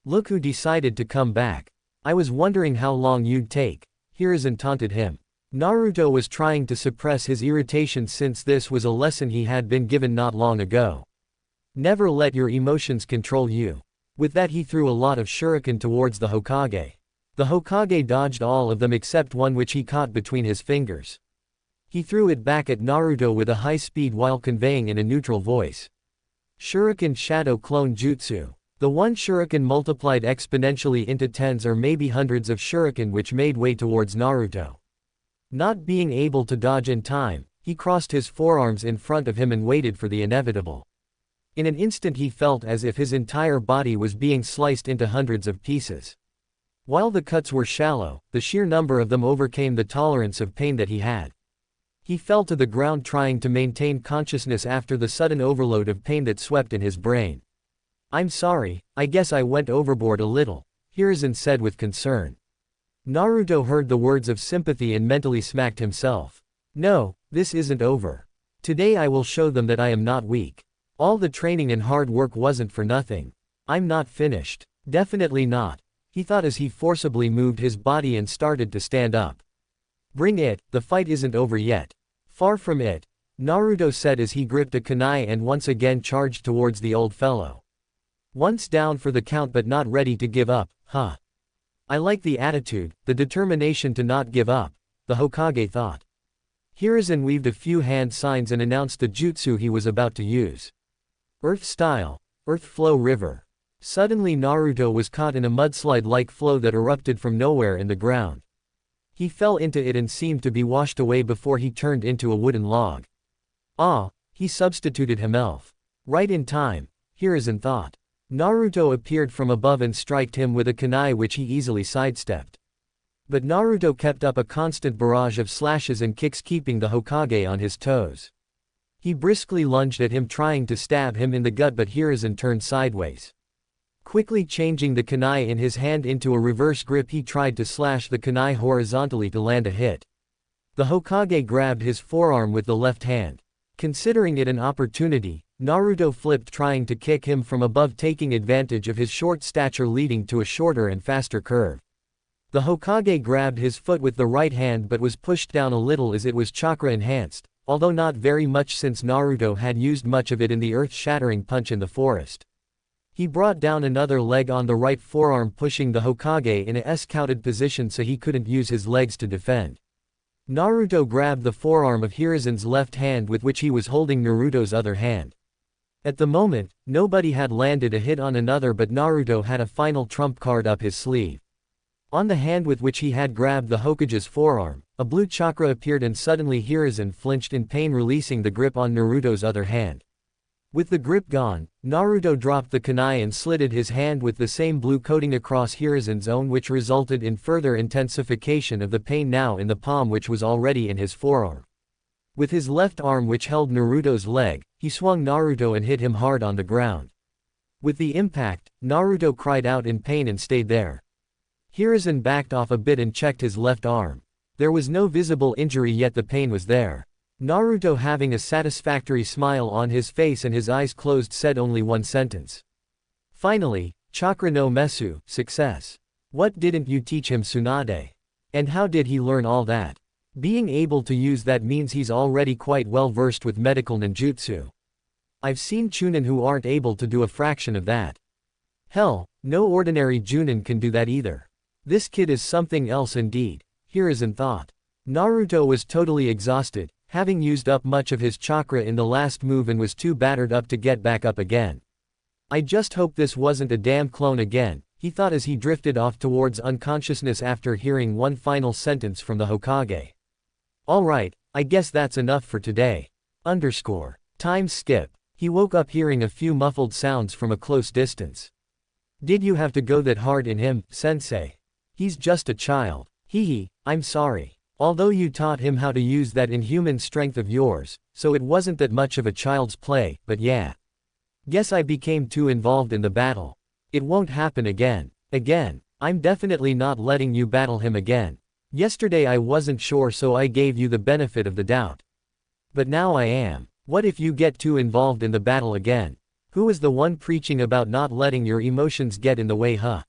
Look who decided to come back. I was wondering how long you'd take, Hiruzen taunted him. Naruto was trying to suppress his irritation since this was a lesson he had been given not long ago. Never let your emotions control you. With that he threw a lot of shuriken towards the Hokage. The Hokage dodged all of them except one which he caught between his fingers. He threw it back at Naruto with a high speed while conveying in a neutral voice. Shuriken Shadow Clone Jutsu. The one shuriken multiplied exponentially into tens or maybe hundreds of shuriken which made way towards Naruto. Not being able to dodge in time, he crossed his forearms in front of him and waited for the inevitable. In an instant he felt as if his entire body was being sliced into hundreds of pieces. While the cuts were shallow, the sheer number of them overcame the tolerance of pain that he had. He fell to the ground trying to maintain consciousness after the sudden overload of pain that swept in his brain. I'm sorry, I guess I went overboard a little, Hiruzen said with concern. Naruto heard the words of sympathy and mentally smacked himself. No, this isn't over. Today I will show them that I am not weak. All the training and hard work wasn't for nothing. I'm not finished. Definitely not, he thought as he forcibly moved his body and started to stand up. Bring it, the fight isn't over yet. Far from it, Naruto said as he gripped a kunai and once again charged towards the old fellow. Once down for the count but not ready to give up, huh? I like the attitude, the determination to not give up, the Hokage thought. Hiruzen weaved a few hand signs and announced the jutsu he was about to use. Earth Style, Earth Flow River. Suddenly Naruto was caught in a mudslide-like flow that erupted from nowhere in the ground. He fell into it and seemed to be washed away before he turned into a wooden log. Ah, he substituted himself. Right in time, Hiruzen thought. Naruto appeared from above and striked him with a kunai which he easily sidestepped. But Naruto kept up a constant barrage of slashes and kicks keeping the Hokage on his toes. He briskly lunged at him trying to stab him in the gut but Hiruzen turned sideways. Quickly changing the kunai in his hand into a reverse grip he tried to slash the kunai horizontally to land a hit. The Hokage grabbed his forearm with the left hand. Considering it an opportunity, Naruto flipped trying to kick him from above taking advantage of his short stature leading to a shorter and faster curve. The Hokage grabbed his foot with the right hand but was pushed down a little as it was chakra enhanced, although not very much since Naruto had used much of it in the earth-shattering punch in the forest. He brought down another leg on the right forearm pushing the Hokage in a S-counted position so he couldn't use his legs to defend. Naruto grabbed the forearm of Hiruzen's left hand with which he was holding Naruto's other hand. At the moment, nobody had landed a hit on another but Naruto had a final trump card up his sleeve. On the hand with which he had grabbed the Hokage's forearm, a blue chakra appeared and suddenly Hiruzen flinched in pain releasing the grip on Naruto's other hand. With the grip gone, Naruto dropped the kunai and slitted his hand with the same blue coating across Hiruzen's own, which resulted in further intensification of the pain now in the palm, which was already in his forearm. With his left arm, which held Naruto's leg, he swung Naruto and hit him hard on the ground. With the impact, Naruto cried out in pain and stayed there. Hiruzen backed off a bit and checked his left arm. There was no visible injury, yet the pain was there. Naruto, having a satisfactory smile on his face and his eyes closed, said only one sentence. Finally, Chakra no Mesu, success. What didn't you teach him, Tsunade? And how did he learn all that? Being able to use that means he's already quite well versed with medical ninjutsu. I've seen Chunin who aren't able to do a fraction of that. Hell, no ordinary Junin can do that either. This kid is something else indeed, Hiruzen thought. Naruto was totally exhausted, having used up much of his chakra in the last move, and was too battered up to get back up again. I just hope this wasn't a damn clone again, he thought as he drifted off towards unconsciousness after hearing one final sentence from the Hokage. Alright, I guess that's enough for today. Time skip. He woke up hearing a few muffled sounds from a close distance. Did you have to go that hard in him, sensei? He's just a child. Hee, I'm sorry. Although you taught him how to use that inhuman strength of yours, so it wasn't that much of a child's play, but yeah. Guess I became too involved in the battle. It won't happen again. I'm definitely not letting you battle him again. Yesterday I wasn't sure, so I gave you the benefit of the doubt. But now I am. What if you get too involved in the battle again? Who is the one preaching about not letting your emotions get in the way, huh?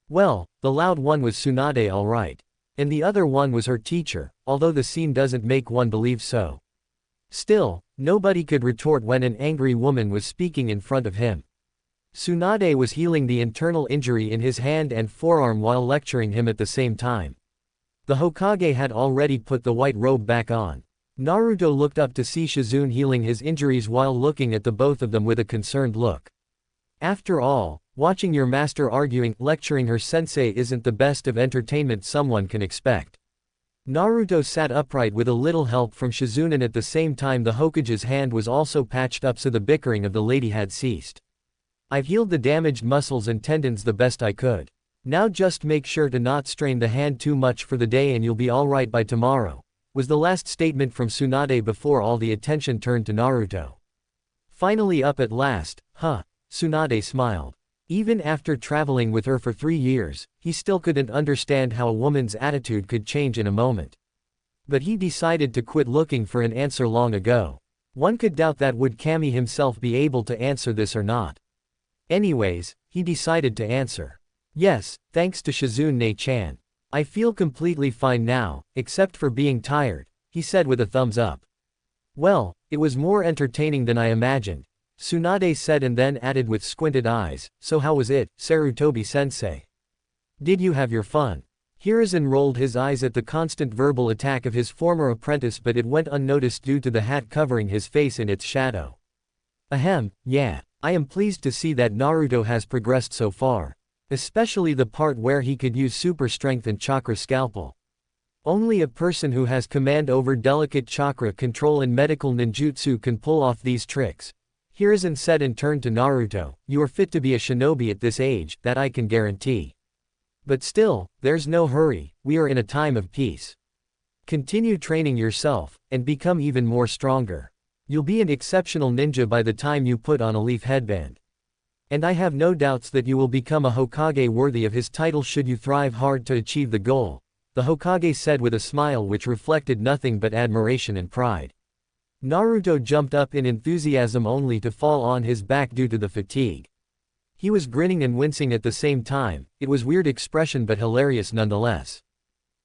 Well, the loud one was Tsunade, alright. And the other one was her teacher, although the scene doesn't make one believe so. Still, nobody could retort when an angry woman was speaking in front of him. Tsunade was healing the internal injury in his hand and forearm while lecturing him at the same time. The Hokage had already put the white robe back on. Naruto looked up to see Shizune healing his injuries while looking at the both of them with a concerned look. After all, watching your master arguing, lecturing her sensei isn't the best of entertainment someone can expect. Naruto sat upright with a little help from Shizune, and at the same time the Hokage's hand was also patched up so the bickering of the lady had ceased. I've healed the damaged muscles and tendons the best I could. Now just make sure to not strain the hand too much for the day and you'll be alright by tomorrow, was the last statement from Tsunade before all the attention turned to Naruto. Finally up at last, huh? Tsunade smiled. Even after traveling with her for 3 years, he still couldn't understand how a woman's attitude could change in a moment. But he decided to quit looking for an answer long ago. One could doubt that would Kami himself be able to answer this or not. Anyways, he decided to answer. Yes, thanks to Shizune-chan. I feel completely fine now, except for being tired, he said with a thumbs up. Well, it was more entertaining than I imagined, Tsunade said, and then added with squinted eyes, so how was it, Sarutobi-sensei? Did you have your fun? Hiruzen rolled his eyes at the constant verbal attack of his former apprentice, but it went unnoticed due to the hat covering his face in its shadow. Ahem, yeah, I am pleased to see that Naruto has progressed so far. Especially the part where he could use super strength and chakra scalpel. Only a person who has command over delicate chakra control and medical ninjutsu can pull off these tricks. Hiruzen said and turned to Naruto, you are fit to be a shinobi at this age, that I can guarantee. But still, there's no hurry, we are in a time of peace. Continue training yourself, and become even more stronger. You'll be an exceptional ninja by the time you put on a leaf headband. And I have no doubts that you will become a Hokage worthy of his title should you thrive hard to achieve the goal, the Hokage said with a smile which reflected nothing but admiration and pride. Naruto jumped up in enthusiasm only to fall on his back due to the fatigue. He was grinning and wincing at the same time. It was weird expression but hilarious nonetheless.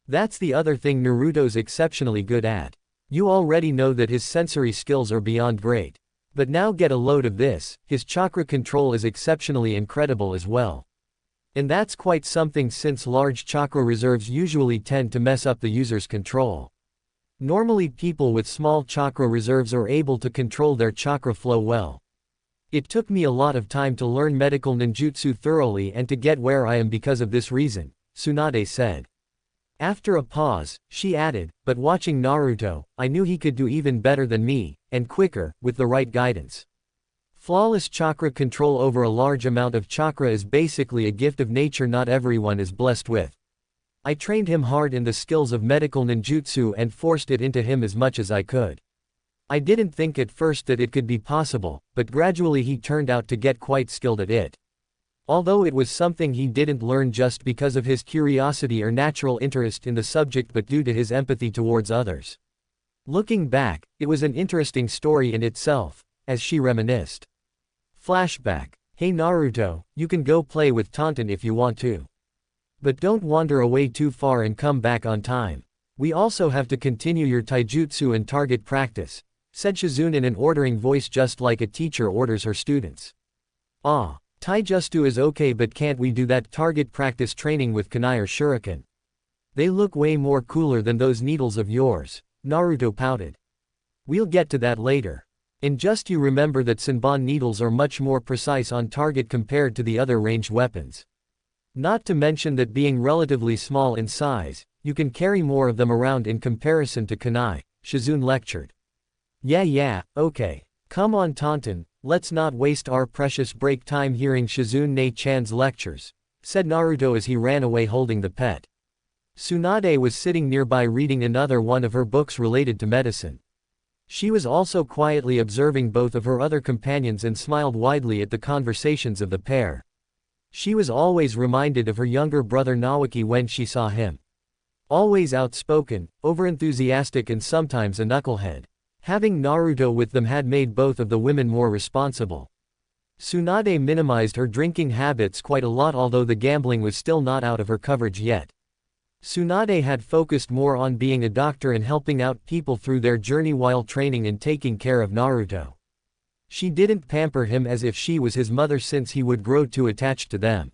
That's the other thing Naruto's exceptionally good at. You already know that his sensory skills are beyond great. But now get a load of this, his chakra control is exceptionally incredible as well. And that's quite something since large chakra reserves usually tend to mess up the user's control. Normally people with small chakra reserves are able to control their chakra flow well. It took me a lot of time to learn medical ninjutsu thoroughly and to get where I am because of this reason, Tsunade said. After a pause, she added, but watching Naruto, I knew he could do even better than me, and quicker, with the right guidance. Flawless chakra control over a large amount of chakra is basically a gift of nature not everyone is blessed with. I trained him hard in the skills of medical ninjutsu and forced it into him as much as I could. I didn't think at first that it could be possible, but gradually he turned out to get quite skilled at it. Although it was something he didn't learn just because of his curiosity or natural interest in the subject but due to his empathy towards others. Looking back, it was an interesting story in itself, as she reminisced. Flashback. Hey Naruto, you can go play with Tonton if you want to. But don't wander away too far and come back on time. We also have to continue your taijutsu and target practice, said Shizune in an ordering voice just like a teacher orders her students. Ah, taijutsu is okay but can't we do that target practice training with kunai or shuriken? They look way more cooler than those needles of yours, Naruto pouted. We'll get to that later. In just you remember that Senbon needles are much more precise on target compared to the other ranged weapons. Not to mention that being relatively small in size, you can carry more of them around in comparison to kunai, Shizune lectured. Yeah, okay. Come on Tonton, let's not waste our precious break time hearing Shizune Ne-chan's lectures, said Naruto as he ran away holding the pet. Tsunade was sitting nearby reading another one of her books related to medicine. She was also quietly observing both of her other companions and smiled widely at the conversations of the pair. She was always reminded of her younger brother Naoki when she saw him. Always outspoken, overenthusiastic and sometimes a knucklehead. Having Naruto with them had made both of the women more responsible. Tsunade minimized her drinking habits quite a lot although the gambling was still not out of her coverage yet. Tsunade had focused more on being a doctor and helping out people through their journey while training and taking care of Naruto. She didn't pamper him as if she was his mother since he would grow too attached to them.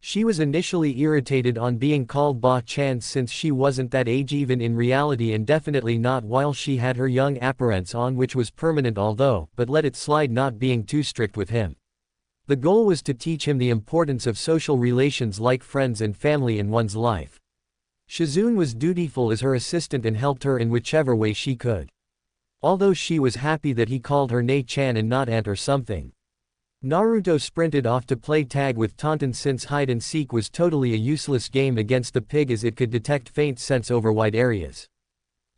She was initially irritated on being called Ba-chan since she wasn't that age even in reality and definitely not while she had her young appearance on which was permanent but let it slide not being too strict with him. The goal was to teach him the importance of social relations like friends and family in one's life. Shizune was dutiful as her assistant and helped her in whichever way she could. Although she was happy that he called her Ne-chan and not aunt or something. Naruto sprinted off to play tag with Tonton since hide and seek was totally a useless game against the pig as it could detect faint scents over wide areas.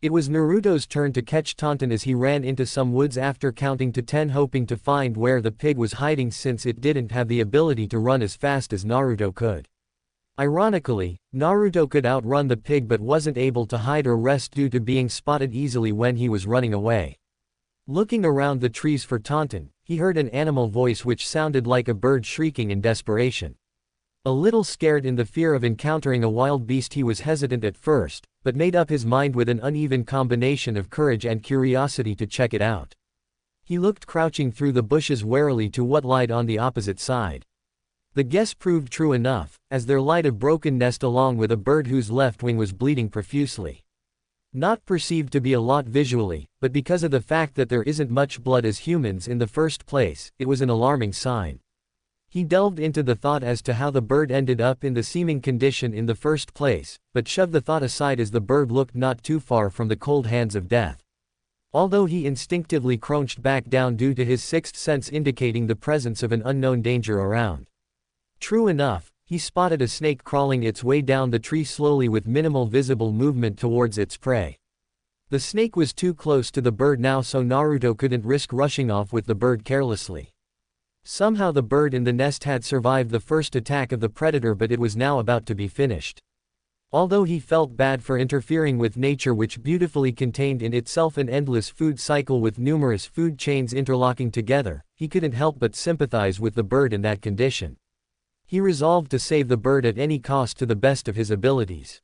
It was Naruto's turn to catch Tonton as he ran into some woods after counting to 10 hoping to find where the pig was hiding since it didn't have the ability to run as fast as Naruto could. Ironically, Naruto could outrun the pig but wasn't able to hide or rest due to being spotted easily when he was running away. Looking around the trees for Tonton, he heard an animal voice which sounded like a bird shrieking in desperation. A little scared in the fear of encountering a wild beast he was hesitant at first, but made up his mind with an uneven combination of courage and curiosity to check it out. He looked crouching through the bushes warily to what lied on the opposite side. The guess proved true enough, as there lied a broken nest along with a bird whose left wing was bleeding profusely. Not perceived to be a lot visually, but because of the fact that there isn't much blood as humans in the first place, it was an alarming sign. He delved into the thought as to how the bird ended up in the seeming condition in the first place, but shoved the thought aside as the bird looked not too far from the cold hands of death. Although he instinctively crouched back down due to his sixth sense indicating the presence of an unknown danger around. True enough, he spotted a snake crawling its way down the tree slowly with minimal visible movement towards its prey. The snake was too close to the bird now so Naruto couldn't risk rushing off with the bird carelessly. Somehow the bird in the nest had survived the first attack of the predator but it was now about to be finished. Although he felt bad for interfering with nature which beautifully contained in itself an endless food cycle with numerous food chains interlocking together, he couldn't help but sympathize with the bird in that condition. He resolved to save the bird at any cost to the best of his abilities.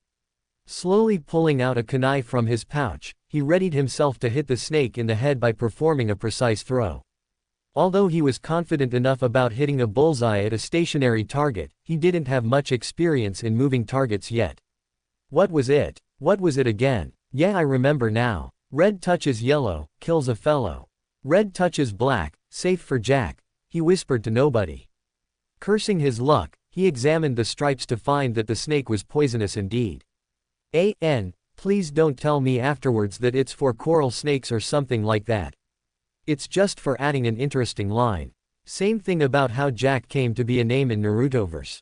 Slowly pulling out a kunai from his pouch, he readied himself to hit the snake in the head by performing a precise throw. Although he was confident enough about hitting a bullseye at a stationary target, he didn't have much experience in moving targets yet. What was it? What was it again? Yeah, I remember now. Red touches yellow, kills a fellow. Red touches black, safe for Jack, he whispered to nobody. Cursing his luck, he examined the stripes to find that the snake was poisonous indeed. Please don't tell me afterwards that it's for coral snakes or something like that. It's just for adding an interesting line. Same thing about how Jack came to be a name in Narutoverse.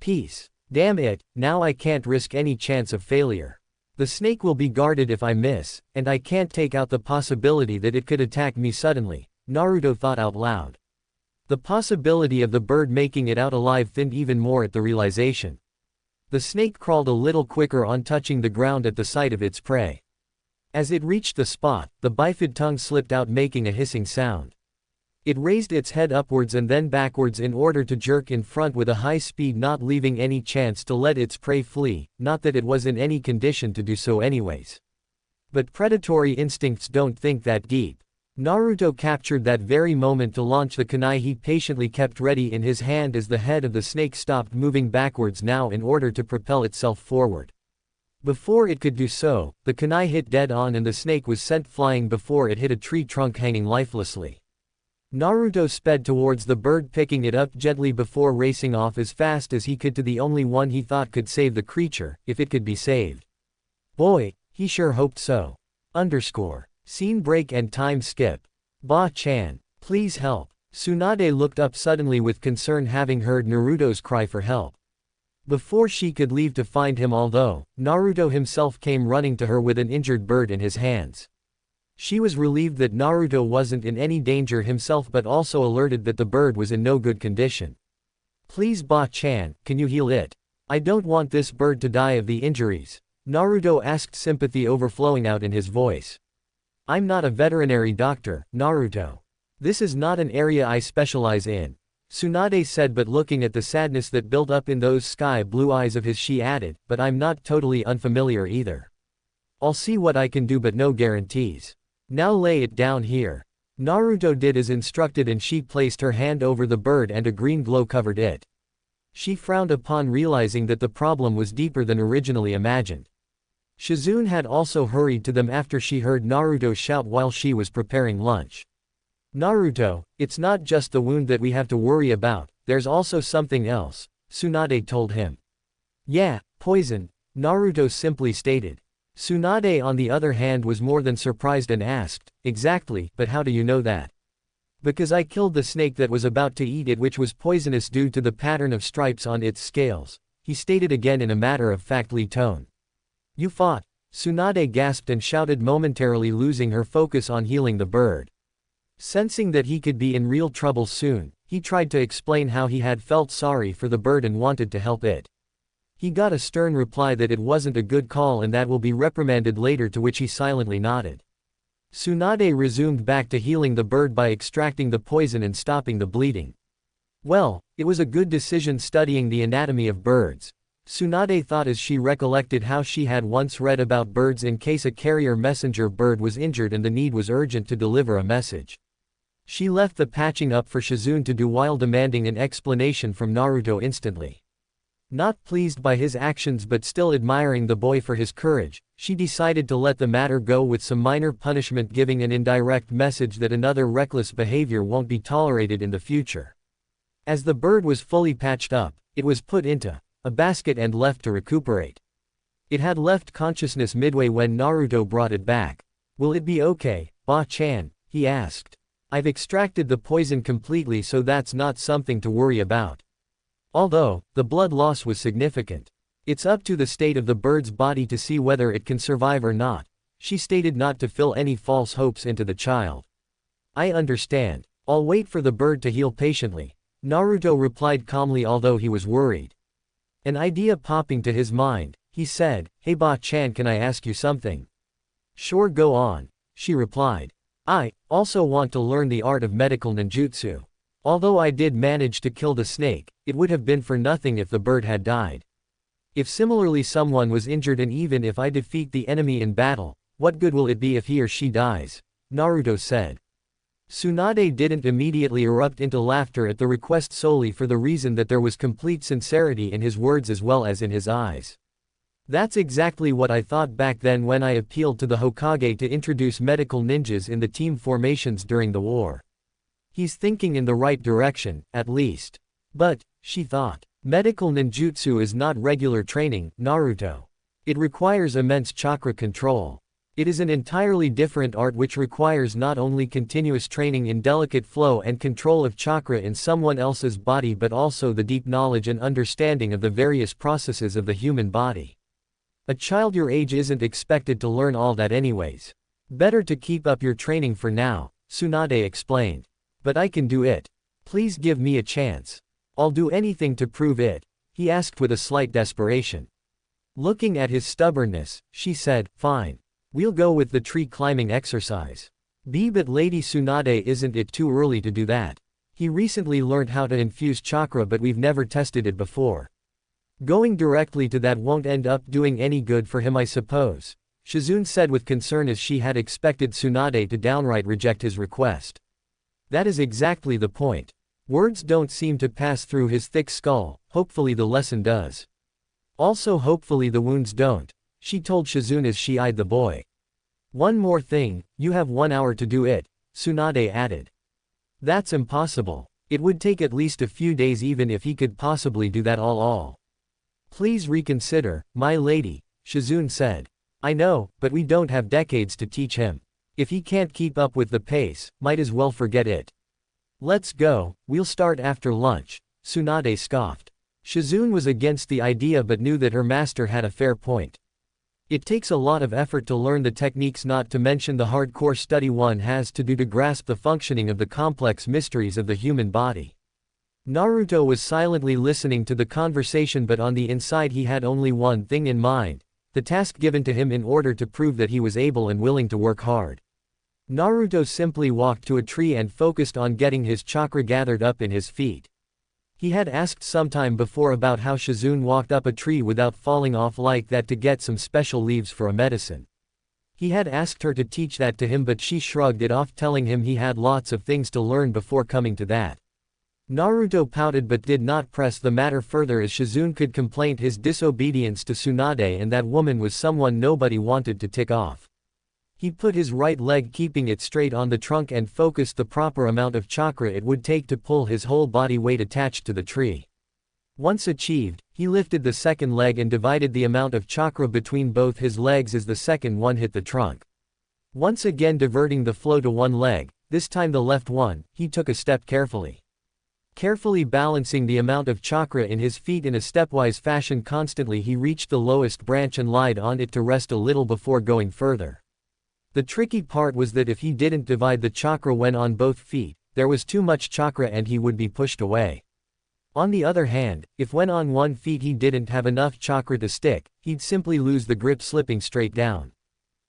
Peace. Damn it, now I can't risk any chance of failure. The snake will be guarded if I miss, and I can't take out the possibility that it could attack me suddenly, Naruto thought out loud. The possibility of the bird making it out alive thinned even more at the realization. The snake crawled a little quicker on touching the ground at the sight of its prey. As it reached the spot, the bifid tongue slipped out making a hissing sound. It raised its head upwards and then backwards in order to jerk in front with a high speed, not leaving any chance to let its prey flee, not that it was in any condition to do so anyways. But predatory instincts don't think that deep. Naruto captured that very moment to launch the kunai he patiently kept ready in his hand as the head of the snake stopped moving backwards now in order to propel itself forward. Before it could do so, the kunai hit dead on and the snake was sent flying before it hit a tree trunk hanging lifelessly. Naruto sped towards the bird, picking it up gently before racing off as fast as he could to the only one he thought could save the creature, if it could be saved. Boy, he sure hoped so. Scene break and time skip. Ba-chan, please help. Tsunade looked up suddenly with concern, having heard Naruto's cry for help. Before she could leave to find him, although, Naruto himself came running to her with an injured bird in his hands. She was relieved that Naruto wasn't in any danger himself, but also alerted that the bird was in no good condition. Please Ba-chan, can you heal it? I don't want this bird to die of the injuries, Naruto asked, sympathy overflowing out in his voice. I'm not a veterinary doctor, Naruto. This is not an area I specialize in, Tsunade said, but looking at the sadness that built up in those sky blue eyes of his, she added, but I'm not totally unfamiliar either. I'll see what I can do, but no guarantees. Now lay it down here. Naruto did as instructed and she placed her hand over the bird and a green glow covered it. She frowned upon realizing that the problem was deeper than originally imagined. Shizune had also hurried to them after she heard Naruto shout while she was preparing lunch. Naruto, it's not just the wound that we have to worry about, there's also something else, Tsunade told him. Yeah, poison, Naruto simply stated. Tsunade on the other hand was more than surprised and asked, exactly, but how do you know that? Because I killed the snake that was about to eat it, which was poisonous due to the pattern of stripes on its scales, he stated again in a matter-of-factly tone. You fought? Tsunade gasped and shouted, momentarily losing her focus on healing the bird. Sensing that he could be in real trouble soon, he tried to explain how he had felt sorry for the bird and wanted to help it. He got a stern reply that it wasn't a good call and that will be reprimanded later, to which he silently nodded. Tsunade resumed back to healing the bird by extracting the poison and stopping the bleeding. Well, it was a good decision studying the anatomy of birds, Tsunade thought as she recollected how she had once read about birds in case a carrier messenger bird was injured and the need was urgent to deliver a message. She left the patching up for Shizune to do while demanding an explanation from Naruto instantly. Not pleased by his actions but still admiring the boy for his courage, she decided to let the matter go with some minor punishment, giving an indirect message that another reckless behavior won't be tolerated in the future. As the bird was fully patched up, it was put into a basket and left to recuperate. It had left consciousness midway when Naruto brought it back. Will it be okay, Ba-chan? He asked. I've extracted the poison completely, so that's not something to worry about. Although, the blood loss was significant. It's up to the state of the bird's body to see whether it can survive or not, she stated, not to fill any false hopes into the child. I understand. I'll wait for the bird to heal patiently, Naruto replied calmly, although he was worried. An idea popping to his mind, he said, Hey Ba-chan, can I ask you something? Sure, go on, she replied. I also want to learn the art of medical ninjutsu. Although I did manage to kill the snake, it would have been for nothing if the bird had died. If similarly someone was injured, and even if I defeat the enemy in battle, what good will it be if he or she dies? Naruto said. Tsunade didn't immediately erupt into laughter at the request solely for the reason that there was complete sincerity in his words as well as in his eyes. That's exactly what I thought back then when I appealed to the Hokage to introduce medical ninjas in the team formations during the war. He's thinking in the right direction, at least. But, she thought, medical ninjutsu is not regular training, Naruto. It requires immense chakra control. It is an entirely different art which requires not only continuous training in delicate flow and control of chakra in someone else's body but also the deep knowledge and understanding of the various processes of the human body. A child your age isn't expected to learn all that anyways. Better to keep up your training for now, Tsunade explained. But I can do it. Please give me a chance. I'll do anything to prove it, he asked with a slight desperation. Looking at his stubbornness, she said, fine. We'll go with the tree climbing exercise. But Lady Tsunade, isn't it too early to do that? He recently learned how to infuse chakra but we've never tested it before. Going directly to that won't end up doing any good for him I suppose, Shizune said with concern as she had expected Tsunade to downright reject his request. That is exactly the point. Words don't seem to pass through his thick skull, hopefully the lesson does. Also hopefully the wounds don't, she told Shizune as she eyed the boy. One more thing, you have 1 hour to do it, Tsunade added. That's impossible. It would take at least a few days even if he could possibly do that all. Please reconsider, my lady, Shizune said. I know, but we don't have decades to teach him. If he can't keep up with the pace, might as well forget it. Let's go, we'll start after lunch, Tsunade scoffed. Shizune was against the idea but knew that her master had a fair point. It takes a lot of effort to learn the techniques, not to mention the hardcore study one has to do to grasp the functioning of the complex mysteries of the human body. Naruto was silently listening to the conversation but on the inside he had only one thing in mind, the task given to him in order to prove that he was able and willing to work hard. Naruto simply walked to a tree and focused on getting his chakra gathered up in his feet. He had asked sometime before about how Shizune walked up a tree without falling off like that to get some special leaves for a medicine. He had asked her to teach that to him but she shrugged it off, telling him he had lots of things to learn before coming to that. Naruto pouted but did not press the matter further as Shizune could complain his disobedience to Tsunade and that woman was someone nobody wanted to tick off. He put his right leg, keeping it straight on the trunk, and focused the proper amount of chakra it would take to pull his whole body weight attached to the tree. Once achieved, he lifted the second leg and divided the amount of chakra between both his legs as the second one hit the trunk. Once again diverting the flow to one leg, this time the left one, he took a step carefully. Carefully balancing the amount of chakra in his feet in a stepwise fashion, constantly he reached the lowest branch and lied on it to rest a little before going further. The tricky part was that if he didn't divide the chakra when on both feet, there was too much chakra and he would be pushed away. On the other hand, if when on one feet he didn't have enough chakra to stick, he'd simply lose the grip, slipping straight down.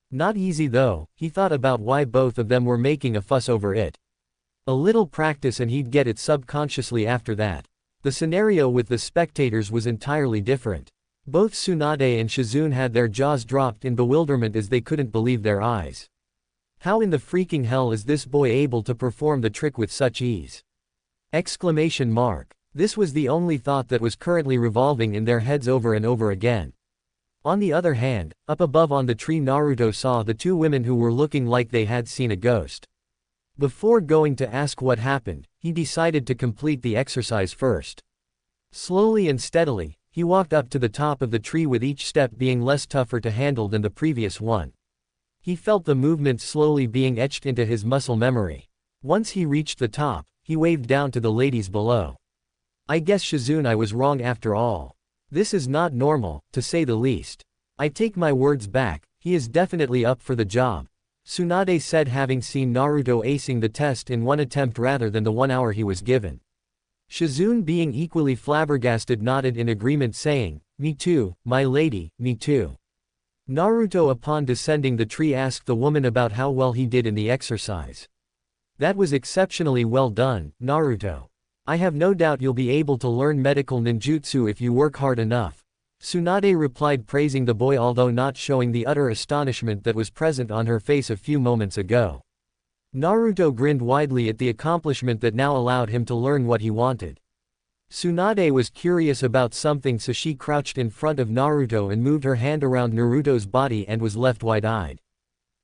Not easy though, he thought about why both of them were making a fuss over it. A little practice and he'd get it subconsciously after that. The scenario with the spectators was entirely different. Both Tsunade and Shizune had their jaws dropped in bewilderment as they couldn't believe their eyes. How in the freaking hell is this boy able to perform the trick with such ease? Exclamation mark. This was the only thought that was currently revolving in their heads over and over again. On the other hand, up above on the tree, Naruto saw the two women who were looking like they had seen a ghost. Before going to ask what happened, he decided to complete the exercise first. Slowly and steadily, he walked up to the top of the tree, with each step being less tougher to handle than the previous one. He felt the movement slowly being etched into his muscle memory. Once he reached the top, he waved down to the ladies below. I guess Shizune, I was wrong after all. This is not normal, to say the least. I take my words back, he is definitely up for the job, Tsunade said, having seen Naruto acing the test in one attempt rather than the 1 hour he was given. Shizune, being equally flabbergasted, nodded in agreement, saying, "Me too, my lady, me too." Naruto, upon descending the tree, asked the woman about how well he did in the exercise. That was exceptionally well done, Naruto. I have no doubt you'll be able to learn medical ninjutsu if you work hard enough, Tsunade replied, praising the boy although not showing the utter astonishment that was present on her face a few moments ago. Naruto grinned widely at the accomplishment that now allowed him to learn what he wanted. Tsunade was curious about something, so she crouched in front of Naruto and moved her hand around Naruto's body and was left wide-eyed.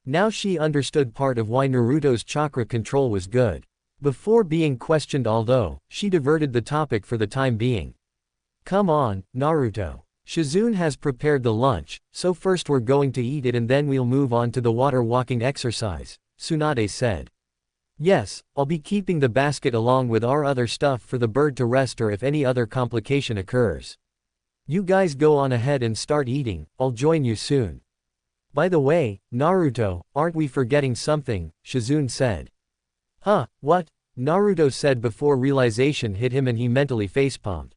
Now she understood part of why Naruto's chakra control was good. Before being questioned, although, she diverted the topic for the time being. "Come on, Naruto. Shizune has prepared the lunch, so first we're going to eat it and then we'll move on to the water walking exercise, Tsunade said. Yes, I'll be keeping the basket along with our other stuff for the bird to rest or if any other complication occurs. You guys go on ahead and start eating, I'll join you soon. By the way, Naruto, aren't we forgetting something, Shizune said. Huh, what? Naruto said before realization hit him and he mentally facepalmed.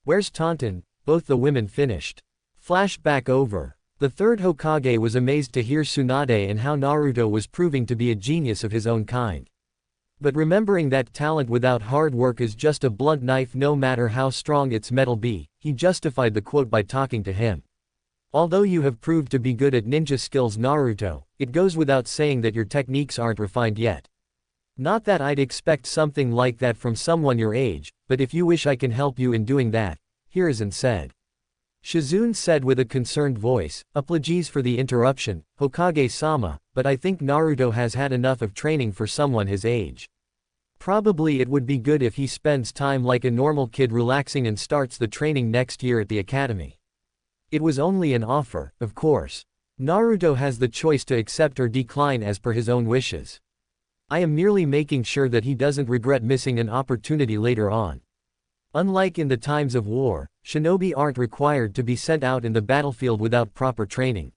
Where's Taunton? Both the women finished. Flashback over. The third Hokage was amazed to hear Tsunade and how Naruto was proving to be a genius of his own kind. But remembering that talent without hard work is just a blunt knife no matter how strong its metal be, he justified the quote by talking to him. Although you have proved to be good at ninja skills Naruto, it goes without saying that your techniques aren't refined yet. Not that I'd expect something like that from someone your age, but if you wish I can help you in doing that, Hiruzen said. Shizune said with a concerned voice, apologies for the interruption, Hokage-sama, but I think Naruto has had enough of training for someone his age. Probably it would be good if he spends time like a normal kid relaxing and starts the training next year at the academy. It was only an offer, of course. Naruto has the choice to accept or decline as per his own wishes. I am merely making sure that he doesn't regret missing an opportunity later on. Unlike in the times of war, shinobi aren't required to be sent out in the battlefield without proper training.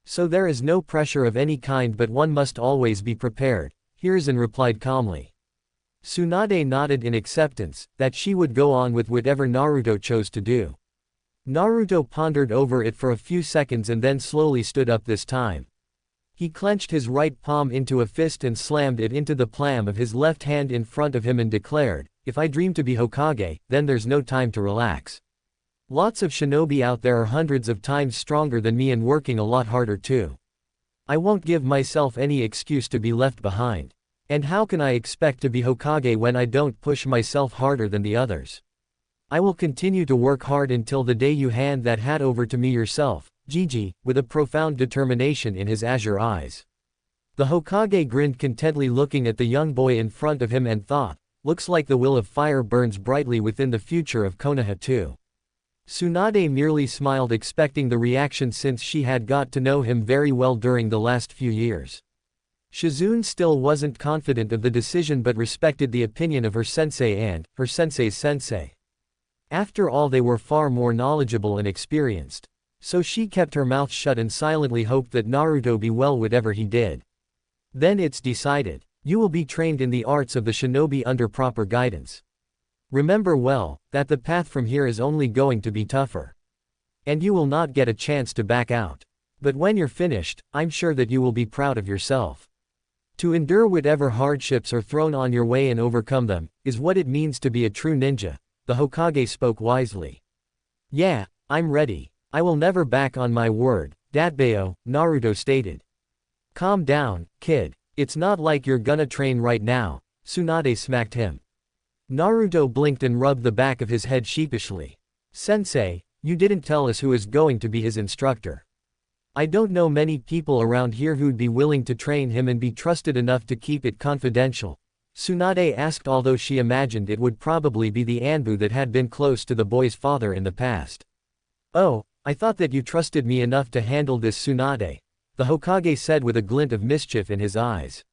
So there is no pressure of any kind but one must always be prepared, Hiruzen replied calmly. Tsunade nodded in acceptance, that she would go on with whatever Naruto chose to do. Naruto pondered over it for a few seconds and then slowly stood up this time. He clenched his right palm into a fist and slammed it into the palm of his left hand in front of him and declared, if I dream to be Hokage, then there's no time to relax. Lots of shinobi out there are hundreds of times stronger than me and working a lot harder too. I won't give myself any excuse to be left behind. And how can I expect to be Hokage when I don't push myself harder than the others? I will continue to work hard until the day you hand that hat over to me yourself, Gigi, with a profound determination in his azure eyes. The Hokage grinned contently looking at the young boy in front of him and thought, looks like the will of fire burns brightly within the future of Konoha too. Tsunade merely smiled expecting the reaction since she had got to know him very well during the last few years. Shizune still wasn't confident of the decision but respected the opinion of her sensei and her sensei's sensei. After all they were far more knowledgeable and experienced. So she kept her mouth shut and silently hoped that Naruto be well whatever he did. Then it's decided. You will be trained in the arts of the shinobi under proper guidance. Remember well, that the path from here is only going to be tougher. And you will not get a chance to back out. But when you're finished, I'm sure that you will be proud of yourself. To endure whatever hardships are thrown on your way and overcome them, is what it means to be a true ninja. The Hokage spoke wisely. Yeah, I'm ready. I will never back on my word, Datbeo, Naruto stated. Calm down, kid. It's not like you're gonna train right now, Tsunade smacked him. Naruto blinked and rubbed the back of his head sheepishly. Sensei, you didn't tell us who is going to be his instructor. I don't know many people around here who'd be willing to train him and be trusted enough to keep it confidential, Tsunade asked although she imagined it would probably be the Anbu that had been close to the boy's father in the past. Oh, I thought that you trusted me enough to handle this Tsunade, the Hokage said with a glint of mischief in his eyes.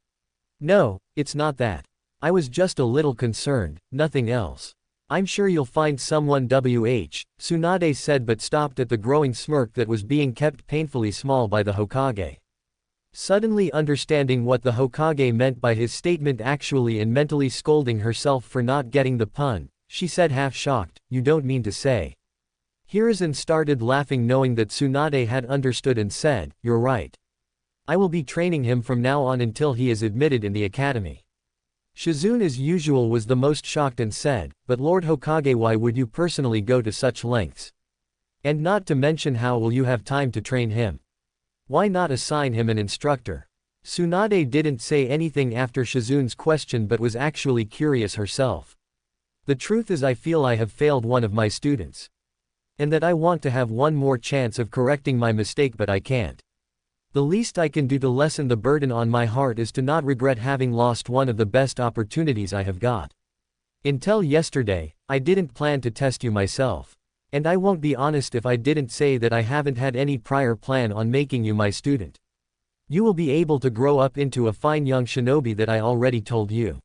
No, it's not that. I was just a little concerned, nothing else. I'm sure you'll find someone Tsunade said but stopped at the growing smirk that was being kept painfully small by the Hokage. Suddenly understanding what the Hokage meant by his statement actually and mentally scolding herself for not getting the pun, she said half shocked, you don't mean to say. Hiruzen started laughing knowing that Tsunade had understood and said, you're right. I will be training him from now on until he is admitted in the academy. Shizune as usual was the most shocked and said, but Lord Hokage, why would you personally go to such lengths? And not to mention how will you have time to train him? Why not assign him an instructor? Tsunade didn't say anything after Shizune's question but was actually curious herself. The truth is I feel I have failed one of my students. And that I want to have one more chance of correcting my mistake but I can't. The least I can do to lessen the burden on my heart is to not regret having lost one of the best opportunities I have got. Until yesterday, I didn't plan to test you myself. And I won't be honest if I didn't say that I haven't had any prior plan on making you my student. You will be able to grow up into a fine young shinobi that I already told you.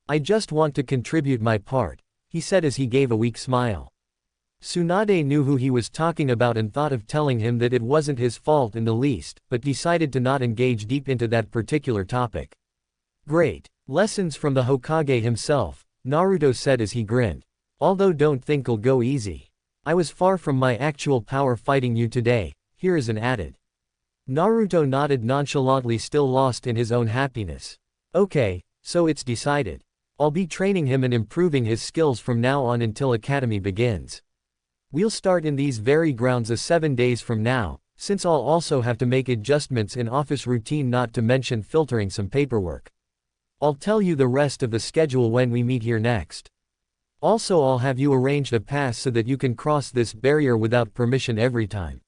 I just want to contribute my part, he said as he gave a weak smile. Tsunade knew who he was talking about and thought of telling him that it wasn't his fault in the least, but decided to not engage deep into that particular topic. Great. Lessons from the Hokage himself, Naruto said as he grinned. Although don't think it'll go easy. I was far from my actual power fighting you today, here is an added. Naruto nodded nonchalantly, still lost in his own happiness. Okay, so it's decided. I'll be training him and improving his skills from now on until academy begins. We'll start in these very grounds 7 days from now, since I'll also have to make adjustments in office routine, not to mention filtering some paperwork. I'll tell you the rest of the schedule when we meet here next. Also, I'll have you arranged a pass so that you can cross this barrier without permission every time.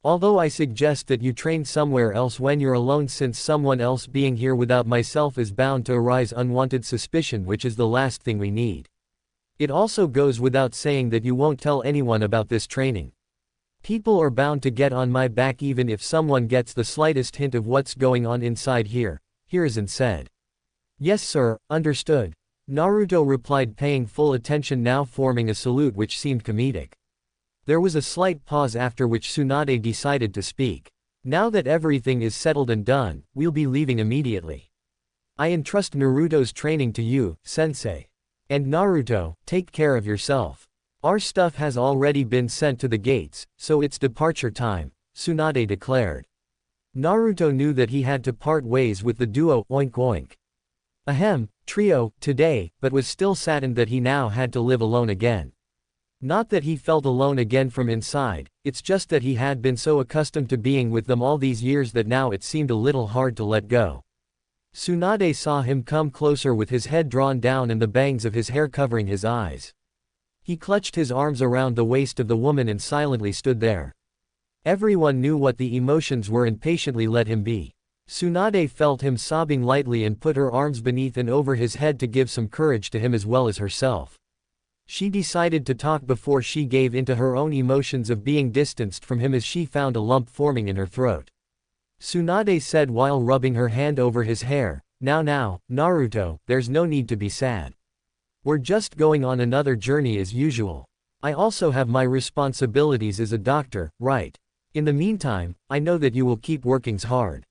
Although I suggest that you train somewhere else when you're alone, since someone else being here without myself is bound to arise unwanted suspicion, which is the last thing we need. It also goes without saying that you won't tell anyone about this training. People are bound to get on my back even if someone gets the slightest hint of what's going on inside here, Hiruzen said. Yes sir, understood. Naruto replied, paying full attention, now forming a salute which seemed comedic. There was a slight pause, after which Tsunade decided to speak. Now that everything is settled and done, we'll be leaving immediately. I entrust Naruto's training to you, sensei. And Naruto, take care of yourself. Our stuff has already been sent to the gates, so it's departure time, Tsunade declared. Naruto knew that he had to part ways with the duo, oink oink. Ahem, trio, today, but was still saddened that he now had to live alone again. Not that he felt alone again from inside, it's just that he had been so accustomed to being with them all these years that now it seemed a little hard to let go. Tsunade saw him come closer with his head drawn down and the bangs of his hair covering his eyes. He clutched his arms around the waist of the woman and silently stood there. Everyone knew what the emotions were and patiently let him be. Tsunade felt him sobbing lightly and put her arms beneath and over his head to give some courage to him as well as herself. She decided to talk before she gave into her own emotions of being distanced from him as she found a lump forming in her throat. Tsunade said while rubbing her hand over his hair, Now, Naruto, there's no need to be sad. We're just going on another journey as usual. I also have my responsibilities as a doctor, right? In the meantime, I know that you will keep working hard.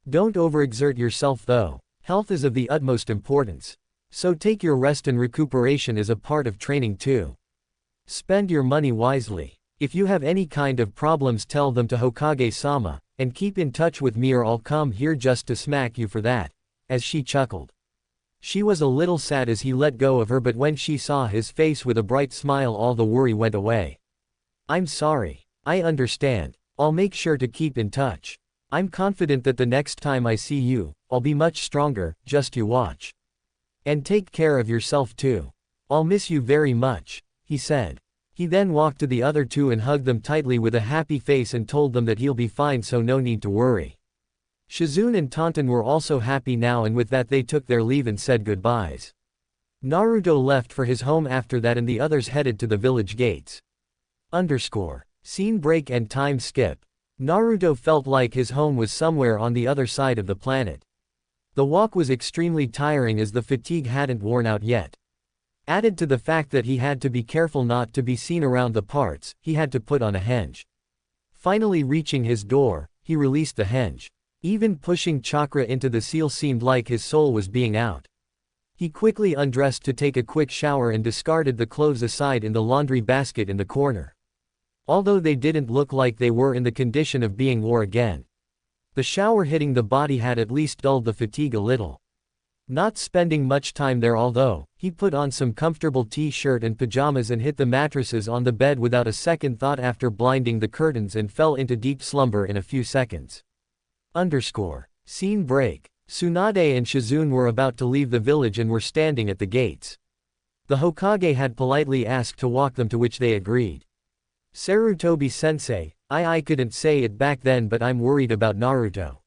Don't overexert yourself though. Health is of the utmost importance. So take your rest and recuperation as a part of training too. Spend your money wisely. If you have any kind of problems, tell them to Hokage-sama, and keep in touch with me or I'll come here just to smack you for that, as she chuckled. She was a little sad as he let go of her, but when she saw his face with a bright smile, all the worry went away. I'm sorry. I understand. I'll make sure to keep in touch. I'm confident that the next time I see you, I'll be much stronger, just you watch. And take care of yourself too. I'll miss you very much, he said. He then walked to the other two and hugged them tightly with a happy face and told them that he'll be fine, so no need to worry. Shizune and Tonton were also happy now, and with that they took their leave and said goodbyes. Naruto left for his home after that and the others headed to the village gates. Scene break and time skip. Naruto felt like his home was somewhere on the other side of the planet. The walk was extremely tiring as the fatigue hadn't worn out yet. Added to the fact that he had to be careful not to be seen around the parts, he had to put on a henge. Finally reaching his door, he released the henge. Even pushing chakra into the seal seemed like his soul was being out. He quickly undressed to take a quick shower and discarded the clothes aside in the laundry basket in the corner. Although they didn't look like they were in the condition of being wore again. The shower hitting the body had at least dulled the fatigue a little. Not spending much time there, although, he put on some comfortable t-shirt and pajamas and hit the mattresses on the bed without a second thought after blinding the curtains and fell into deep slumber in a few seconds. Scene break. Tsunade and Shizune were about to leave the village and were standing at the gates. The Hokage had politely asked to walk them, to which they agreed. Sarutobi-sensei, I couldn't say it back then, but I'm worried about Naruto.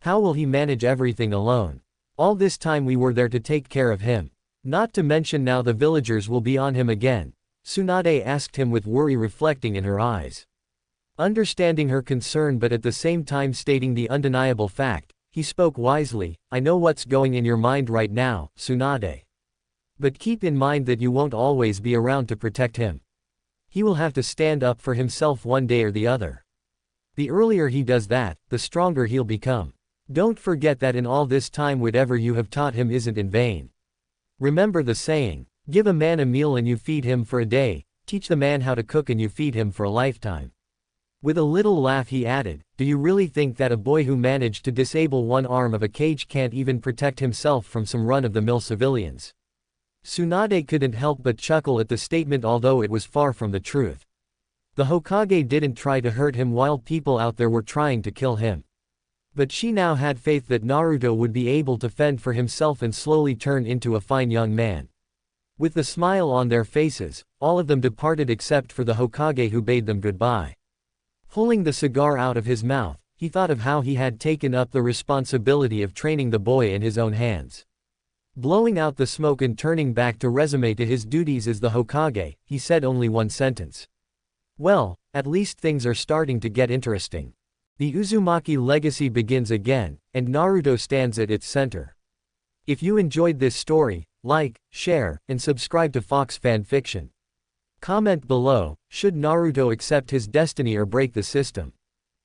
How will he manage everything alone? All this time we were there to take care of him. Not to mention now the villagers will be on him again. Tsunade asked him with worry reflecting in her eyes. Understanding her concern but at the same time stating the undeniable fact, he spoke wisely, I know what's going in your mind right now, Tsunade. But keep in mind that you won't always be around to protect him. He will have to stand up for himself one day or the other. The earlier he does that, the stronger he'll become. Don't forget that in all this time whatever you have taught him isn't in vain. Remember the saying, give a man a meal and you feed him for a day, teach the man how to cook and you feed him for a lifetime. With a little laugh he added, do you really think that a boy who managed to disable one arm of a cage can't even protect himself from some run-of-the-mill civilians? Tsunade couldn't help but chuckle at the statement although it was far from the truth. The Hokage didn't try to hurt him while people out there were trying to kill him. But she now had faith that Naruto would be able to fend for himself and slowly turn into a fine young man. With the smile on their faces, all of them departed except for the Hokage who bade them goodbye. Pulling the cigar out of his mouth, he thought of how he had taken up the responsibility of training the boy in his own hands. Blowing out the smoke and turning back to resume to his duties as the Hokage, he said only one sentence. Well, at least things are starting to get interesting. The Uzumaki legacy begins again, and Naruto stands at its center. If you enjoyed this story, like, share, and subscribe to Fox Fanfiction. Comment below, should Naruto accept his destiny or break the system?